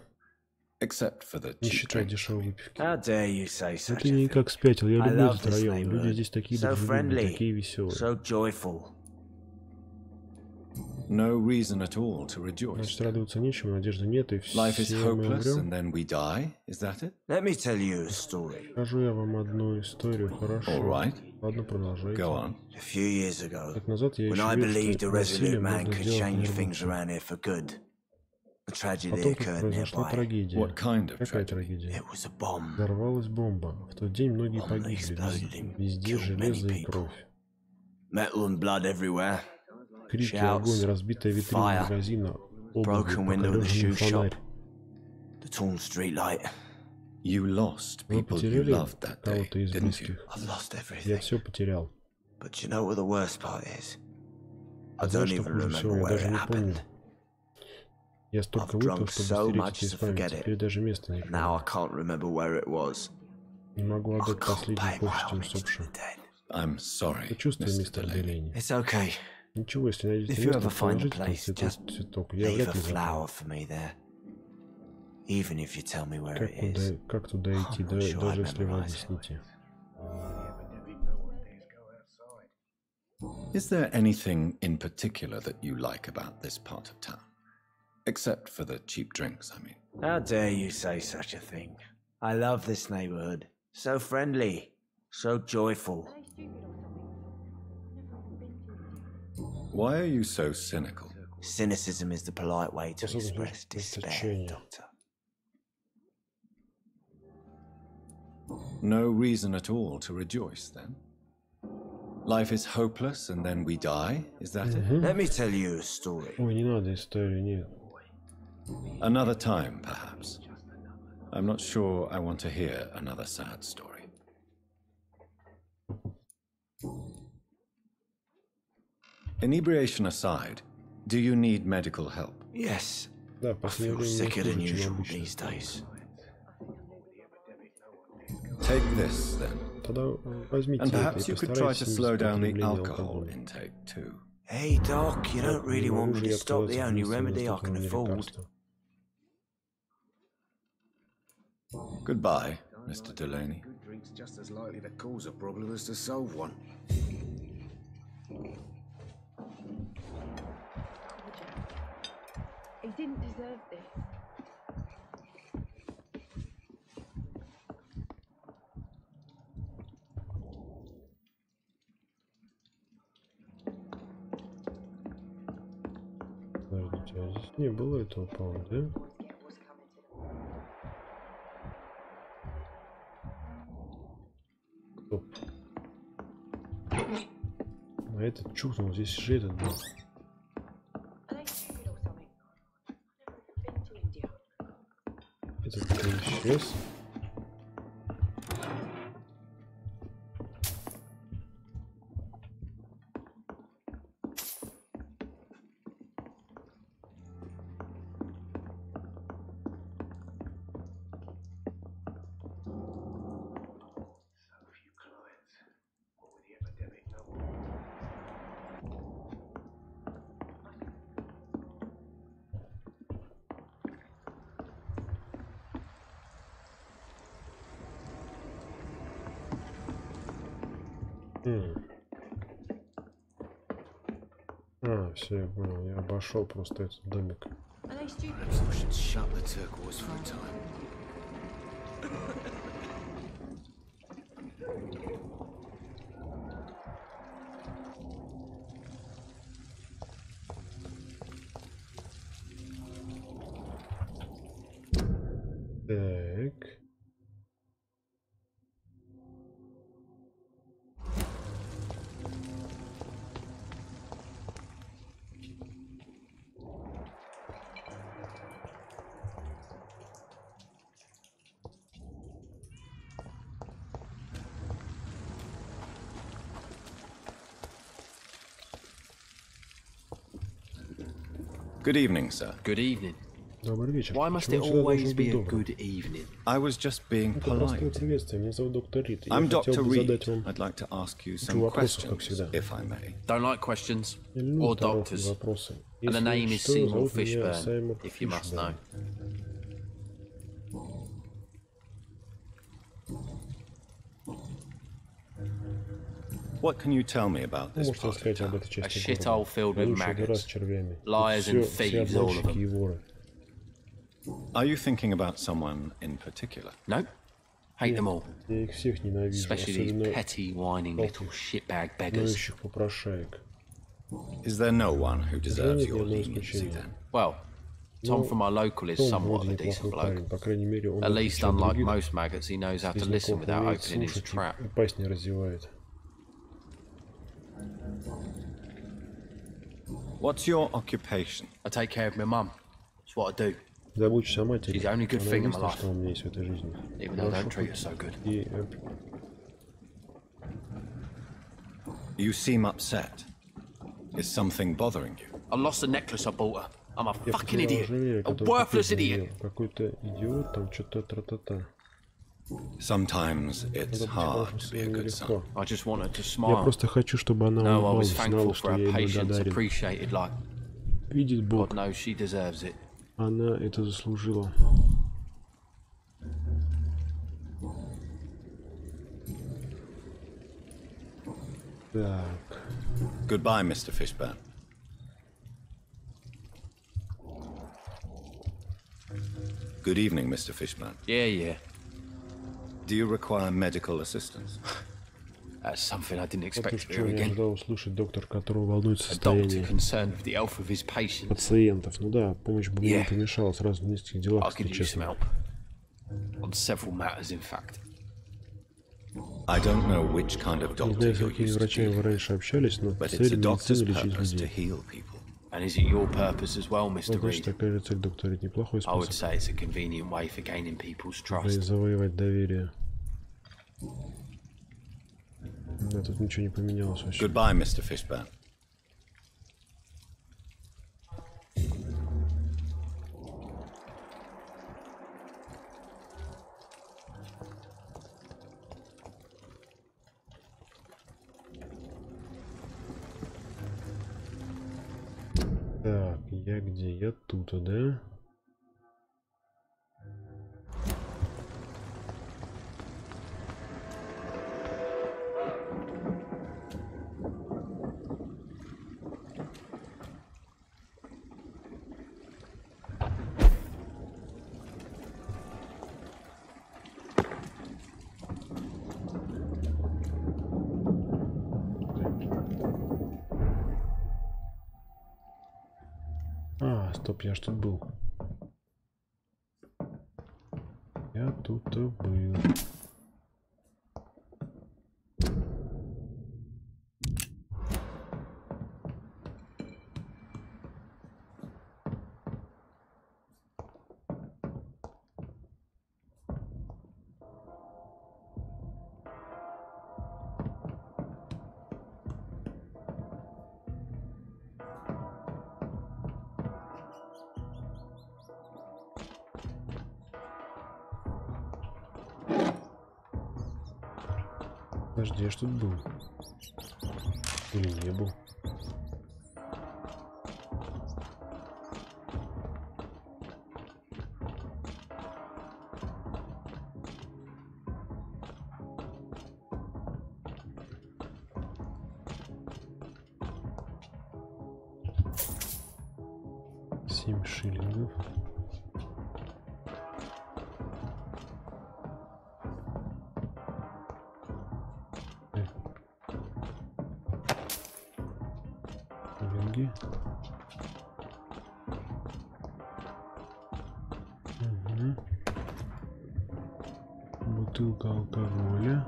Except for the cheap drinks. How dare you say such a Ты thing? никак спятил, я люблю love этот this район. Люди neighborhood. здесь такие So дружелюбные, friendly, такие веселые. so joyful. No reason at all to Значит, rejoice. радоваться нечему, надежды нет, и Life is все мы hopeless and умрем. then we die, is that it? Let me tell you a story. Скажу я вам одну историю, хорошо? All right. Ладно, продолжайте. Go on. A few years ago, Год назад я when еще I верил, believed что a resolute насилием man можно could сделать change мир things лучше. around here for good, a tragedy Потом тут occurred произошла nearby. трагедия. What kind of Какая tragedy? трагедия? It was a bomb. Взорвалась бомба. В тот день многие Bomb that погибли. exploded and Везде killed many железо и people. кровь. Metal and blood everywhere. Крики, Shouts, огонь, разбитая витрина fire, магазина, обувь, broken window of the shoe покореженный shop, фонарь. the torn street light. You lost Вы people you потеряли loved that day, кого-то из didn't you? близких. I've lost Я everything. все потерял. But you know what the worst part is? I А знаешь, don't что even хуже remember всего? Я where даже it не помню. happened. Я столько I've выпил, drunk чтобы so стереть much это из to памяти. forget it. Теперь даже места не помню. Now I can't remember where it was. Не могу I отдать can't последнюю pay my почту homage to усопшим. the dead. I'm sorry, Сочувствую, Mr. мистер Delaney. Делейни. It's okay. Ничего, если найдете If you место, ever find a положите place, там just цветок. Я leave вряд a ли запомню. flower for me there. Even if you tell me where it is. Как туда идти, I'm not sure даже I'd если вы memorize it. объясните. Is there anything in particular that you like about this part of town? Except for the cheap drinks, I mean. How dare you say such a thing? I love this neighborhood. So friendly, so joyful. Why are you so cynical? Cynicism is the polite way to express despair, Doctor. No reason at all to rejoice, then? Life is hopeless and then we die, is that it? Let me tell you a story. Ой, не надо историю, нет. Another time, perhaps. I'm not sure I want to hear another sad story. Inebriation aside, do you need medical help? Yes. Да, в I последнее feel время sicker than хуже, чем usual обычно. these days. Take this, then. Тогда возьмите And это perhaps и you could try to постарайтесь slow down the употребление alcohol алкоголя. intake, too. Hey, Doc, you don't really Не want могу me же to я stop the отказаться от only единственного remedy I can доступного мне afford. лекарства. Goodbye, Mr. Delaney. Good drink's just as likely to cause a problem as to solve one. He didn't deserve this. Подождите, а здесь не было этого, по-моему, да? Стоп. А этот чухнул, здесь же этот был. Этот исчез. А, все, я понял. Я обошел просто этот домик. We should shut the turquoise for a time. Так. Good evening, sir. Good evening. Добрый вечер. Why must it always be a good evening? I was just being polite. Меня зовут доктор Рид. I'm Dr. Reed. I'd like to ask you some questions, if I may. Don't like questions or doctors. And the name is Seymour Fishburne, if you must know. What can you tell me about this part of town? A shithole filled with maggots, liars and thieves, all of them. Are you thinking about someone in particular? No. Hate them all. Especially these petty, whining little shitbag beggars. Is there no one who deserves your leniency then? Well, Tom from our local is somewhat of a decent bloke. At least, unlike most maggots, he knows how to listen without opening his trap. What's your occupation? I take care of my mum. That's what I do. Забудешься о матери. She's the only good thing in my life. Что у меня есть в этой жизни. Even though I don't treat her so good. You seem upset. Is something bothering you? I lost the necklace I bought her. I'm a fucking idiot. A worthless idiot. Какой-то идиот, там что-то тра-та-та. Sometimes it's hard to be a good son. I just want her to smile. Я просто хочу, чтобы она улыбалась, знала, что я ей благодарен. Видит Бог. God knows she deserves it. Она это заслужила. Так. Goodbye, Mr. Fishburne. Good evening, Mr. Fishburne. Yeah. Do you require medical assistance? That's something I didn't expect to hear again. Я ожидал услышать доктор, которого волнует состояние пациентов. Ну да, помощь бы мне не помешала сразу в нескольких делах, если честно. On several matters, in fact. I don't know which kind of doctor you're used to. Не знаю, с какими врачами вы раньше общались, но цель медицины лечить людей. And is it your purpose as well, Mr. Reed? Такая же цель, доктор Рид, неплохой способ. I would say it's a convenient way for gaining people's trust. Завоевать доверие. Да, тут ничего не поменялось вообще. Goodbye, Mr. Fishburne. Так, я где? Я тут, да? Стоп, я ж тут был. Я тут-то был. Подожди, я ж тут был. Или не был? $7. Угу. Бутылка алкоголя.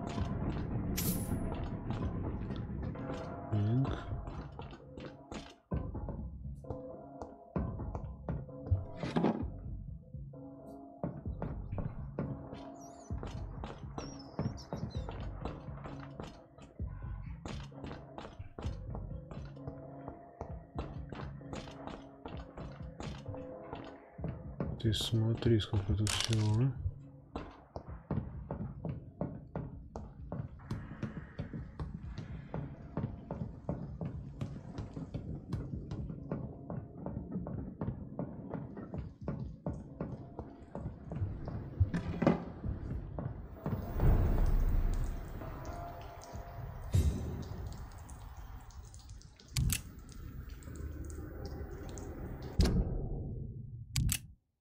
Так. Ты смотри, сколько тут всего, а?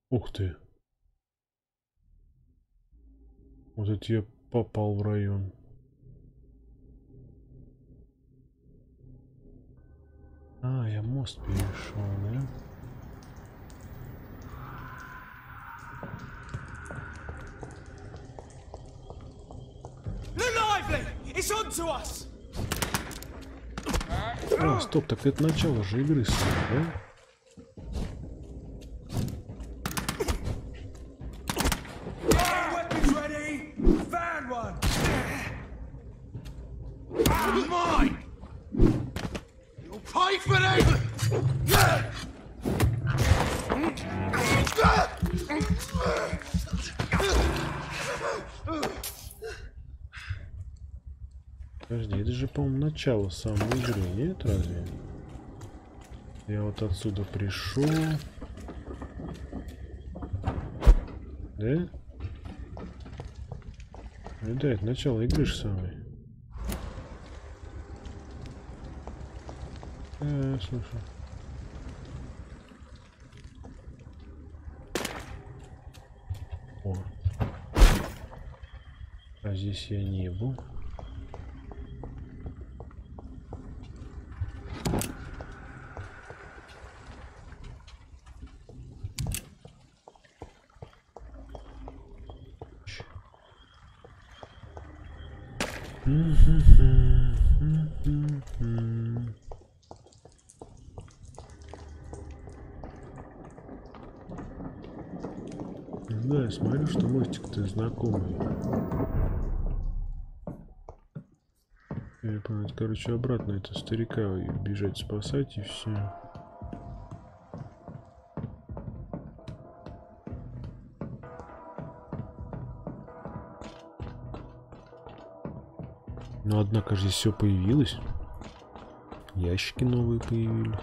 Ух ты. Вот это я попал в район. А, я мост перешел, да? А, стоп, так это начало же игры, да? Подожди, это же, по-моему, начало самой игры, нет, разве? Я вот отсюда пришел. Да? Да, это начало игры же самой. Слушай. О. А здесь я не был. Да, я смотрю, что мостик-то знакомый. Я понял, короче, обратно это старика бежать спасать и все. Но однако же здесь все появилось. Ящики новые появились.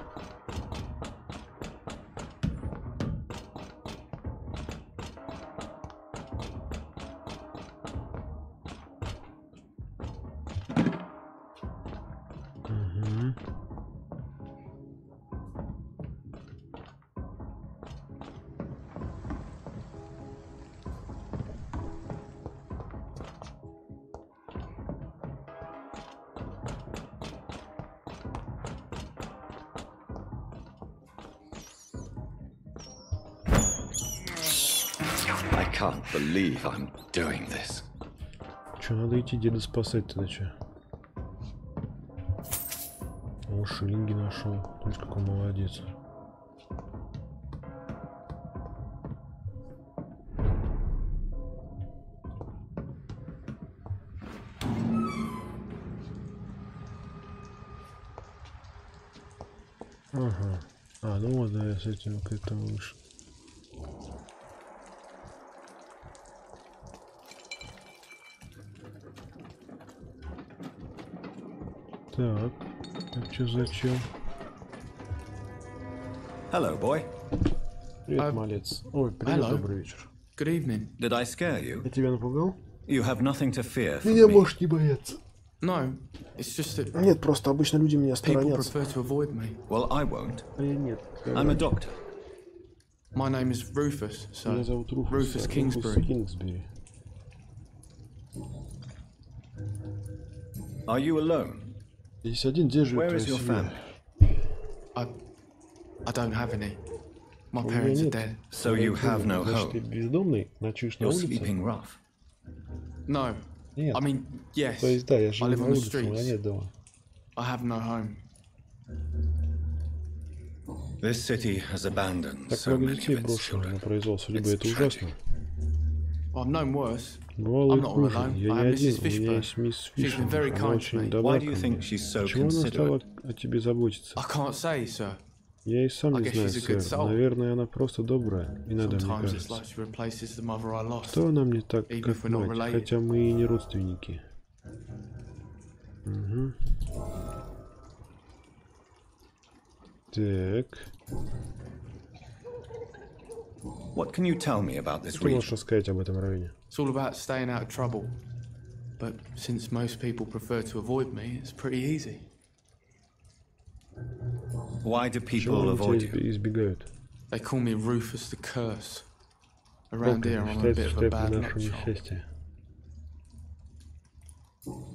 Че, надо идти деда спасать тогда, че? О, шиллинги нашел. Смотри, какой молодец. Ага. А, ну вот, да, я с этим к этому вышел. Так, это что за чел? Hello, boy. Привет, малец. Ой, привет, добрый вечер. Good evening. Did I scare you? Я тебя напугал? You have nothing to fear from Меня me. можешь не бояться. No, it's just that Нет, просто обычно люди меня сторонятся. people prefer to avoid me. Well, I won't. А я нет. I'm a doctor. My name is Rufus, so Меня зовут Руфус. Rufus Kingsbury. Kingsbury. Are you alone? Здесь один, где живет Where is твоя your семья? family? I don't have any. My У меня parents are нет. dead. So you have no Значит, ты home. бездомный, ночуешь на You're улице? sleeping rough. No. Нет. I mean, yes. То есть, да, я I живу live на on the улице, у меня streets. нет дома. I have no home. This city has abandoned Так so много many детей of its брошено на children. произвол судьбы, It's это ужасно. Well, I've known worse. Бывало и I'm not all хуже. alone. Я I не have один, Mrs. у меня Fishburne. есть мисс She's been Фишер. very Она kind to очень me. добра Why ко do you мне. think she's so Почему она стала considerate? о тебе заботиться? I can't say, sir. Я и сам не знаю, сэр. Наверное, она просто добрая. Иногда мне кажется. Что она мне так, как мать, хотя мы и не родственники. Угу. Так. What can you tell me about this Что можешь рассказать об этом районе? It's all about staying out of trouble. But since most people prefer to avoid me, it's pretty easy. Why do people avoid you? Избегают? They call me Rufus the Curse. Around here, I'm a bit of a bad luck charm.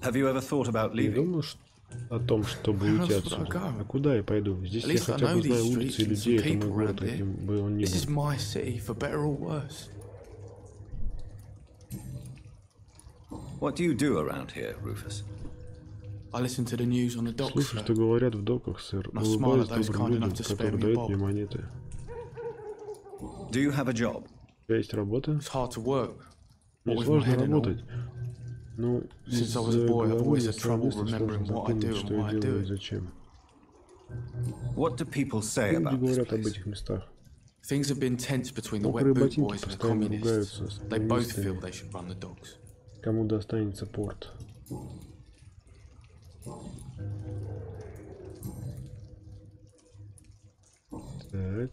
Have you ever thought about leaving? Думал о том, чтобы уйти отсюда. А куда я пойду? Здесь я хотя бы знаю улицы и людей, это мой город, каким бы он ни был. What do you do around here, Rufus? Слушай, что говорят в доках, сэр. Улыбаюсь добрым людям, которые дают мне монеты. Do you have a job? У тебя есть работа? Мне сложно работать. Ну, из-за головы я сложно запомнить, что я делаю и зачем. Люди говорят об этих местах. Мокрые ботинки постоянно ругаются с коммунистами. Кому достанется порт. Так.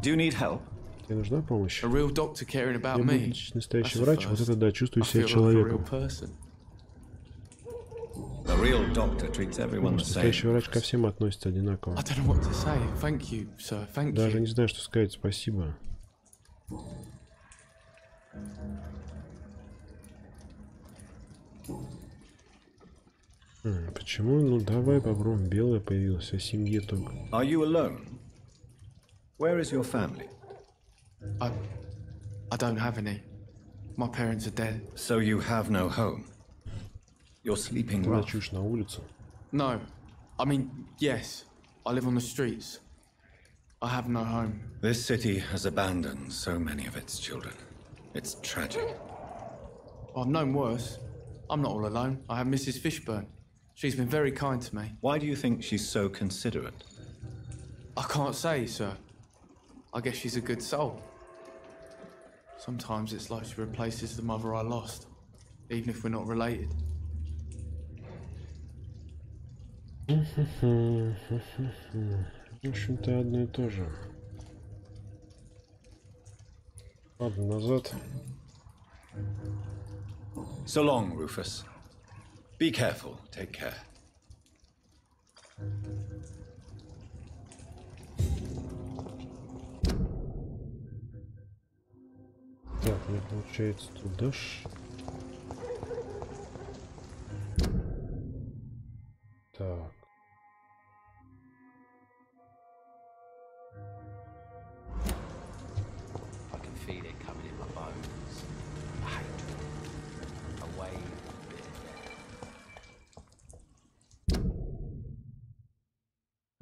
Do you need help? Тебе нужна помощь? Я буду настоящий врач, вот это да, чувствую себя человеком. Настоящий врач ко всем относится одинаково. Даже не знаю, что сказать. Спасибо. Почему? Ну давай попробуем. Белая появилась, о семье только. Are you alone? Where is your family? I don't have any. My parents are dead. So you have no home. You're sleeping rough. Ты ночуешь на улице? No. I mean, yes. I live on the streets. I have no home. This city has abandoned so many of its children. It's tragic. I've known worse. I'm not all alone. I have Mrs. Fishburne. She's been very kind to me. Why do you think she's so considerate? I can't say, sir. I guess she's a good soul. Sometimes it's like she replaces the mother I lost, even if we're not related. В общем-то, одно и то же. Ладно, назад. So long, Rufus. Be careful. Take care. Так, мне получается туда ж. Так.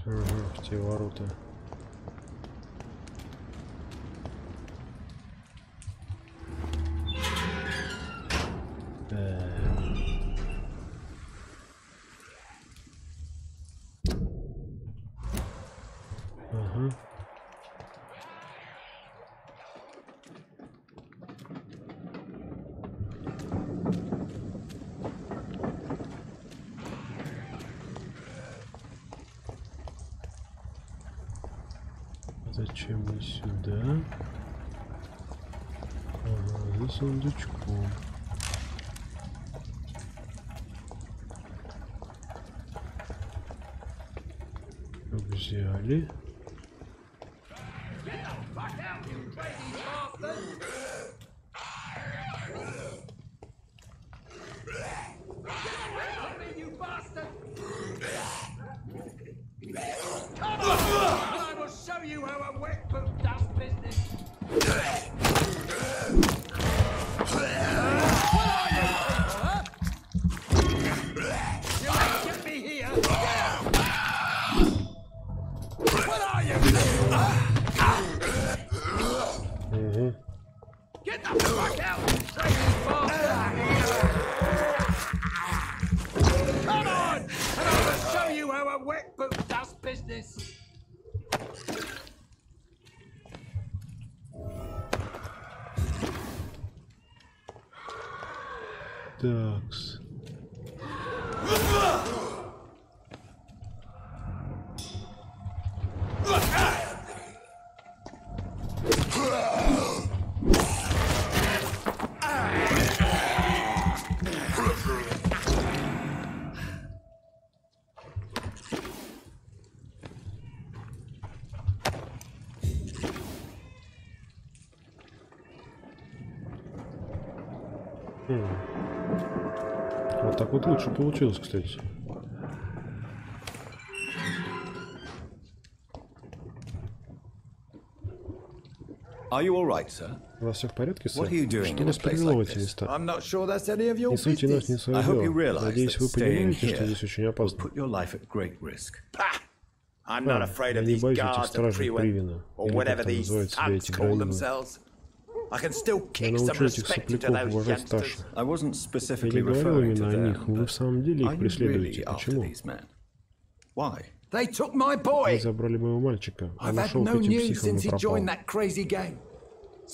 В те ворота. Ага. Зачем мы сюда? Ага, за сундучком. Взяли. Такс. Вот так вот лучше получилось, кстати. Are you all right, sir? У вас все в порядке, сэр? Что вас привело в эти места? Не суйте нас не свое дело. Надеюсь, вы понимаете, что здесь очень опасно. Я не боюсь этих стражей Привина, или как там называют себя эти границы. Я научу этих сопляков уважать старших. Я не говорил именно о них, вы в самом деле их преследуете. Почему? Вы забрали моего мальчика. Он нашел к этим психам и пропал.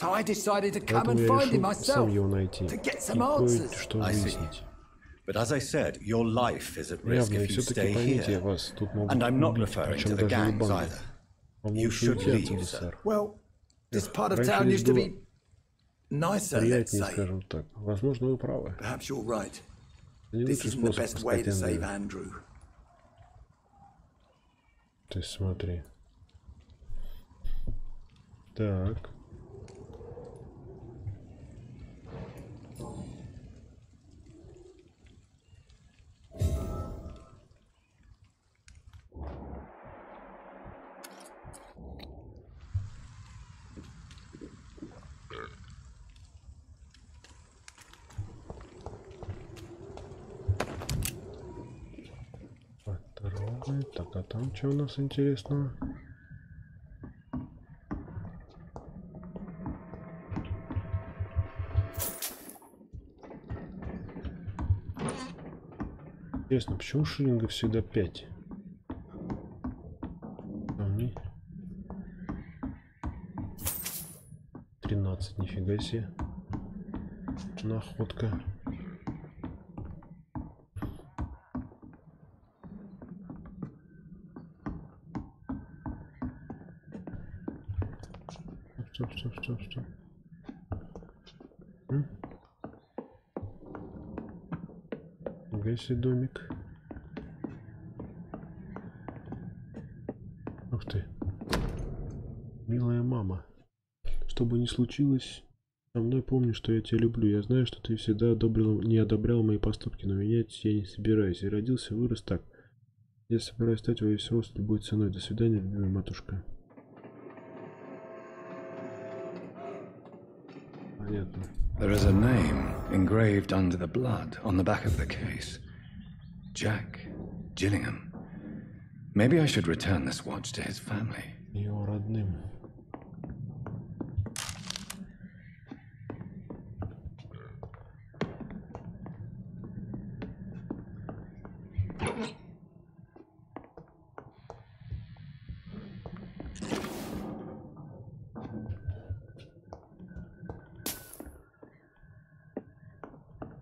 Поэтому я решил сам его найти и кое-что выяснить. Явно, и все-таки поймите, вас тут могут убить, причем даже не банду. Вам лучше уйти отсюда, сэр. Раньше здесь было приятнее, скажем так. Возможно, вы правы. Не лучший способ спасти Эндрю. Ты смотри. Так. Так, а там что у нас интересного? Интересно, почему шиллингов всегда 5? А мне 13, нифига себе. Находка. Стоп. Гаси домик. Ух ты. Милая мама. Что бы ни случилось, со мной помни, что я тебя люблю. Я знаю, что ты всегда не одобрял мои поступки, но менять я не собираюсь. Я родился, вырос так. Я собираюсь стать во весь рост любой ценой. До свидания, любимая матушка. There is a name engraved under the blood on the back of the case. Jack Gillingham. Maybe I should return this watch to his family. Его родным.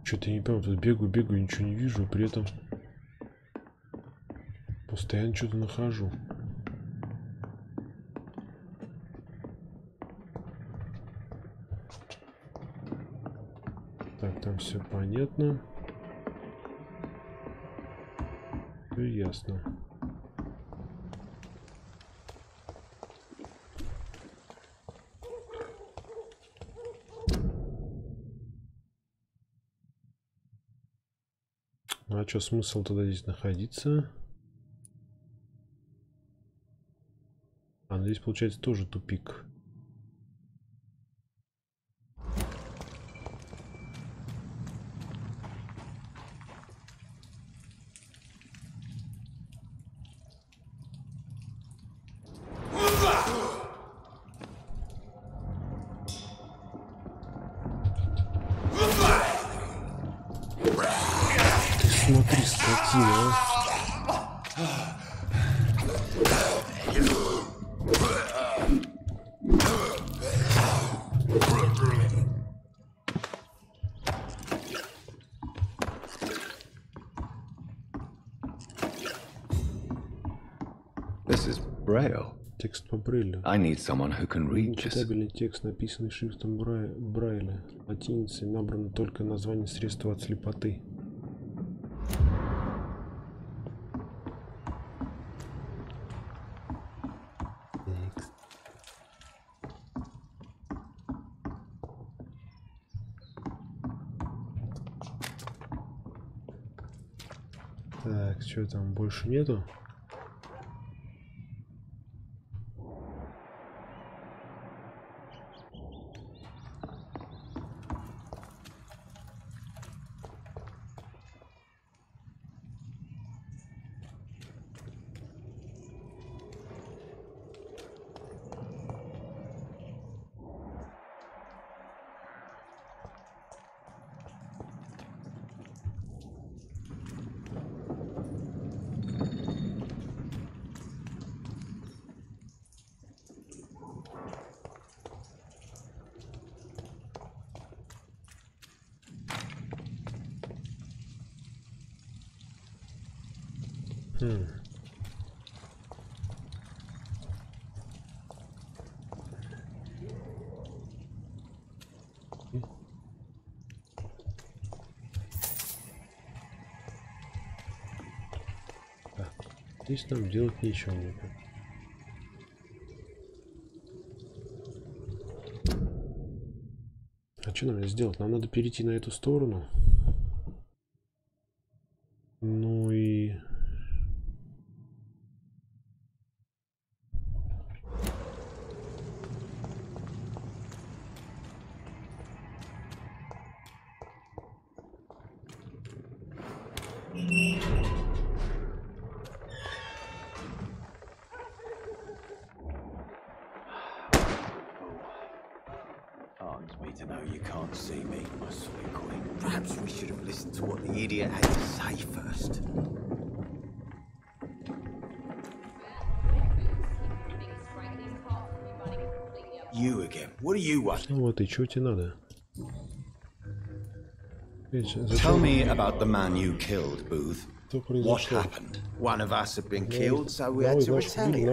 Что-то я не понял, тут бегаю, ничего не вижу, при этом постоянно что-то нахожу. Так, там все понятно. Все ясно. А что, смысл тогда здесь находиться? А, ну здесь получается тоже тупик. Смотри, скотина, Braille. Текст по Брайлю. I need someone who can read this. Читабельный текст, написанный шрифтом Брайля. Латиницей набрано только название средства от слепоты. Так, что там больше нету? Здесь нам делать нечего. А что нам здесь сделать? Нам надо перейти на эту сторону. Ну и... To know you can't see me, my sweet queen. Perhaps we should have listened to what the idiot had to say first. You again? What do you want? Ну вот и что тебе надо? Tell me about the man you killed, Booth. What happened? One of us had been killed, so we had to retaliate.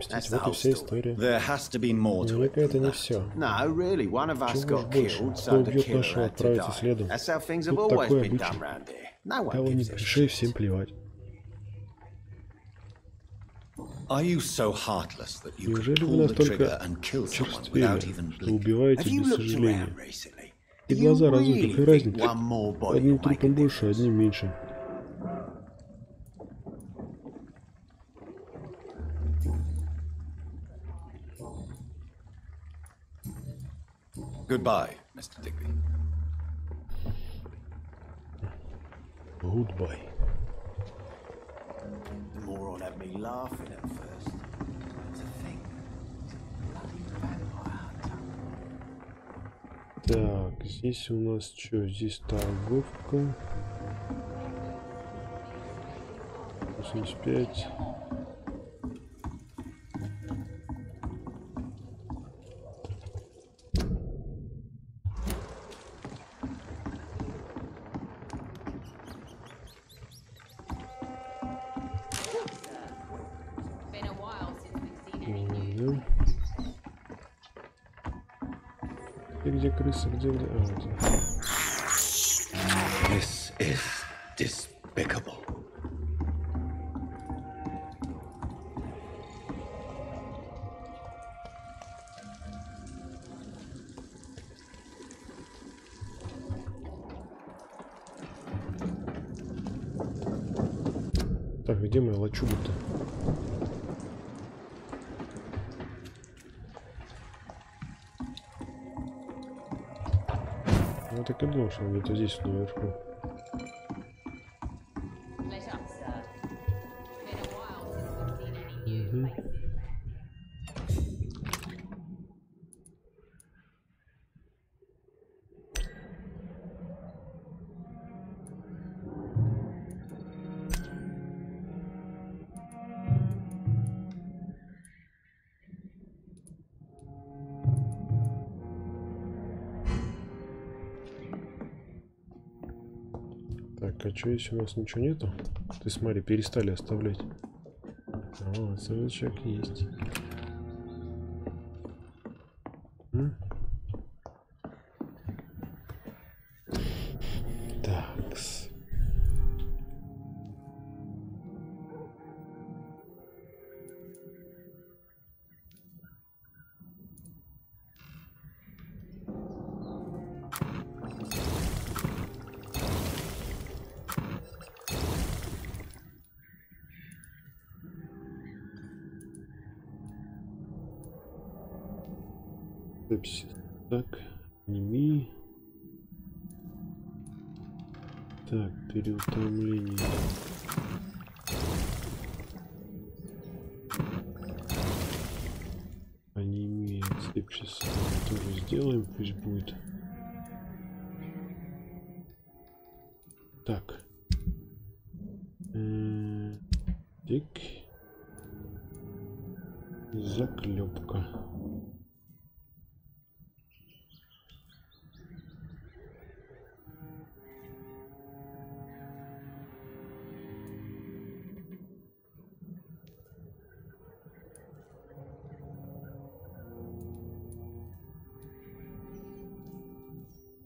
That's the whole story. There has to be more to it. No, really, one of us got killed, so the killer had to die. That's how things have always been done around here. No one gives a shit. Are you so heartless that you could pull the trigger and kill someone without even blinking? Have you looked around recently? И глаза разуты, какая разница? Одним трупом больше, одним меньше. Goodbye, Mr. Digby. Goodbye. The moron had me laughing at first. It's a thing. Так, здесь у нас что? Здесь торговка. 85. Где крыса? Где? This is despicable. Так, где моя лачуга-то? Я так и думал, что он где-то здесь наверху. Так, а что, если у нас ничего нету? Ты смотри, перестали оставлять. О, сундучок есть. Такс. Так, анеми. Так, переутомление. Анеми, сепсис тоже сделаем, пусть будет. Так. Так. Заклепка.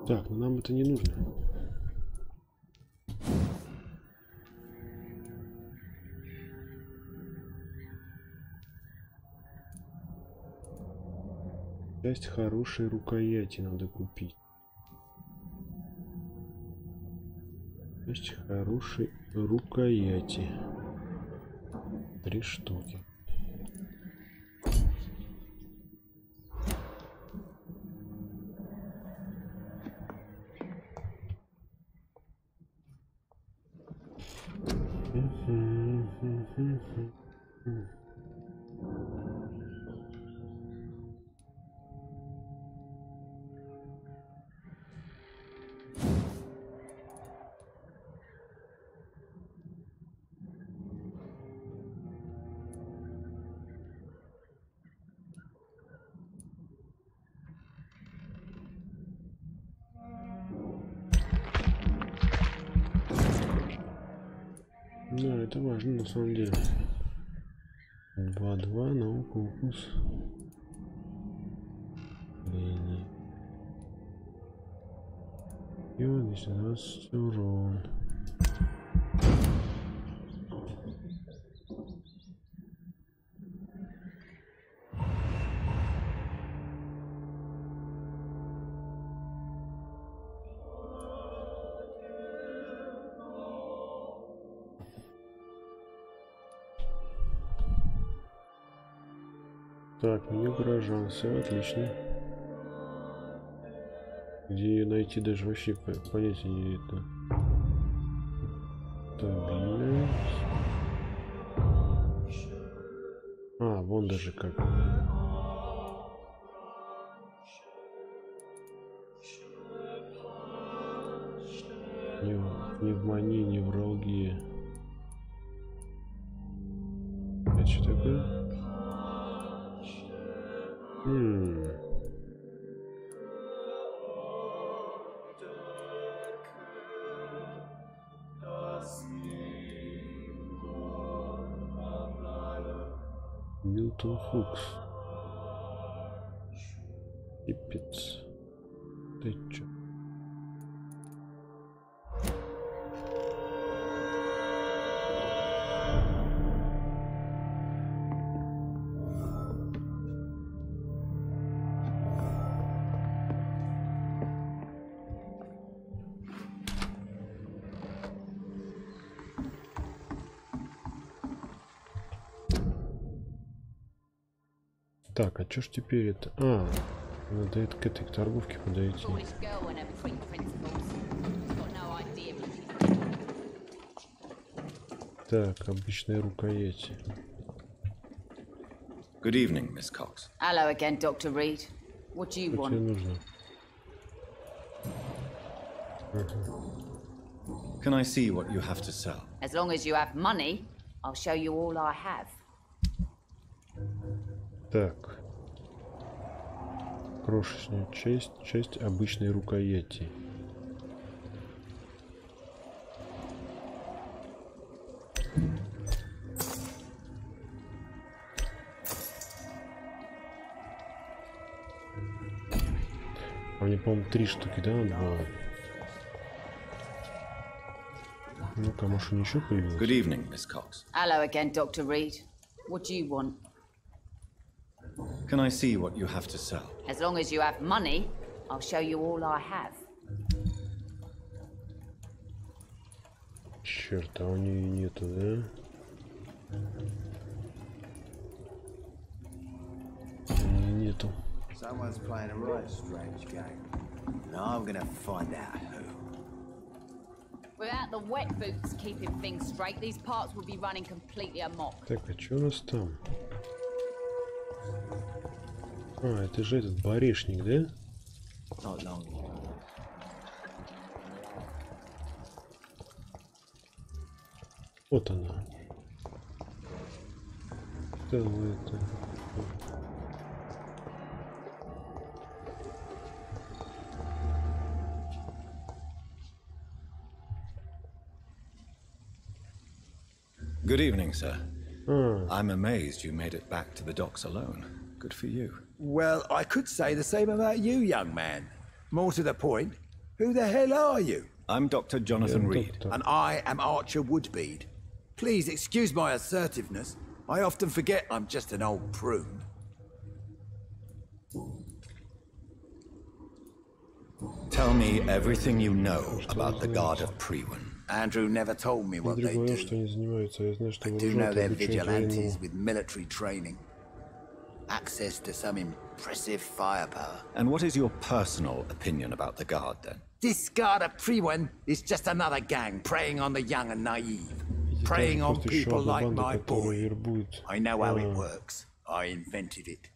Так, но нам это не нужно. Часть хорошей рукояти надо купить. Часть хорошей рукояти. 3 штуки. Да, это важно на самом деле. 2-2, наука, укус. Линии. И вот здесь у нас урон. Так, меню горожан, все отлично. Где ее найти, даже вообще понятия не видно. Стабильность. А, вон даже как. Пневмония, невралгия. Это что такое? Милтон Фукс. Пипец. Ты чё? Так, а чё ж теперь это? А, надо к этой торговке подойти. Так, обычные рукояти. Good evening, Miss Cox. Hello again, Dr. Reed. What do you want? Тебе нужно? Can I see what you have to sell? As long as you have money, I'll show you all I have. Так. Крошечная часть обычной рукояти. А мне, по-моему, 3 штуки, да, надо было? Ну-ка, может, ничего появилось? Good evening, Miss Cox. Hello again, Dr. Reed. What do you want? Can I see what you have to sell? As long as you have money, I'll show you all I have. Черт, а у нее нету, да? Нету. Someone's playing a right strange game. Now I'm gonna find out who. Without the wet boots keeping things straight, these parts will be running completely amok. Так, а что у нас там? А, это же этот баришник, да? Вот она. Что это? Good evening, sir. I'm amazed you made it back to the docks alone. Good for you. Well, I could say the same about you, young man. More to the point, who the hell are you? I'm Dr. Jonathan Reed. And I am Archer Woodbead. Please excuse my assertiveness. I often forget I'm just an old prune. Tell me everything you know about the Guard of Prewin. Andrew never told me what they do. I do know they're vigilantes with military training. Access to some impressive firepower. And what is your personal opinion about the Guard, then? This Guard of Prewin is just another gang preying on the young and naive. Preying on people like my boy. I know how it works. I invented it.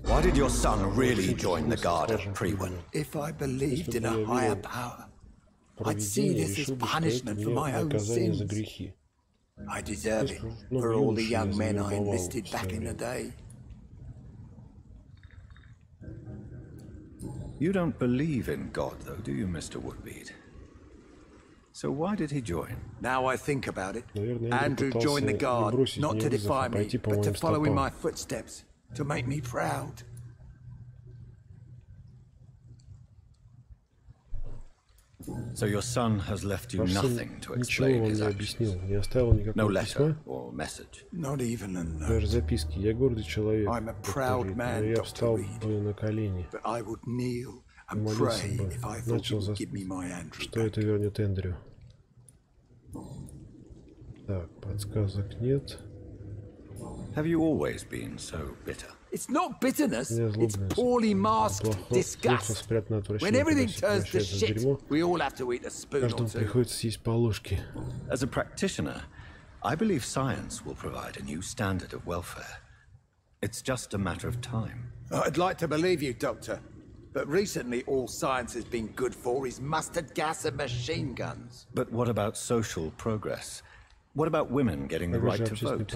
Why did your son really join the Guard of Prewin? If I believed in a higher power, I'd see this as punishment for my own sins. I deserve it for all the young men I enlisted back in the day. You don't believe in God, though, do you, Mr. Woodbead? So why did he join? Now I think about it, Andrew joined the Guard not to defy me, but to follow in my footsteps. To make me proud. So your son has left you nothing to explain his actions? No letter or message? Not even a note. I'm a proud man, Dr. Reed. But I would kneel and pray if I thought you would give me my Andrew back. Так, подсказок нет. Have you always been so bitter? It's not bitterness, it's poorly masked disgust. When everything turns to shit, we all have to eat a spoon or two. As a practitioner, I believe science will provide a new standard of welfare. It's just a matter of time. I'd like to believe you, Doctor. But recently all science has been good for is mustard gas and machine guns. But what about social progress? What about women getting the right to vote?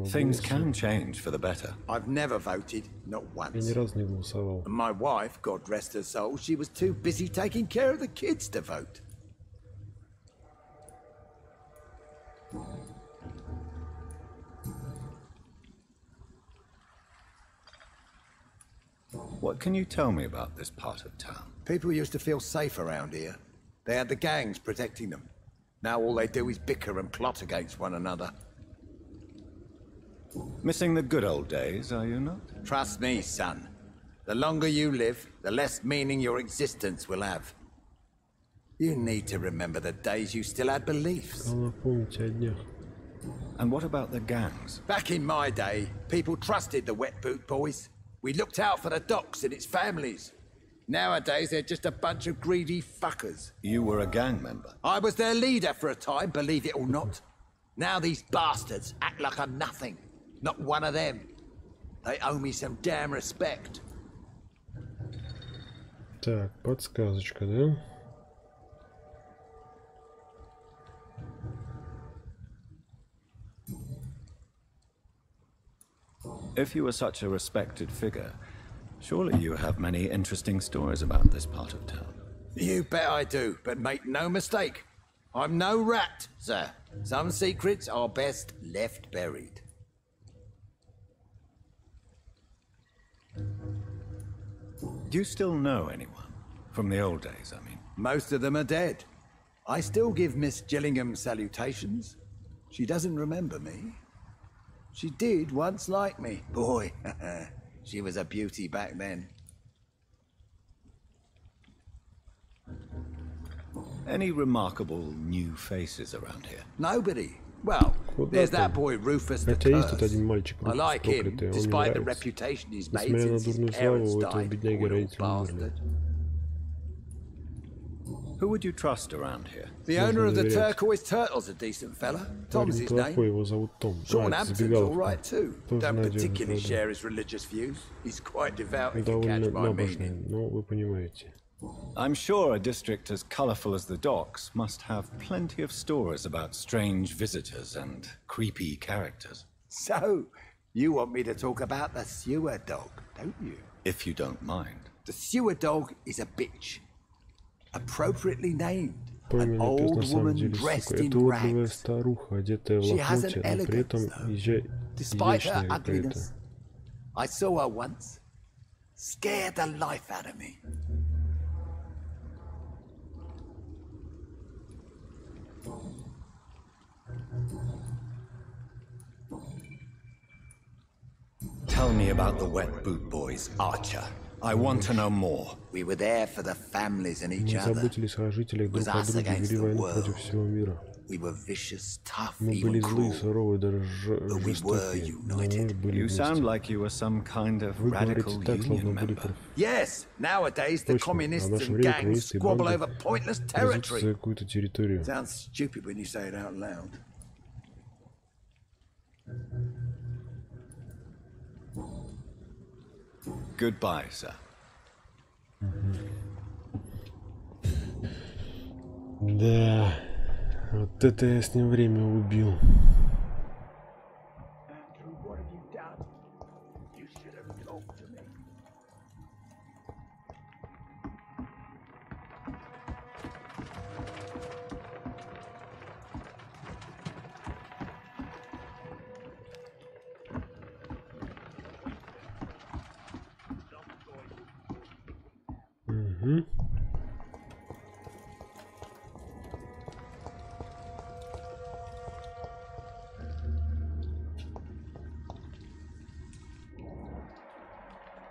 Things can change for the better. I've never voted, not once. And my wife, God rest her soul, she was too busy taking care of the kids to vote. What can you tell me about this part of town? People used to feel safe around here. They had the gangs protecting them. Now all they do is bicker and plot against one another. Missing the good old days, are you not? Trust me, son. The longer you live, the less meaning your existence will have. You need to remember the days you still had beliefs. And what about the gangs? Back in my day, people trusted the wet boot boys. We looked out for the docks and its families. Nowadays, they're just a bunch of greedy fuckers. You were a gang member? I was their leader for a time, believe it or not. Now these bastards act like I'm nothing. Not one of them. They owe me some damn respect. Так, подсказочка, да? If you were such a respected figure, surely you have many interesting stories about this part of town. You bet I do, but make no mistake. I'm no rat, sir. Some secrets are best left buried. you still know anyone? From the old days, I mean. Most of them are dead. I still give Miss Gillingham salutations. She doesn't remember me. She did once like me. Boy, she was a beauty back then. Any remarkable new faces around here? Nobody. Well, there's that boy Rufus the Curse. I like him, despite the reputation he's made since his parents died. Poor old bastard. Who would you trust around here? The owner of the Turquoise Turtle's a decent fella. Tom's his name. Sean Hampton's all right too. Don't particularly share his religious views. He's quite devout if you catch my meaning. I'm sure a district as colorful as the docks must have plenty of stories about strange visitors and creepy characters. So, you want me to talk about the sewer dog, don't you? If you don't mind. The sewer dog is a bitch. Appropriately named. An old woman dressed in rags. She has an elegance, though, despite her ugliness. I saw her once. Scared the life out of me. Tell me about the Wet Boot Boys, Archer. I want to know more. We were there for the families and each other. It was us against the world. We were vicious, tough, even cruel. But we were united. You sound like you were some kind of radical union member. Yes, nowadays the communists and gangs squabble over pointless territory. Sounds stupid when you say it out loud. Goodbye, sir. Да, вот это я с ним время убил.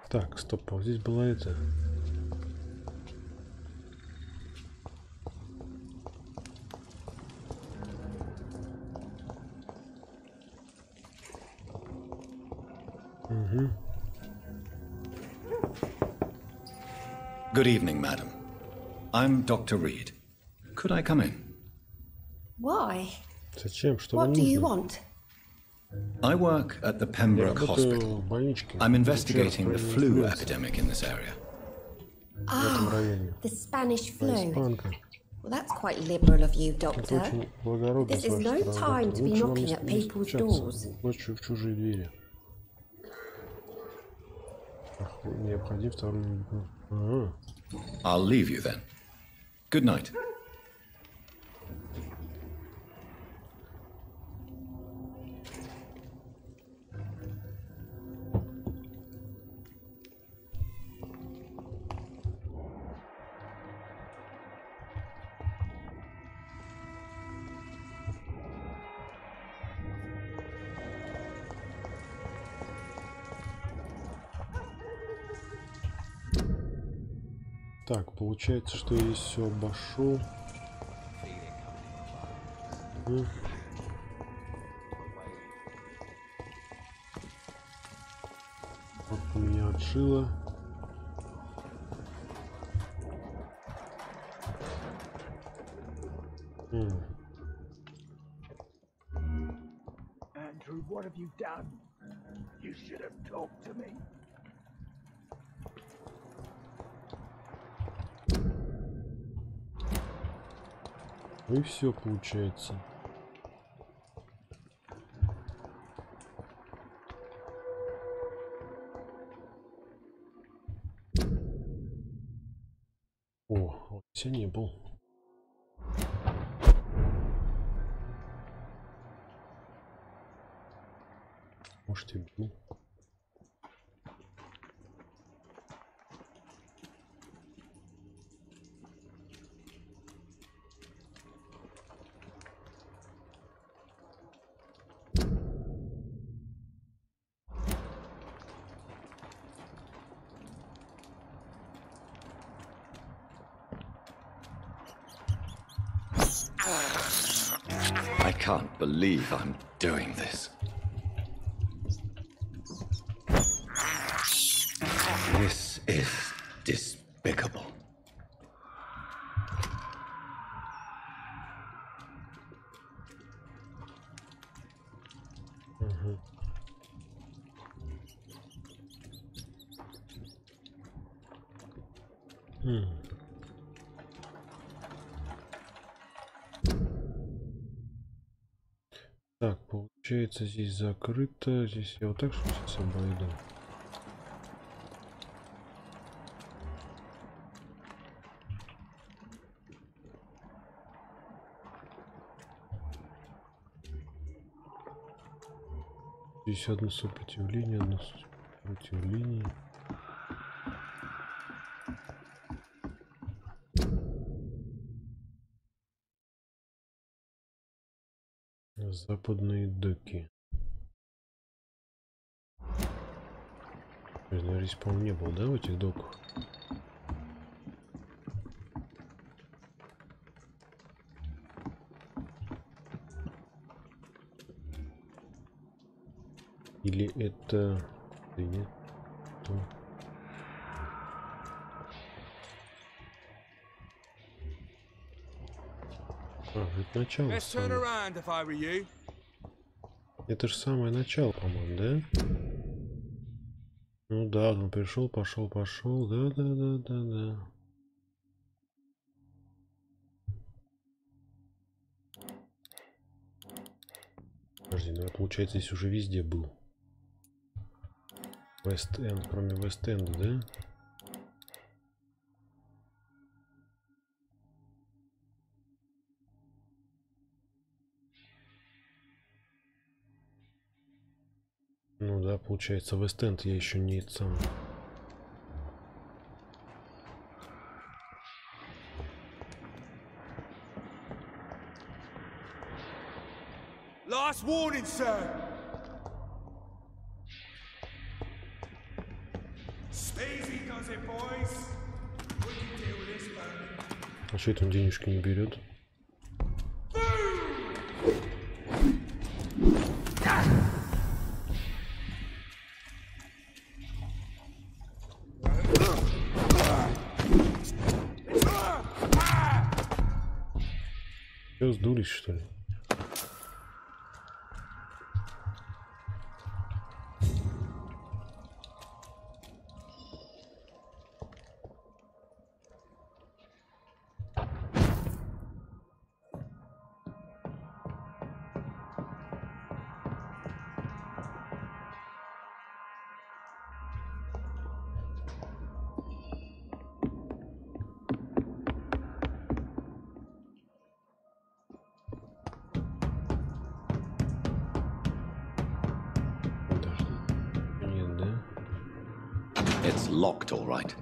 Так, стоп, а вот здесь была это. Good evening, madam. I'm Dr. Reed. Could I come in? Why? Зачем? Что What вам do you нужно? want? I work at the Pembroke Hospital. I'm investigating the flu epidemic in this area. Ah, the Spanish flu. Well, that's quite liberal of you, Doctor. This is no time to be knocking at people's doors. Ночью в чужие двери. Необходим второй. I'll leave you then. Good night. Так, получается, что я здесь все обошел. Вот у меня отшило. Andrew, what have you done? You should have talked to me. И все получается. О, вот я не был. Может, и был. I can't believe I'm doing this. This is despicable. Так, получается, здесь закрыто. Здесь я вот так что сейчас обойду. Здесь одно сопротивление, одно сопротивление. Западные доки. Наверное, здесь, по-моему, не был, да, в этих доках? Или это... Да нет. То... Это начало. Это же самое начало, по-моему, да? Ну да, он пришел, пошел. Да. Подожди, ну получается, здесь уже везде был. Вест-Энд, кроме Вест-Энда, да? Ну да, получается, Вест-Энд я еще не сам. Last warning, sir. Easy does it, boys. We can deal with this, man. А что это он денежки не берет? Что, сдулись, что ли? It's locked, all right.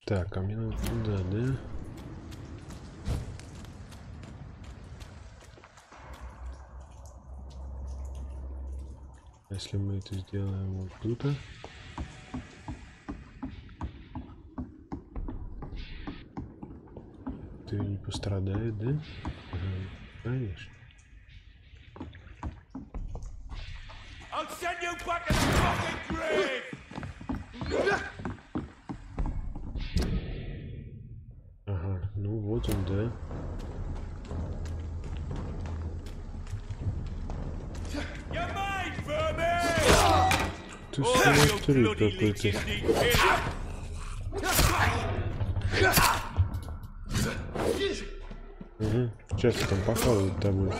Так, а мне надо туда, да? Если мы это сделаем вот тут, то не пострадает, да? Ага, конечно. Ага, ну вот он, да. Ты смотри, какой-то. Угу. Сейчас там похавают тобой.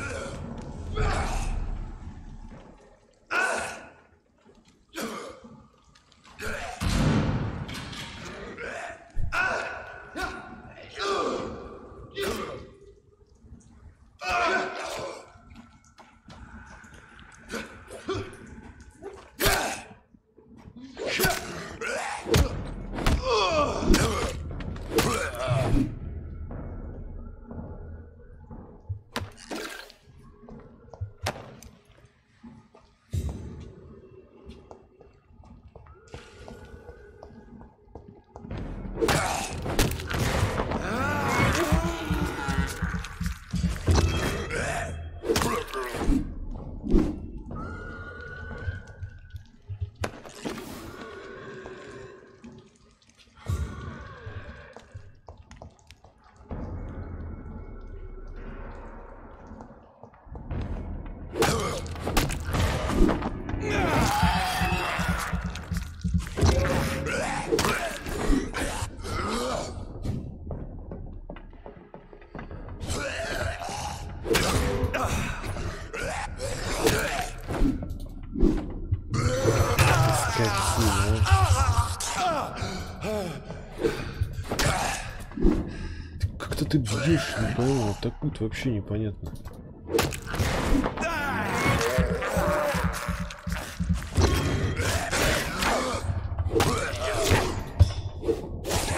Как-то ты бьешь, не пойму, атакует вообще непонятно.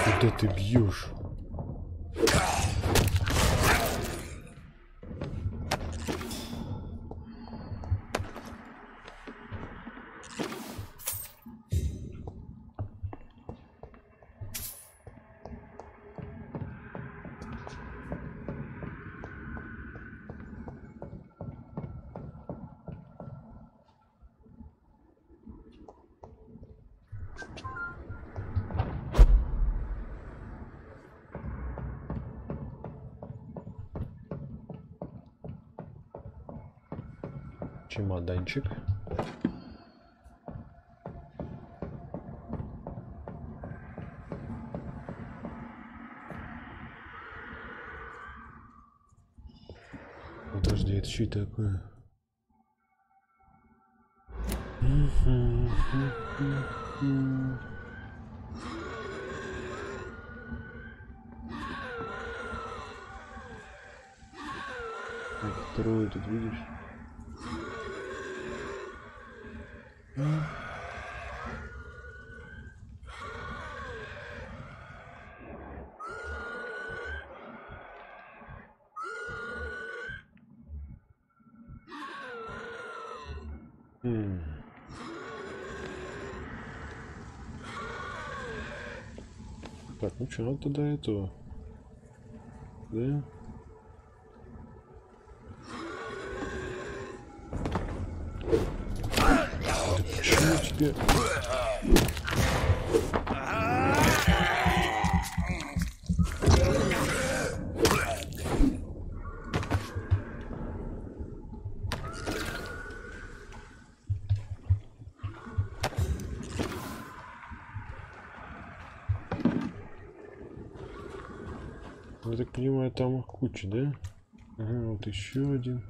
Куда ты бьешь? Чемоданчик. Подожди, это что такое? Трое тут видишь? Так, ну что, надо до этого, да? Да почему тебе? Я так понимаю, там их куча, да? Ага, вот еще один.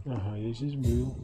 Ага, я здесь был.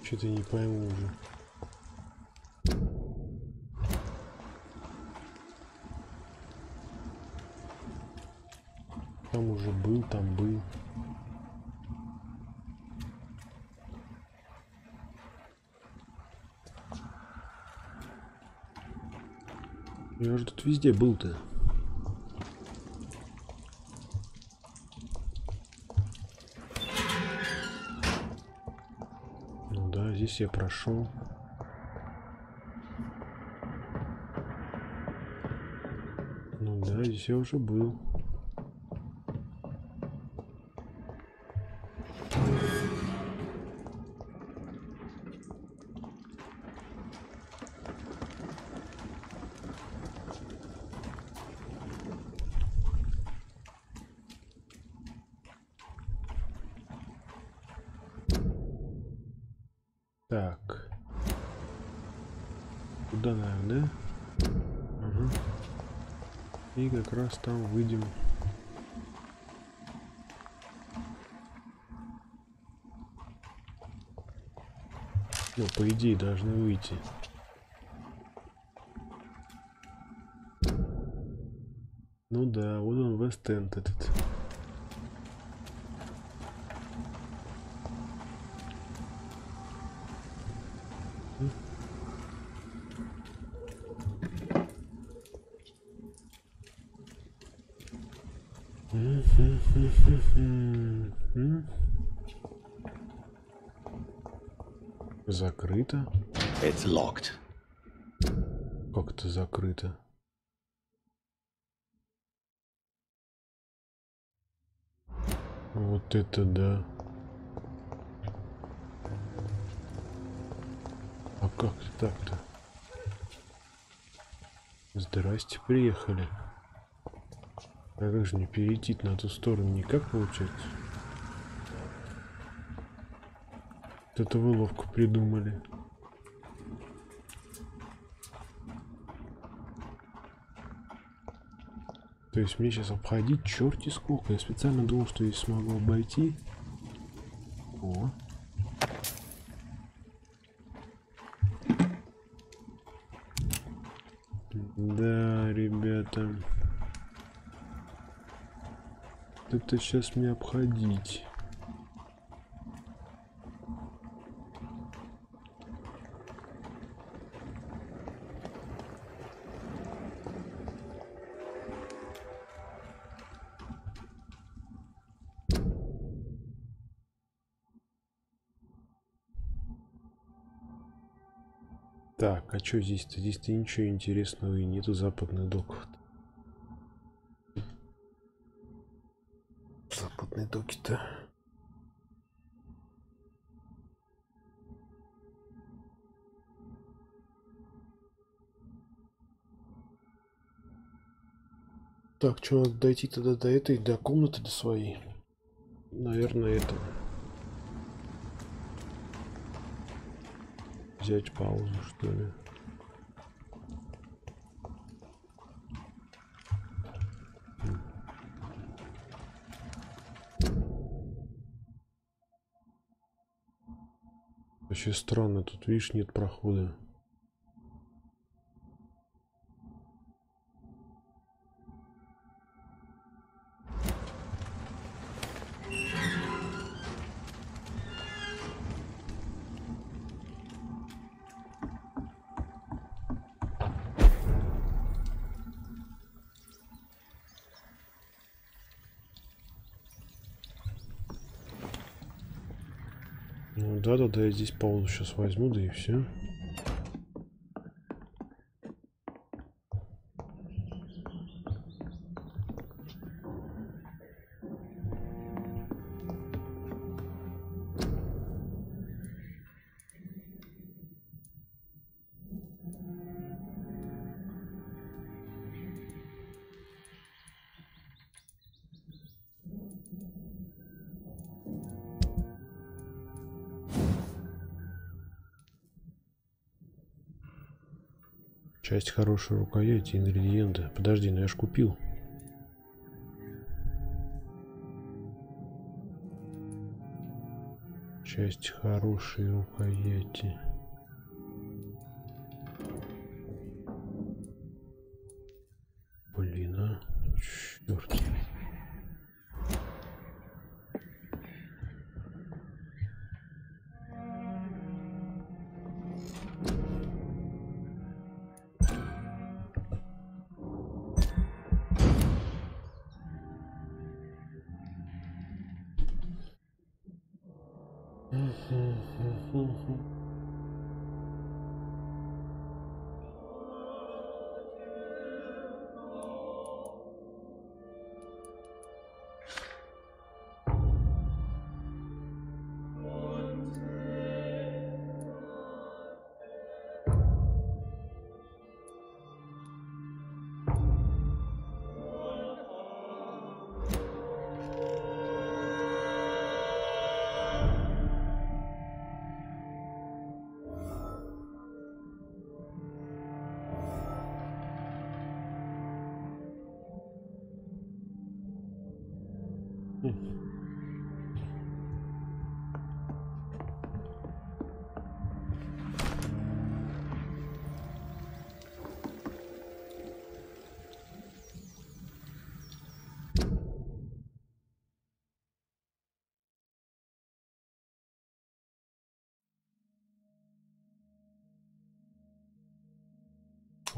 Что-то не пойму уже. Там уже был, там был. Я уже тут везде был-то. Здесь я прошел. Ну да, здесь я уже был. Так. Куда, наверное, да? Ага. И как раз там выйдем. Ну, по идее, должны выйти. Ну да, вот он Вест-Энд этот. Закрыто. It's locked. Как это закрыто? Вот это да. А как так-то? Здрасте, приехали. А как же мне перейти на ту сторону? Никак получается? Вот это вы ловко придумали. То есть мне сейчас обходить черти сколько. Я специально думал, что я смогу обойти. О. Да, ребята. Это сейчас мне обходить. Так, а что здесь-то? Здесь-то ничего интересного и нету западных доков. Западные доки-то. Так, что надо дойти тогда до этой, до комнаты, до своей? Наверное, это. Взять паузу, что ли? Вообще странно, тут, видишь, нет прохода. Ну да, я здесь паузу сейчас возьму, да и все. Часть хорошей рукояти, ингредиенты. Подожди, ну я ж купил. Часть хорошей рукояти. Блин, а? Черт.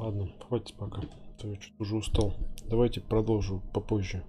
Ладно, хватит пока. Я что-то уже устал. Давайте продолжу попозже.